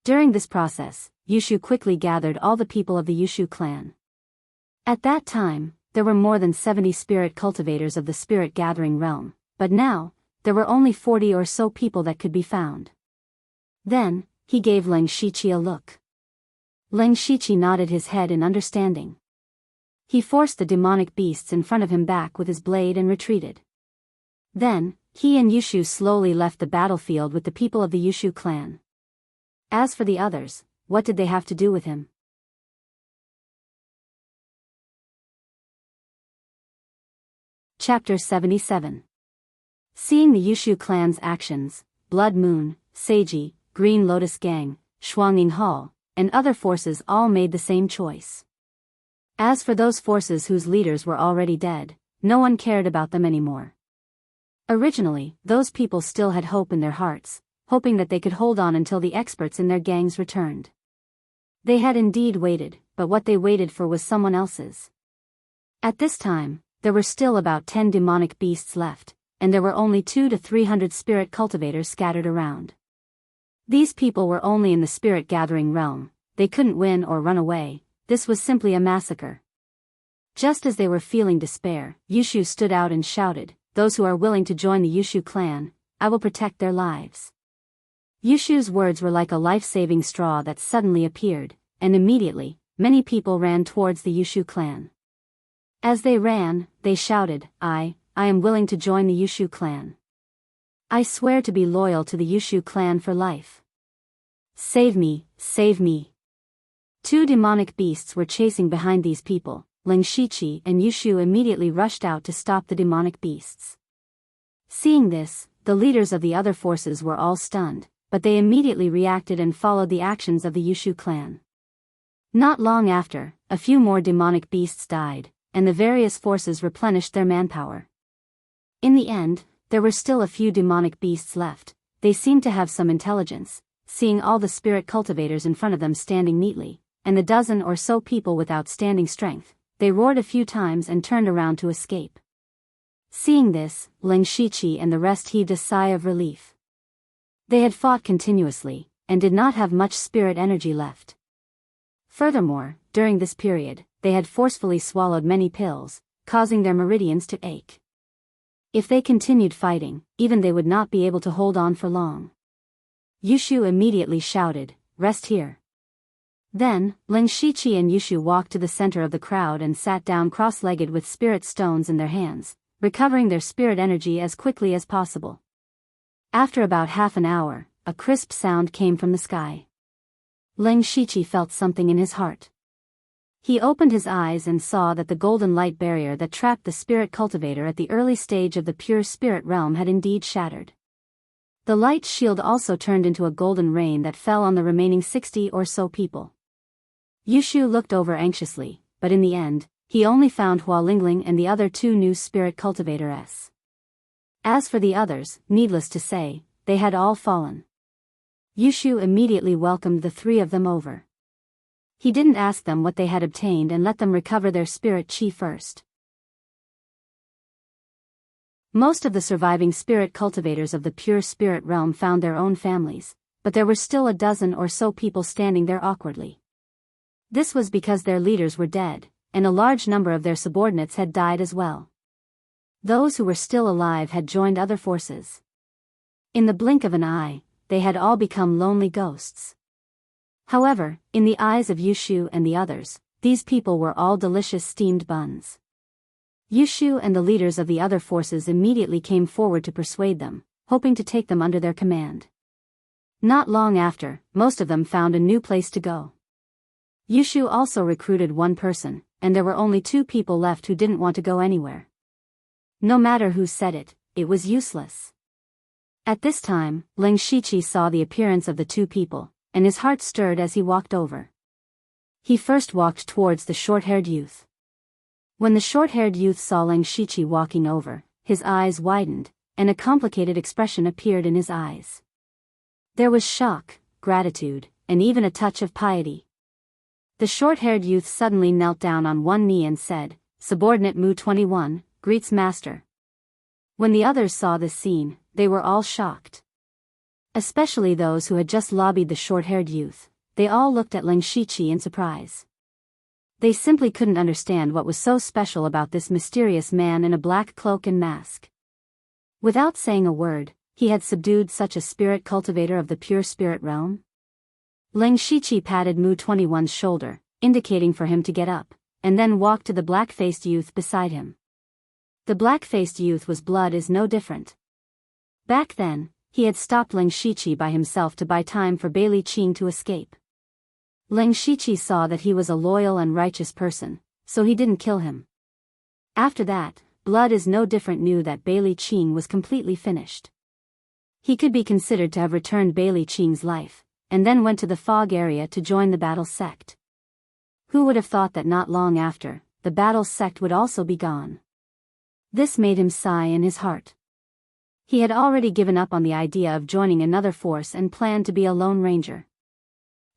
During this process, Yushu quickly gathered all the people of the Yushu clan. At that time, there were more than 70 spirit cultivators of the spirit gathering realm, but now, there were only 40 or so people that could be found. Then, he gave Leng Shiqi a look. Leng Shiqi nodded his head in understanding. He forced the demonic beasts in front of him back with his blade and retreated. Then, he and Yushu slowly left the battlefield with the people of the Yushu clan. As for the others, what did they have to do with him? Chapter 77. Seeing the Yushu clan's actions, Blood Moon, Seiji, Green Lotus Gang, Shuangning Hall, and other forces all made the same choice. As for those forces whose leaders were already dead, no one cared about them anymore. Originally, those people still had hope in their hearts, hoping that they could hold on until the experts in their gangs returned. They had indeed waited, but what they waited for was someone else's. At this time, there were still about 10 demonic beasts left, and there were only 200 to 300 spirit cultivators scattered around. These people were only in the spirit gathering realm, they couldn't win or run away, this was simply a massacre. Just as they were feeling despair, Yushu stood out and shouted, "Those who are willing to join the Yushu clan, I will protect their lives." Yushu's words were like a life-saving straw that suddenly appeared, and immediately, many people ran towards the Yushu clan. As they ran, they shouted, I am willing to join the Yushu clan. I swear to be loyal to the Yushu clan for life. Save me, save me. 2 demonic beasts were chasing behind these people. Ling Shiqi and Yushu immediately rushed out to stop the demonic beasts. Seeing this, the leaders of the other forces were all stunned, but they immediately reacted and followed the actions of the Yushu clan. Not long after, a few more demonic beasts died, and the various forces replenished their manpower. In the end, there were still a few demonic beasts left. They seemed to have some intelligence, seeing all the spirit cultivators in front of them standing neatly, and the dozen or so people with outstanding strength. They roared a few times and turned around to escape. Seeing this, Ling Shiqi and the rest heaved a sigh of relief. They had fought continuously, and did not have much spirit energy left. Furthermore, during this period, they had forcefully swallowed many pills, causing their meridians to ache. If they continued fighting, even they would not be able to hold on for long. Yushu immediately shouted, "Rest here." Then, Ling Shiqi and Yushu walked to the center of the crowd and sat down cross-legged with spirit stones in their hands, recovering their spirit energy as quickly as possible. After about half an hour, a crisp sound came from the sky. Ling Shiqi felt something in his heart. He opened his eyes and saw that the golden light barrier that trapped the spirit cultivator at the early stage of the pure spirit realm had indeed shattered. The light shield also turned into a golden rain that fell on the remaining 60 or so people. Yushu looked over anxiously, but in the end, he only found Hua Lingling and the other 2 new spirit cultivators. As for the others, needless to say, they had all fallen. Yushu immediately welcomed the 3 of them over. He didn't ask them what they had obtained and let them recover their spirit chi first. Most of the surviving spirit cultivators of the pure spirit realm found their own families, but there were still a dozen or so people standing there awkwardly. This was because their leaders were dead, and a large number of their subordinates had died as well. Those who were still alive had joined other forces. In the blink of an eye, they had all become lonely ghosts. However, in the eyes of Yushu and the others, these people were all delicious steamed buns. Yushu and the leaders of the other forces immediately came forward to persuade them, hoping to take them under their command. Not long after, most of them found a new place to go. Yushu also recruited 1 person, and there were only 2 people left who didn't want to go anywhere. No matter who said it, it was useless. At this time, Ling Shiqi saw the appearance of the 2 people, and his heart stirred as he walked over. He first walked towards the short-haired youth. When the short-haired youth saw Ling Shiqi walking over, his eyes widened, and a complicated expression appeared in his eyes. There was shock, gratitude, and even a touch of piety. The short-haired youth suddenly knelt down on one knee and said, "Subordinate Mu 21, greets master." When the others saw this scene, they were all shocked. Especially those who had just lobbied the short-haired youth. They all looked at Ling Shiqi in surprise. They simply couldn't understand what was so special about this mysterious man in a black cloak and mask. Without saying a word, he had subdued such a spirit cultivator of the pure spirit realm. Ling Shiqi patted Mu 21's shoulder, indicating for him to get up, and then walked to the black-faced youth beside him. The black-faced youth was blood is no different. Back then, he had stopped Ling Shiqi by himself to buy time for Bai Li Qing to escape. Ling Shiqi saw that he was a loyal and righteous person, so he didn't kill him. After that, Blood is no different knew that Bailey Qing was completely finished. He could be considered to have returned Bailey Qing's life, and then went to the fog area to join the battle sect. Who would have thought that not long after, the battle sect would also be gone? This made him sigh in his heart. He had already given up on the idea of joining another force and planned to be a lone ranger.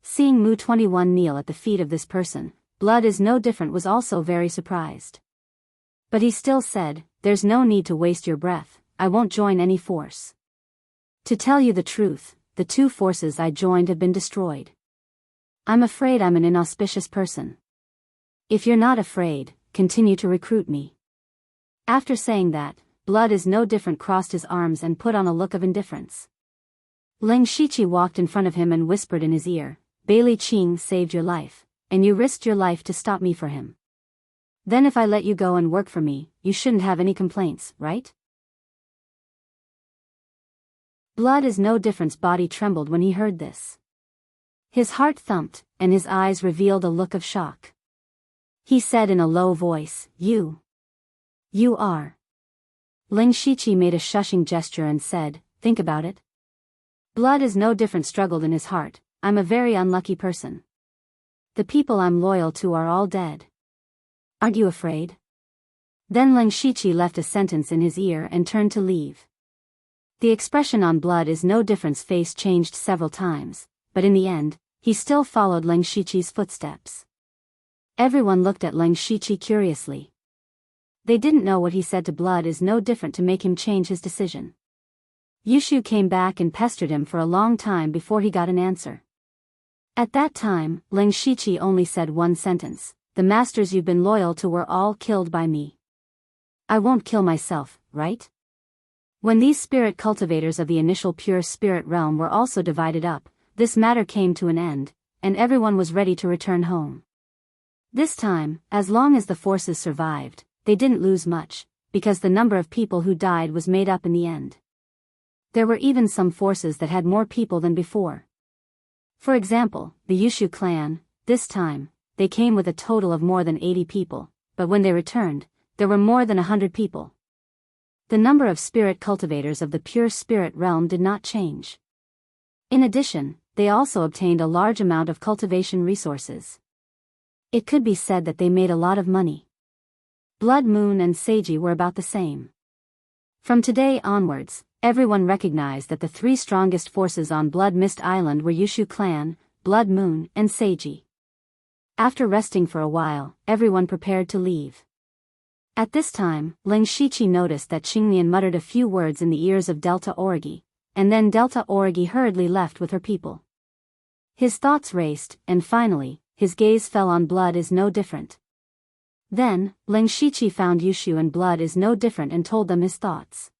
Seeing Mu-21 kneel at the feet of this person, Blood is no different was also very surprised. But he still said, "There's no need to waste your breath, I won't join any force. To tell you the truth, the two forces I joined have been destroyed. I'm afraid I'm an inauspicious person. If you're not afraid, continue to recruit me." After saying that, Blood is no different crossed his arms and put on a look of indifference. Ling Shiqi walked in front of him and whispered in his ear, "Bailey Qing saved your life, and you risked your life to stop me for him. Then if I let you go and work for me, you shouldn't have any complaints, right?" Blood is no different's body trembled when he heard this. His heart thumped, and his eyes revealed a look of shock. He said in a low voice, You are. Ling Shiqi made a shushing gesture and said, "Think about it." Blood is no different struggled in his heart, "I'm a very unlucky person. The people I'm loyal to are all dead. Aren't you afraid?" Then Ling Shiqi left a sentence in his ear and turned to leave. The expression on Blood is no different's face changed several times, but in the end, he still followed Ling Shiqi's footsteps. Everyone looked at Ling Shiqi curiously. They didn't know what he said to Blood is no different to make him change his decision. Yushu came back and pestered him for a long time before he got an answer. At that time, Ling Shiqi only said one sentence, "The masters you've been loyal to were all killed by me. I won't kill myself, right?" When these spirit cultivators of the initial pure spirit realm were also divided up, this matter came to an end, and everyone was ready to return home. This time, as long as the forces survived, they didn't lose much, because the number of people who died was made up in the end. There were even some forces that had more people than before. For example, the Yushu clan, this time, they came with a total of more than 80 people, but when they returned, there were more than 100 people. The number of spirit cultivators of the pure spirit realm did not change. In addition, they also obtained a large amount of cultivation resources. It could be said that they made a lot of money. Blood Moon and Seiji were about the same. From today onwards, everyone recognized that the three strongest forces on Blood Mist Island were Yushu Clan, Blood Moon, and Seiji. After resting for a while, everyone prepared to leave. At this time, Ling Shiqi noticed that Qingnian muttered a few words in the ears of Delta Origi, and then Delta Origi hurriedly left with her people. His thoughts raced, and finally, his gaze fell on Blood is no different. Then, Ling Shiqi found Yushu and Blood is no different and told them his thoughts.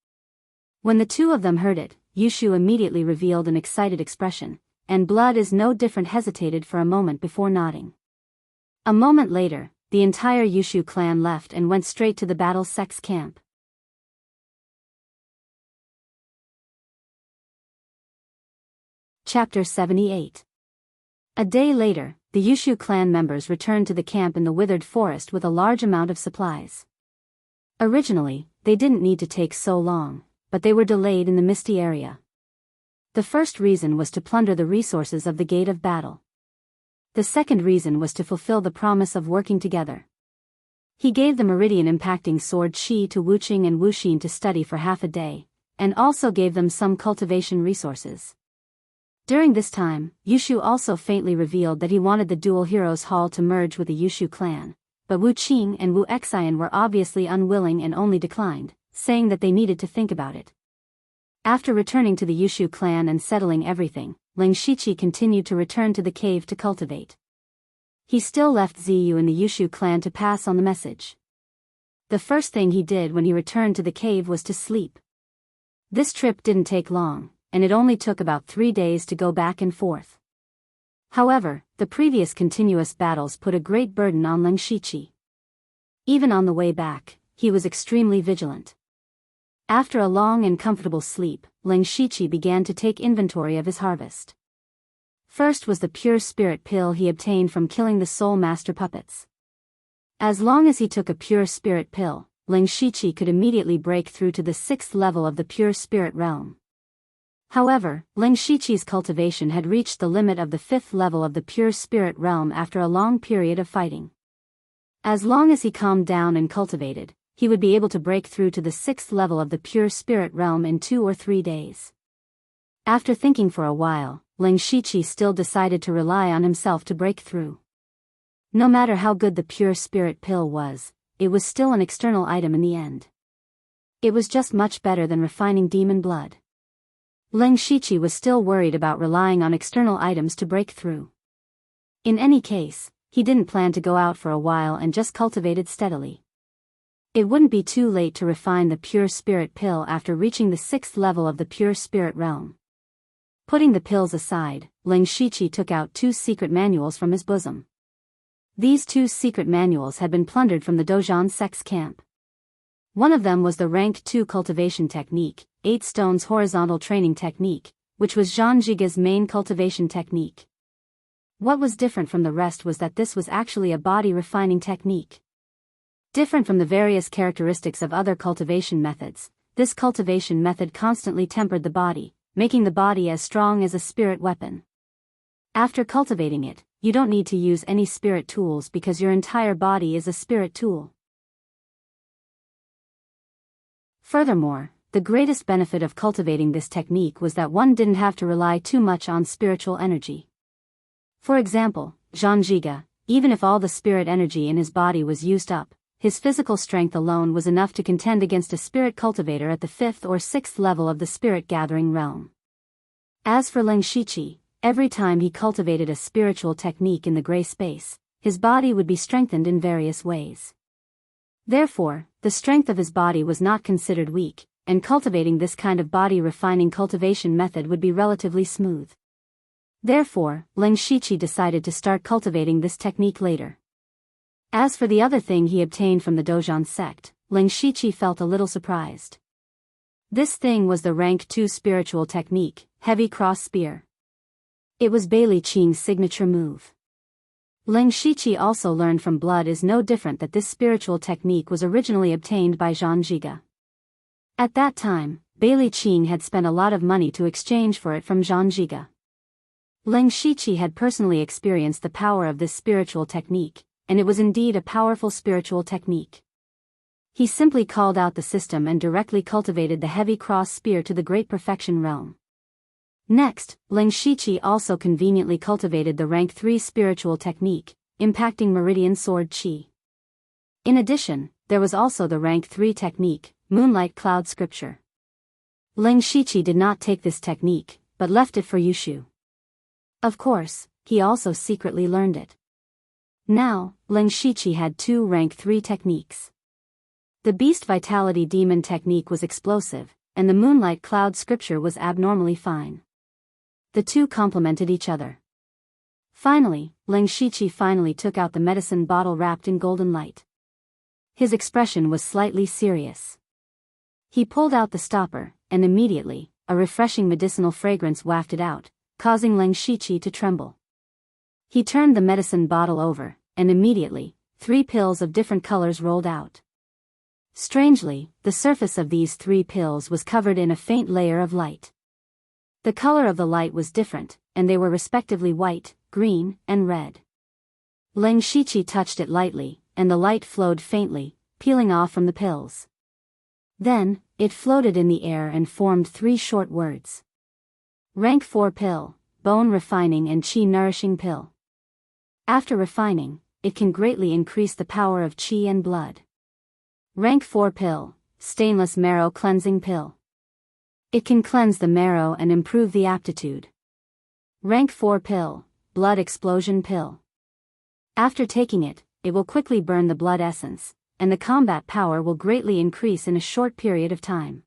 When the two of them heard it, Yushu immediately revealed an excited expression, and Blood is no different hesitated for a moment before nodding. A moment later, the entire Yushu clan left and went straight to the battle sect's camp. Chapter 78. A day later, the Yushu clan members returned to the camp in the withered forest with a large amount of supplies. Originally, they didn't need to take so long, but they were delayed in the misty area. The first reason was to plunder the resources of the Gate of Battle. The second reason was to fulfill the promise of working together. He gave the meridian-impacting sword Qi to Wuqing and Wuxin to study for half a day, and also gave them some cultivation resources. During this time, Yushu also faintly revealed that he wanted the Dual Heroes Hall to merge with the Yushu clan, but Wu Qing and Wu Xian were obviously unwilling and only declined, saying that they needed to think about it. After returning to the Yushu clan and settling everything, Ling Shiqi continued to return to the cave to cultivate. He still left Ziyu in the Yushu clan to pass on the message. The first thing he did when he returned to the cave was to sleep. This trip didn't take long, and it only took about 3 days to go back and forth. However, the previous continuous battles put a great burden on Ling Shiqi. Even on the way back, he was extremely vigilant. After a long and comfortable sleep, Ling Shiqi began to take inventory of his harvest. First was the pure spirit pill he obtained from killing the soul master puppets. As long as he took a pure spirit pill, Ling Shiqi could immediately break through to the 6th level of the pure spirit realm. However, Ling Shiqi's cultivation had reached the limit of the 5th level of the pure spirit realm after a long period of fighting. As long as he calmed down and cultivated, he would be able to break through to the 6th level of the pure spirit realm in 2 or 3 days. After thinking for a while, Ling Shiqi still decided to rely on himself to break through. No matter how good the pure spirit pill was, it was still an external item in the end. It was just much better than refining demon blood. Ling Shiqi was still worried about relying on external items to break through. In any case, he didn't plan to go out for a while and just cultivated steadily. It wouldn't be too late to refine the pure spirit pill after reaching the 6th level of the pure spirit realm. Putting the pills aside, Ling Shiqi took out 2 secret manuals from his bosom. These 2 secret manuals had been plundered from the Dozhan sect's camp. One of them was the Rank 2 cultivation technique, 8 stones horizontal training technique, which was Zhang Zhiga's main cultivation technique. What was different from the rest was that this was actually a body refining technique. Different from the various characteristics of other cultivation methods, this cultivation method constantly tempered the body, making the body as strong as a spirit weapon. After cultivating it, you don't need to use any spirit tools because your entire body is a spirit tool. Furthermore, the greatest benefit of cultivating this technique was that one didn't have to rely too much on spiritual energy. For example, Zhang Zhiga, even if all the spirit energy in his body was used up, his physical strength alone was enough to contend against a spirit cultivator at the 5th or 6th level of the spirit gathering realm. As for Ling Shiqi, every time he cultivated a spiritual technique in the gray space, his body would be strengthened in various ways. Therefore, the strength of his body was not considered weak, and cultivating this kind of body refining cultivation method would be relatively smooth. Therefore, Ling Shiqi decided to start cultivating this technique later. As for the other thing he obtained from the Dozhan sect, Ling Shiqi felt a little surprised. This thing was the Rank 2 spiritual technique, Heavy Cross Spear. It was Bailey Qing's signature move. Ling Shiqi also learned from blood is no different that this spiritual technique was originally obtained by Zhang Zhiga. At that time, Bailey Qing had spent a lot of money to exchange for it from Zhang Zhiga. Ling Shiqi had personally experienced the power of this spiritual technique, and it was indeed a powerful spiritual technique. He simply called out the system and directly cultivated the heavy cross spear to the great perfection realm. Next, Ling Shiqi also conveniently cultivated the Rank 3 spiritual technique, impacting meridian sword qi. In addition, there was also the Rank 3 technique, Moonlight Cloud Scripture. Ling Shiqi did not take this technique, but left it for Yushu. Of course, he also secretly learned it. Now, Ling Shiqi had 2 Rank 3 techniques. The Beast Vitality Demon technique was explosive, and the Moonlight Cloud Scripture was abnormally fine. The 2 complemented each other. Finally, Ling Shiqi finally took out the medicine bottle wrapped in golden light. His expression was slightly serious. He pulled out the stopper, and immediately, a refreshing medicinal fragrance wafted out, causing Ling Shiqi to tremble. He turned the medicine bottle over, and immediately, 3 pills of different colors rolled out. Strangely, the surface of these 3 pills was covered in a faint layer of light. The color of the light was different, and they were respectively white, green, and red. Ling Shiqi touched it lightly, and the light flowed faintly, peeling off from the pills. Then, it floated in the air and formed 3 short words. Rank 4 pill, bone refining and qi nourishing pill. After refining, it can greatly increase the power of qi and blood. Rank 4 pill, stainless marrow cleansing pill. It can cleanse the marrow and improve the aptitude. Rank 4 pill, blood explosion pill. After taking it, it will quickly burn the blood essence, and the combat power will greatly increase in a short period of time.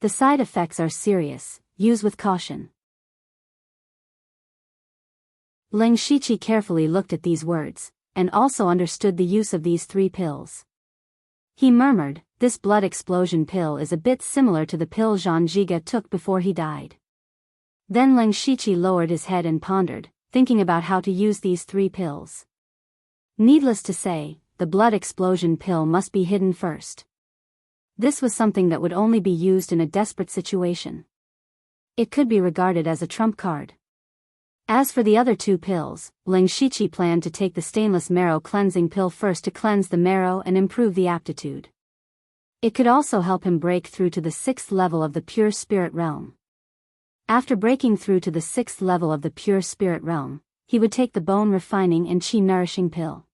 The side effects are serious, use with caution. Ling Shiqi carefully looked at these words, and also understood the use of these 3 pills. He murmured, "This blood explosion pill is a bit similar to the pill Zhang Zhiga took before he died." Then Ling Shiqi lowered his head and pondered, thinking about how to use these 3 pills. Needless to say, the blood explosion pill must be hidden first. This was something that would only be used in a desperate situation. It could be regarded as a trump card. As for the other two pills, Ling Shiqi planned to take the stainless marrow cleansing pill first to cleanse the marrow and improve the aptitude. It could also help him break through to the 6th level of the pure spirit realm. After breaking through to the 6th level of the pure spirit realm, he would take the bone refining and qi nourishing pill.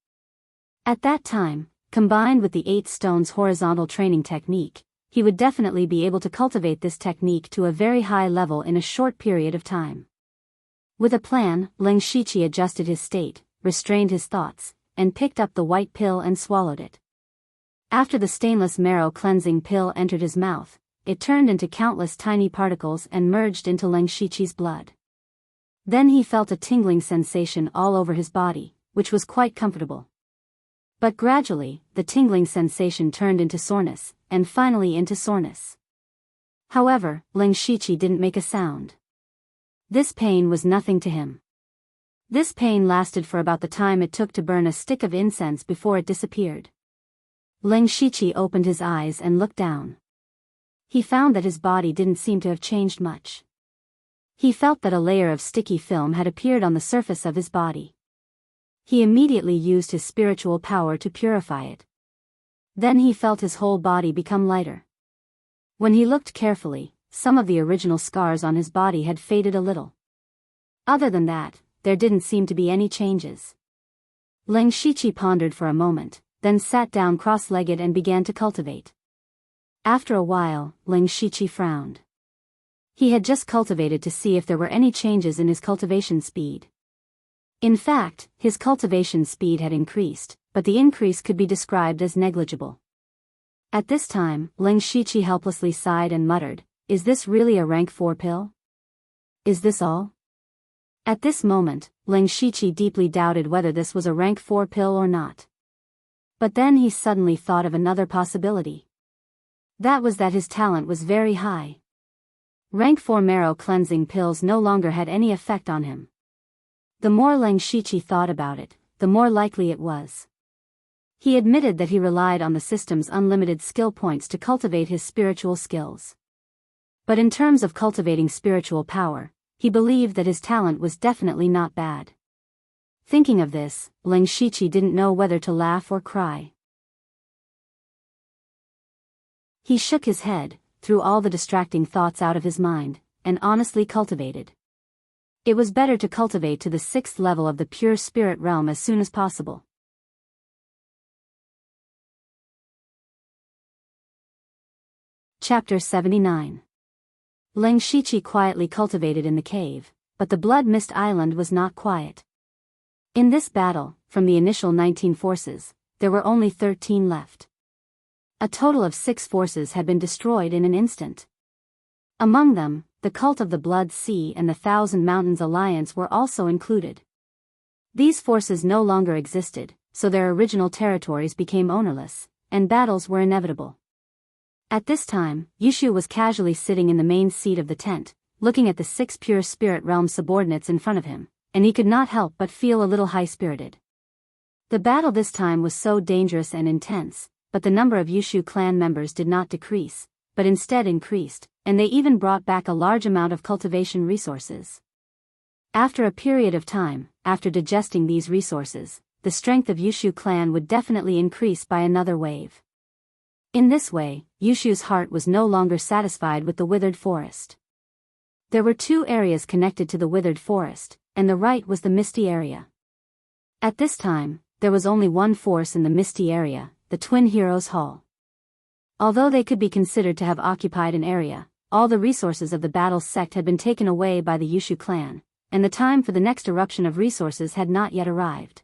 At that time, combined with the 8 stones horizontal training technique, he would definitely be able to cultivate this technique to a very high level in a short period of time. With a plan, Ling Shiqi adjusted his state, restrained his thoughts, and picked up the white pill and swallowed it. After the stainless marrow cleansing pill entered his mouth, it turned into countless tiny particles and merged into Ling Shiqi's blood. Then he felt a tingling sensation all over his body, which was quite comfortable. But gradually, the tingling sensation turned into soreness, and finally into soreness. However, Ling Shiqi didn't make a sound. This pain was nothing to him. This pain lasted for about the time it took to burn a stick of incense before it disappeared. Ling Shiqi opened his eyes and looked down. He found that his body didn't seem to have changed much. He felt that a layer of sticky film had appeared on the surface of his body. He immediately used his spiritual power to purify it. Then he felt his whole body become lighter. When he looked carefully, some of the original scars on his body had faded a little. Other than that, there didn't seem to be any changes. Ling Shiqi pondered for a moment, then sat down cross-legged and began to cultivate. After a while, Ling Shiqi frowned. He had just cultivated to see if there were any changes in his cultivation speed. In fact, his cultivation speed had increased, but the increase could be described as negligible. At this time, Ling Shiqi helplessly sighed and muttered, "Is this really a rank 4 pill? Is this all?" At this moment, Ling Shiqi deeply doubted whether this was a rank 4 pill or not. But then he suddenly thought of another possibility. That was that his talent was very high. Rank 4 marrow cleansing pills no longer had any effect on him. The more Ling Shiqi thought about it, the more likely it was. He admitted that he relied on the system's unlimited skill points to cultivate his spiritual skills. But in terms of cultivating spiritual power, he believed that his talent was definitely not bad. Thinking of this, Ling Shiqi didn't know whether to laugh or cry. He shook his head, threw all the distracting thoughts out of his mind, and honestly cultivated. It was better to cultivate to the 6th level of the pure spirit realm as soon as possible. Chapter 79. Ling Shiqi quietly cultivated in the cave, but the Blood Mist Island was not quiet. In this battle, from the initial 19 forces, there were only 13 left. A total of 6 forces had been destroyed in an instant. Among them, the Cult of the Blood Sea and the Thousand Mountains Alliance were also included. These forces no longer existed, so their original territories became ownerless, and battles were inevitable. At this time, Yushu was casually sitting in the main seat of the tent, looking at the 6 pure spirit realm subordinates in front of him, and he could not help but feel a little high-spirited. The battle this time was so dangerous and intense, but the number of Yushu clan members did not decrease, but instead increased, and they even brought back a large amount of cultivation resources. After a period of time, after digesting these resources, the strength of Yushu clan would definitely increase by another wave. In this way, Yushu's heart was no longer satisfied with the withered forest. There were 2 areas connected to the withered forest, and the right was the misty area. At this time, there was only one force in the misty area, the Twin Heroes Hall. Although they could be considered to have occupied an area, all the resources of the battle sect had been taken away by the Yushu clan, and the time for the next eruption of resources had not yet arrived.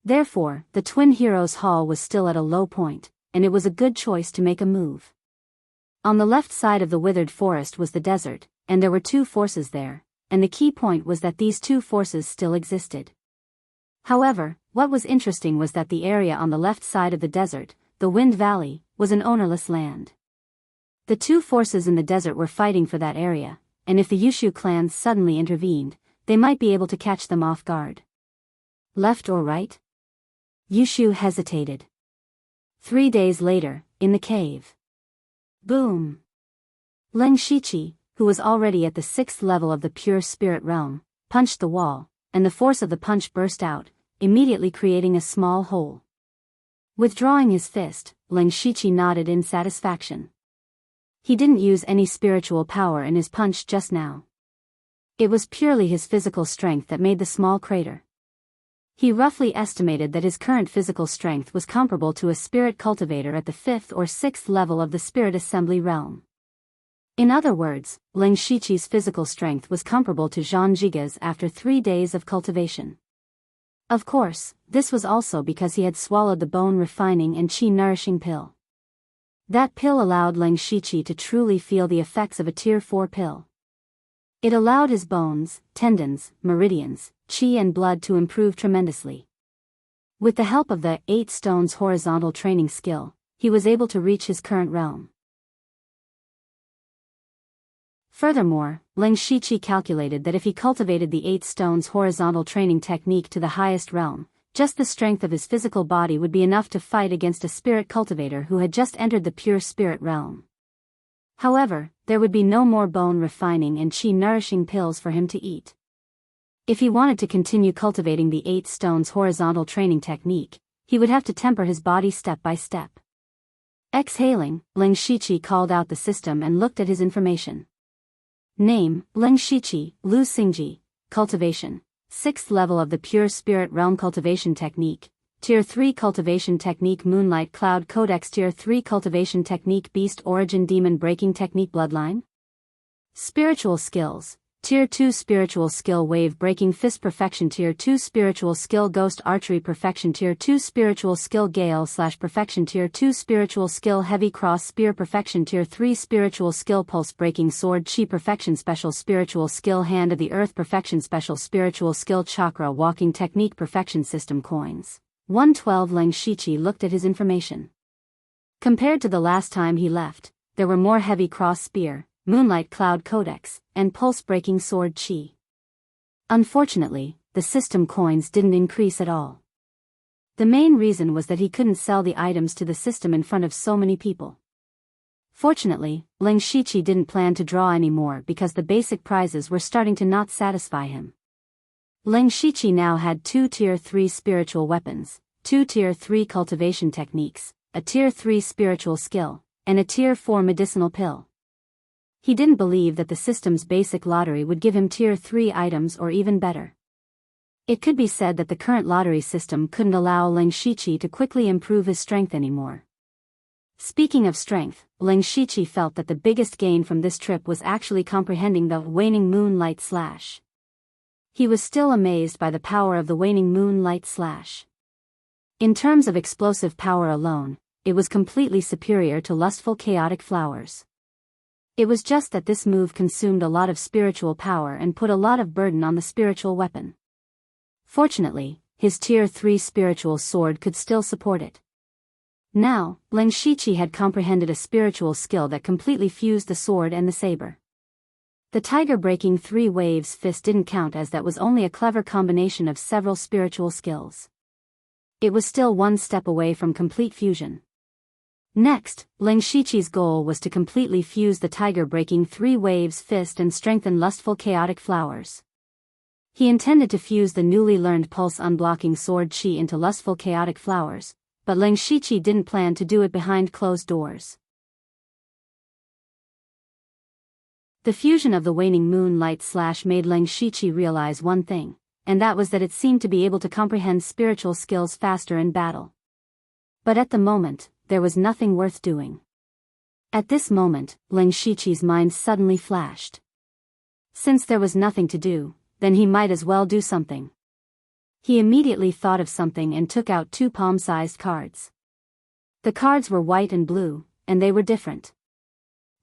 Therefore, the Twin Heroes Hall was still at a low point, and it was a good choice to make a move. On the left side of the withered forest was the desert, and there were 2 forces there, and the key point was that these 2 forces still existed. However, what was interesting was that the area on the left side of the desert, the Wind Valley, was an ownerless land. The 2 forces in the desert were fighting for that area, and if the Yushu clans suddenly intervened, they might be able to catch them off guard. Left or right? Yushu hesitated. 3 days later, in the cave. Boom! Leng Shiqi, who was already at the 6th level of the pure spirit realm, punched the wall, and the force of the punch burst out, immediately creating a small hole. Withdrawing his fist, Leng Shiqi nodded in satisfaction. He didn't use any spiritual power in his punch just now. It was purely his physical strength that made the small crater. He roughly estimated that his current physical strength was comparable to a spirit cultivator at the 5th or 6th level of the spirit assembly realm. In other words, Leng Shiqi's physical strength was comparable to Zhang Jiga's after 3 days of cultivation. Of course, this was also because he had swallowed the bone-refining and qi-nourishing pill. That pill allowed Leng Shiqi to truly feel the effects of a Tier 4 pill. It allowed his bones, tendons, meridians, qi and blood to improve tremendously. With the help of the 8 stones horizontal training skill, he was able to reach his current realm. Furthermore, Leng Shiqi calculated that if he cultivated the 8 stones horizontal training technique to the highest realm, just the strength of his physical body would be enough to fight against a spirit cultivator who had just entered the pure spirit realm. However, there would be no more bone refining and qi nourishing pills for him to eat. If he wanted to continue cultivating the 8 stones horizontal training technique, he would have to temper his body step by step. Exhaling, Leng Shiqi called out the system and looked at his information. Name, Leng Shiqi, Lu Xingji, Cultivation, 6th level of the Pure Spirit Realm Cultivation Technique, Tier 3 Cultivation Technique Moonlight Cloud Codex Tier 3 Cultivation Technique Beast Origin Demon Breaking Technique Bloodline. Spiritual Skills, Tier 2 Spiritual Skill Wave Breaking Fist Perfection Tier 2 Spiritual Skill Ghost Archery Perfection Tier 2 Spiritual Skill Gale/Perfection Tier 2 Spiritual Skill Heavy Cross Spear Perfection Tier 3 Spiritual Skill Pulse Breaking Sword Chi Perfection Special Spiritual Skill Hand of the Earth Perfection Special Spiritual Skill Chakra Walking Technique Perfection System Coins 112. Leng Shiqi looked at his information. Compared to the last time he left, there were more Heavy Cross Spear, Moonlight Cloud Codex, and Pulse-Breaking Sword Chi. Unfortunately, the system coins didn't increase at all. The main reason was that he couldn't sell the items to the system in front of so many people. Fortunately, Leng Shiqi didn't plan to draw anymore because the basic prizes were starting to not satisfy him. Leng Shiqi now had 2 Tier 3 spiritual weapons, 2 Tier 3 cultivation techniques, a Tier 3 spiritual skill, and a Tier 4 medicinal pill. He didn't believe that the system's basic lottery would give him Tier 3 items or even better. It could be said that the current lottery system couldn't allow Leng Shiqi to quickly improve his strength anymore. Speaking of strength, Leng Shiqi felt that the biggest gain from this trip was actually comprehending the waning moon light slash. He was still amazed by the power of the waning moon light slash. In terms of explosive power alone, it was completely superior to lustful chaotic flowers. It was just that this move consumed a lot of spiritual power and put a lot of burden on the spiritual weapon. Fortunately, his Tier 3 spiritual sword could still support it. Now, Leng Shiqi had comprehended a spiritual skill that completely fused the sword and the saber. The tiger-breaking 3 waves fist didn't count, as that was only a clever combination of several spiritual skills. It was still one step away from complete fusion. Next, Leng Shiqi's goal was to completely fuse the tiger-breaking 3 waves fist and strengthen lustful chaotic flowers. He intended to fuse the newly learned pulse unblocking sword chi into lustful chaotic flowers, but Leng Shiqi didn't plan to do it behind closed doors. The fusion of the waning moon light slash made Leng Shiqi realize one thing, and that was that it seemed to be able to comprehend spiritual skills faster in battle. But at the moment, there was nothing worth doing. At this moment, Leng Shiqi's mind suddenly flashed. Since there was nothing to do, then he might as well do something. He immediately thought of something and took out 2 palm-sized cards. The cards were white and blue, and they were different.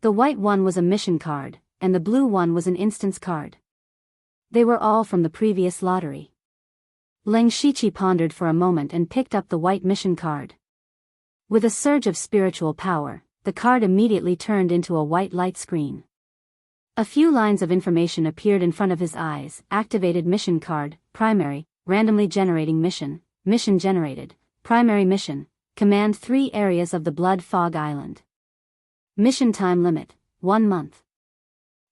The white one was a mission card, and the blue one was an instance card. They were all from the previous lottery. Leng Shiqi pondered for a moment and picked up the white mission card. With a surge of spiritual power, the card immediately turned into a white light screen. A few lines of information appeared in front of his eyes. Activated mission card, primary, randomly generating mission, mission generated, Primary mission: command 3 areas of the Blood Fog Island. Mission time limit: 1 month.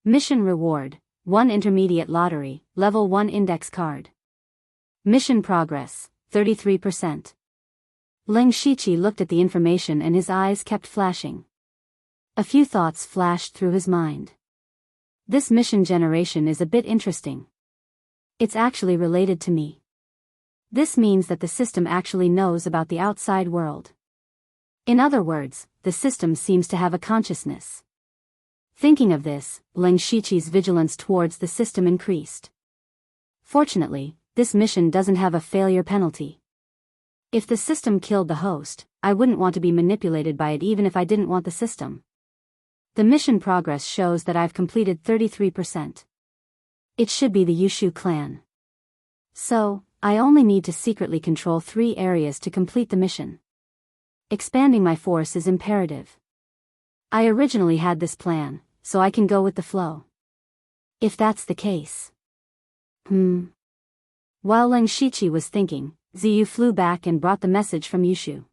Mission reward: 1 intermediate lottery, level 1 index card. Mission progress: 33%. Ling Shiqi looked at the information and his eyes kept flashing. A few thoughts flashed through his mind. This mission generation is a bit interesting. It's actually related to me. This means that the system actually knows about the outside world. In other words, the system seems to have a consciousness. Thinking of this, Ling Shiqi's vigilance towards the system increased. Fortunately, this mission doesn't have a failure penalty. If the system killed the host, I wouldn't want to be manipulated by it even if I didn't want the system. The mission progress shows that I've completed 33%. It should be the Yushu clan. So, I only need to secretly control 3 areas to complete the mission. Expanding my force is imperative. I originally had this plan, so I can go with the flow. If that's the case. While Ling Shiqi was thinking, Ziyu flew back and brought the message from Yushu.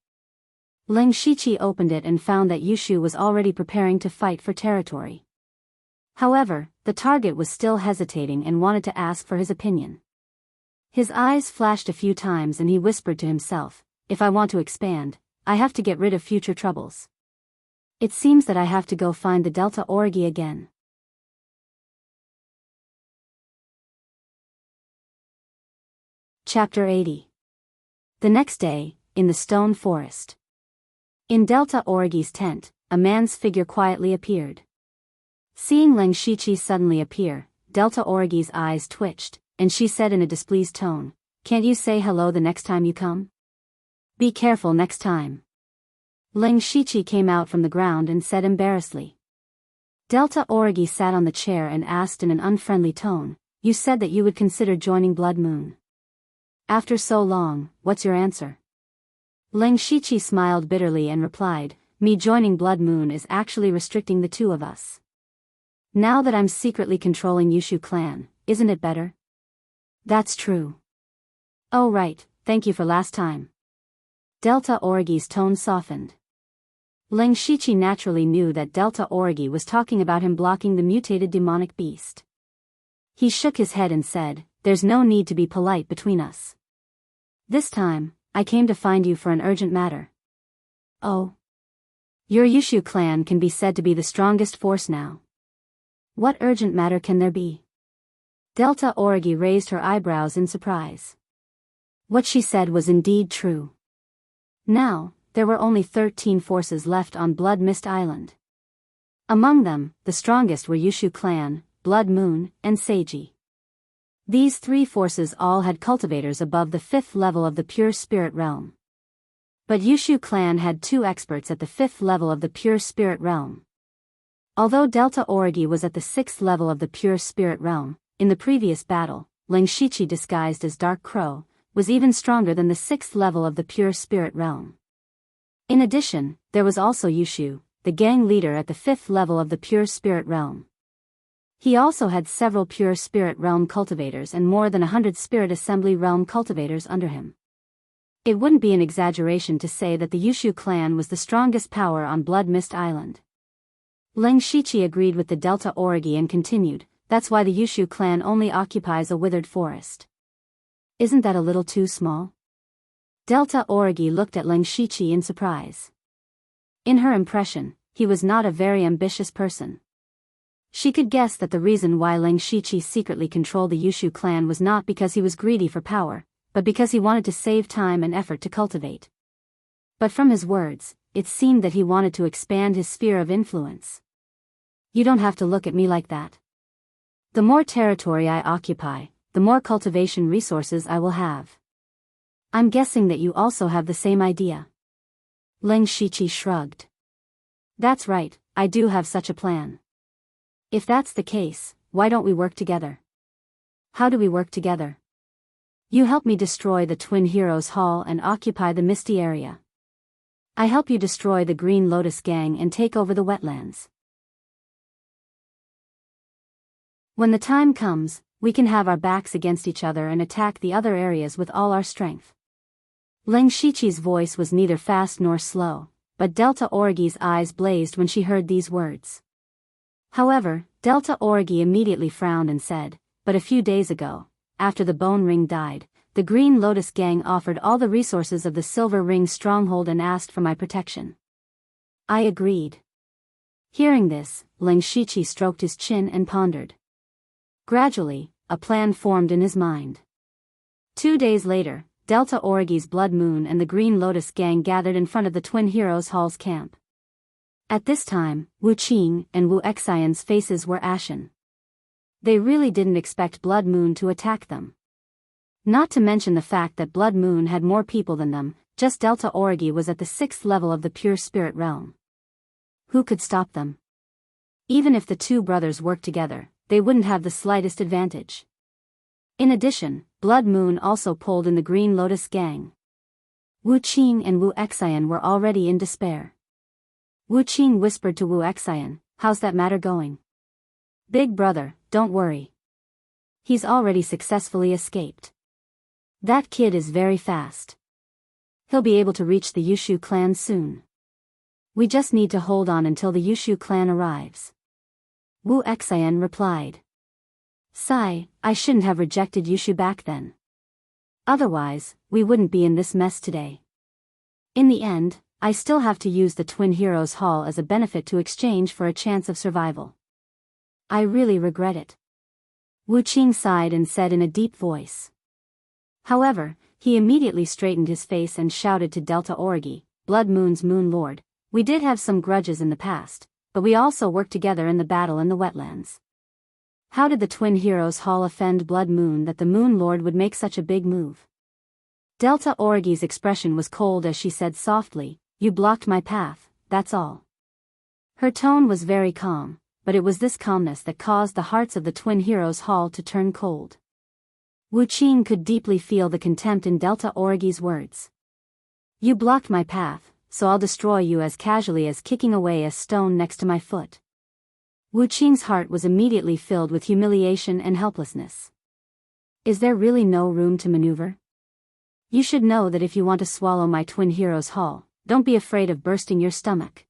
Ling Shiqi opened it and found that Yushu was already preparing to fight for territory. However, the target was still hesitating and wanted to ask for his opinion. His eyes flashed a few times and he whispered to himself, if I want to expand, I have to get rid of future troubles. It seems that I have to go find the Delta Orgi again. Chapter 80. The next day, in the stone forest. In Delta Orgi's tent, a man's figure quietly appeared. Seeing Ling Shiqi suddenly appear, Delta Orgi's eyes twitched, and she said in a displeased tone, "Can't you say hello the next time you come? Be careful next time." Ling Shiqi came out from the ground and said embarrassedly. Delta Orgi sat on the chair and asked in an unfriendly tone, "You said that you would consider joining Blood Moon. After so long, what's your answer?" Ling Shiqi smiled bitterly and replied, "Me joining Blood Moon is actually restricting the 2 of us. Now that I'm secretly controlling Yushu clan, isn't it better?" "That's true." "Oh right, thank you for last time." Delta Orgi's tone softened. Ling Shiqi naturally knew that Delta Orgi was talking about him blocking the mutated demonic beast. He shook his head and said, "There's no need to be polite between us. This time, I came to find you for an urgent matter." "Oh? Your Yushu clan can be said to be the strongest force now. What urgent matter can there be?" Delta Orgi raised her eyebrows in surprise. What she said was indeed true. Now, there were only 13 forces left on Blood Mist Island. Among them, the strongest were Yushu clan, Blood Moon, and Seiji. These 3 forces all had cultivators above the 5th level of the Pure Spirit Realm. But Yushu clan had 2 experts at the 5th level of the Pure Spirit Realm. Although Delta Orgi was at the 6th level of the Pure Spirit Realm, in the previous battle, Ling Shiqi disguised as Dark Crow, was even stronger than the 6th level of the Pure Spirit Realm. In addition, there was also Yushu, the gang leader at the 5th level of the Pure Spirit Realm. He also had several Pure Spirit Realm cultivators and more than 100 Spirit Assembly Realm cultivators under him. It wouldn't be an exaggeration to say that the Yushu clan was the strongest power on Blood Mist Island. Ling Shiqi agreed with the Delta Orgi and continued, "That's why the Yushu clan only occupies a withered forest. Isn't that a little too small?" Delta Orgi looked at Ling Shiqi in surprise. In her impression, he was not a very ambitious person. She could guess that the reason why Ling Shiqi secretly controlled the Yushu clan was not because he was greedy for power, but because he wanted to save time and effort to cultivate. But from his words, it seemed that he wanted to expand his sphere of influence. "You don't have to look at me like that. The more territory I occupy, the more cultivation resources I will have. I'm guessing that you also have the same idea." Ling Shiqi shrugged. "That's right, I do have such a plan. If that's the case, why don't we work together?" "How do we work together?" "You help me destroy the Twin Heroes Hall and occupy the Misty area. I help you destroy the Green Lotus Gang and take over the wetlands. When the time comes, we can have our backs against each other and attack the other areas with all our strength." Ling Shiqi's voice was neither fast nor slow, but Delta Origi's eyes blazed when she heard these words. However, Delta Origi immediately frowned and said, "But a few days ago, after the Bone Ring died, the Green Lotus Gang offered all the resources of the Silver Ring stronghold and asked for my protection. I agreed." Hearing this, Ling Shiqi stroked his chin and pondered. Gradually, a plan formed in his mind. 2 days later, Delta Origi's Blood Moon and the Green Lotus Gang gathered in front of the Twin Heroes Hall's camp. At this time, Wu Qing and Wu Xian's faces were ashen. They really didn't expect Blood Moon to attack them. Not to mention the fact that Blood Moon had more people than them, just Delta Origi was at the 6th level of the pure spirit realm. Who could stop them? Even if the two brothers worked together, they wouldn't have the slightest advantage. In addition, Blood Moon also pulled in the Green Lotus Gang. Wu Qing and Wu Xian were already in despair. Wu Qing whispered to Wu Xian, "How's that matter going?" "Big brother, don't worry. He's already successfully escaped. That kid is very fast. He'll be able to reach the Yushu clan soon. We just need to hold on until the Yushu clan arrives." Wu Xian replied. "Sigh, I shouldn't have rejected Yushu back then. Otherwise, we wouldn't be in this mess today. In the end, I still have to use the Twin Heroes Hall as a benefit to exchange for a chance of survival. I really regret it." Wu Qing sighed and said in a deep voice. However, he immediately straightened his face and shouted to Delta Origi, "Blood Moon's Moon Lord, we did have some grudges in the past, but we also worked together in the battle in the wetlands. How did the Twin Heroes Hall offend Blood Moon that the Moon Lord would make such a big move?" Delta Origi's expression was cold as she said softly, "You blocked my path, that's all." Her tone was very calm, but it was this calmness that caused the hearts of the Twin Heroes Hall to turn cold. Wu Qing could deeply feel the contempt in Delta Origi's words. "You blocked my path, so I'll destroy you as casually as kicking away a stone next to my foot." Wu Qing's heart was immediately filled with humiliation and helplessness. Is there really no room to maneuver? You should know that if you want to swallow my Twin Heroes Hall, don't be afraid of bursting your stomach.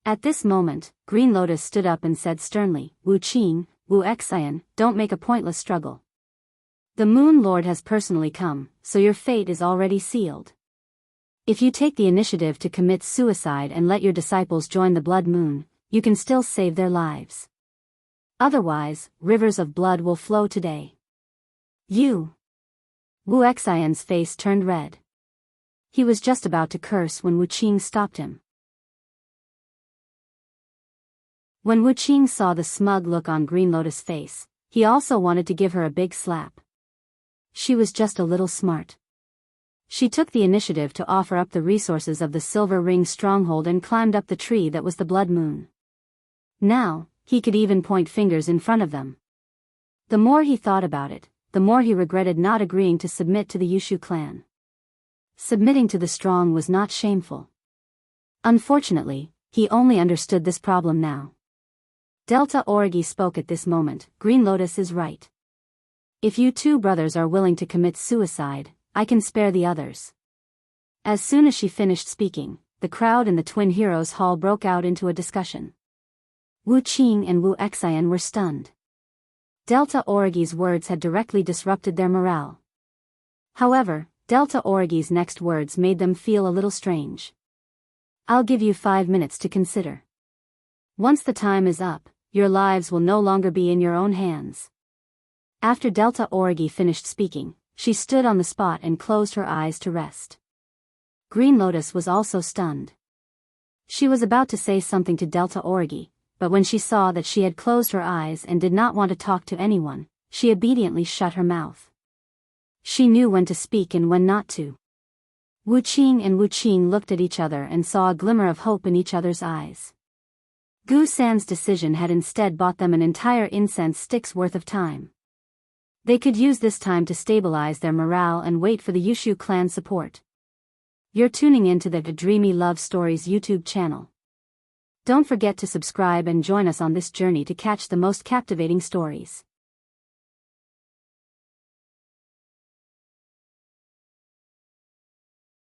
At this moment, Green Lotus stood up and said sternly, "Wu Qing, Wu Xian, don't make a pointless struggle. The Moon Lord has personally come, so your fate is already sealed. If you take the initiative to commit suicide and let your disciples join the Blood Moon, you can still save their lives. Otherwise, rivers of blood will flow today." "You!" Wu Xian's face turned red. He was just about to curse when Wu Qing stopped him. When Wu Qing saw the smug look on Green Lotus' face, he also wanted to give her a big slap. She was just a little smart. She took the initiative to offer up the resources of the Silver Ring stronghold and climbed up the tree that was the Blood Moon. Now, he could even point fingers in front of them. The more he thought about it, the more he regretted not agreeing to submit to the Yushu clan. Submitting to the strong was not shameful. Unfortunately, he only understood this problem now. Delta Origi spoke at this moment, "Green Lotus is right. If you two brothers are willing to commit suicide, I can spare the others." As soon as she finished speaking, the crowd in the Twin Heroes Hall broke out into a discussion. Wu Qing and Wu Xian were stunned. Delta Origi's words had directly disrupted their morale. However, Delta Origi's next words made them feel a little strange. "I'll give you 5 minutes to consider. Once the time is up, your lives will no longer be in your own hands." After Delta Origi finished speaking, she stood on the spot and closed her eyes to rest. Green Lotus was also stunned. She was about to say something to Delta Origi, but when she saw that she had closed her eyes and did not want to talk to anyone, she obediently shut her mouth. She knew when to speak and when not to. Wu Qing and Wu Qing looked at each other and saw a glimmer of hope in each other's eyes. Gu San's decision had instead bought them an entire incense stick's worth of time. They could use this time to stabilize their morale and wait for the Yushu clan support. You're tuning into the Dreamy Love Stories YouTube channel. Don't forget to subscribe and join us on this journey to catch the most captivating stories.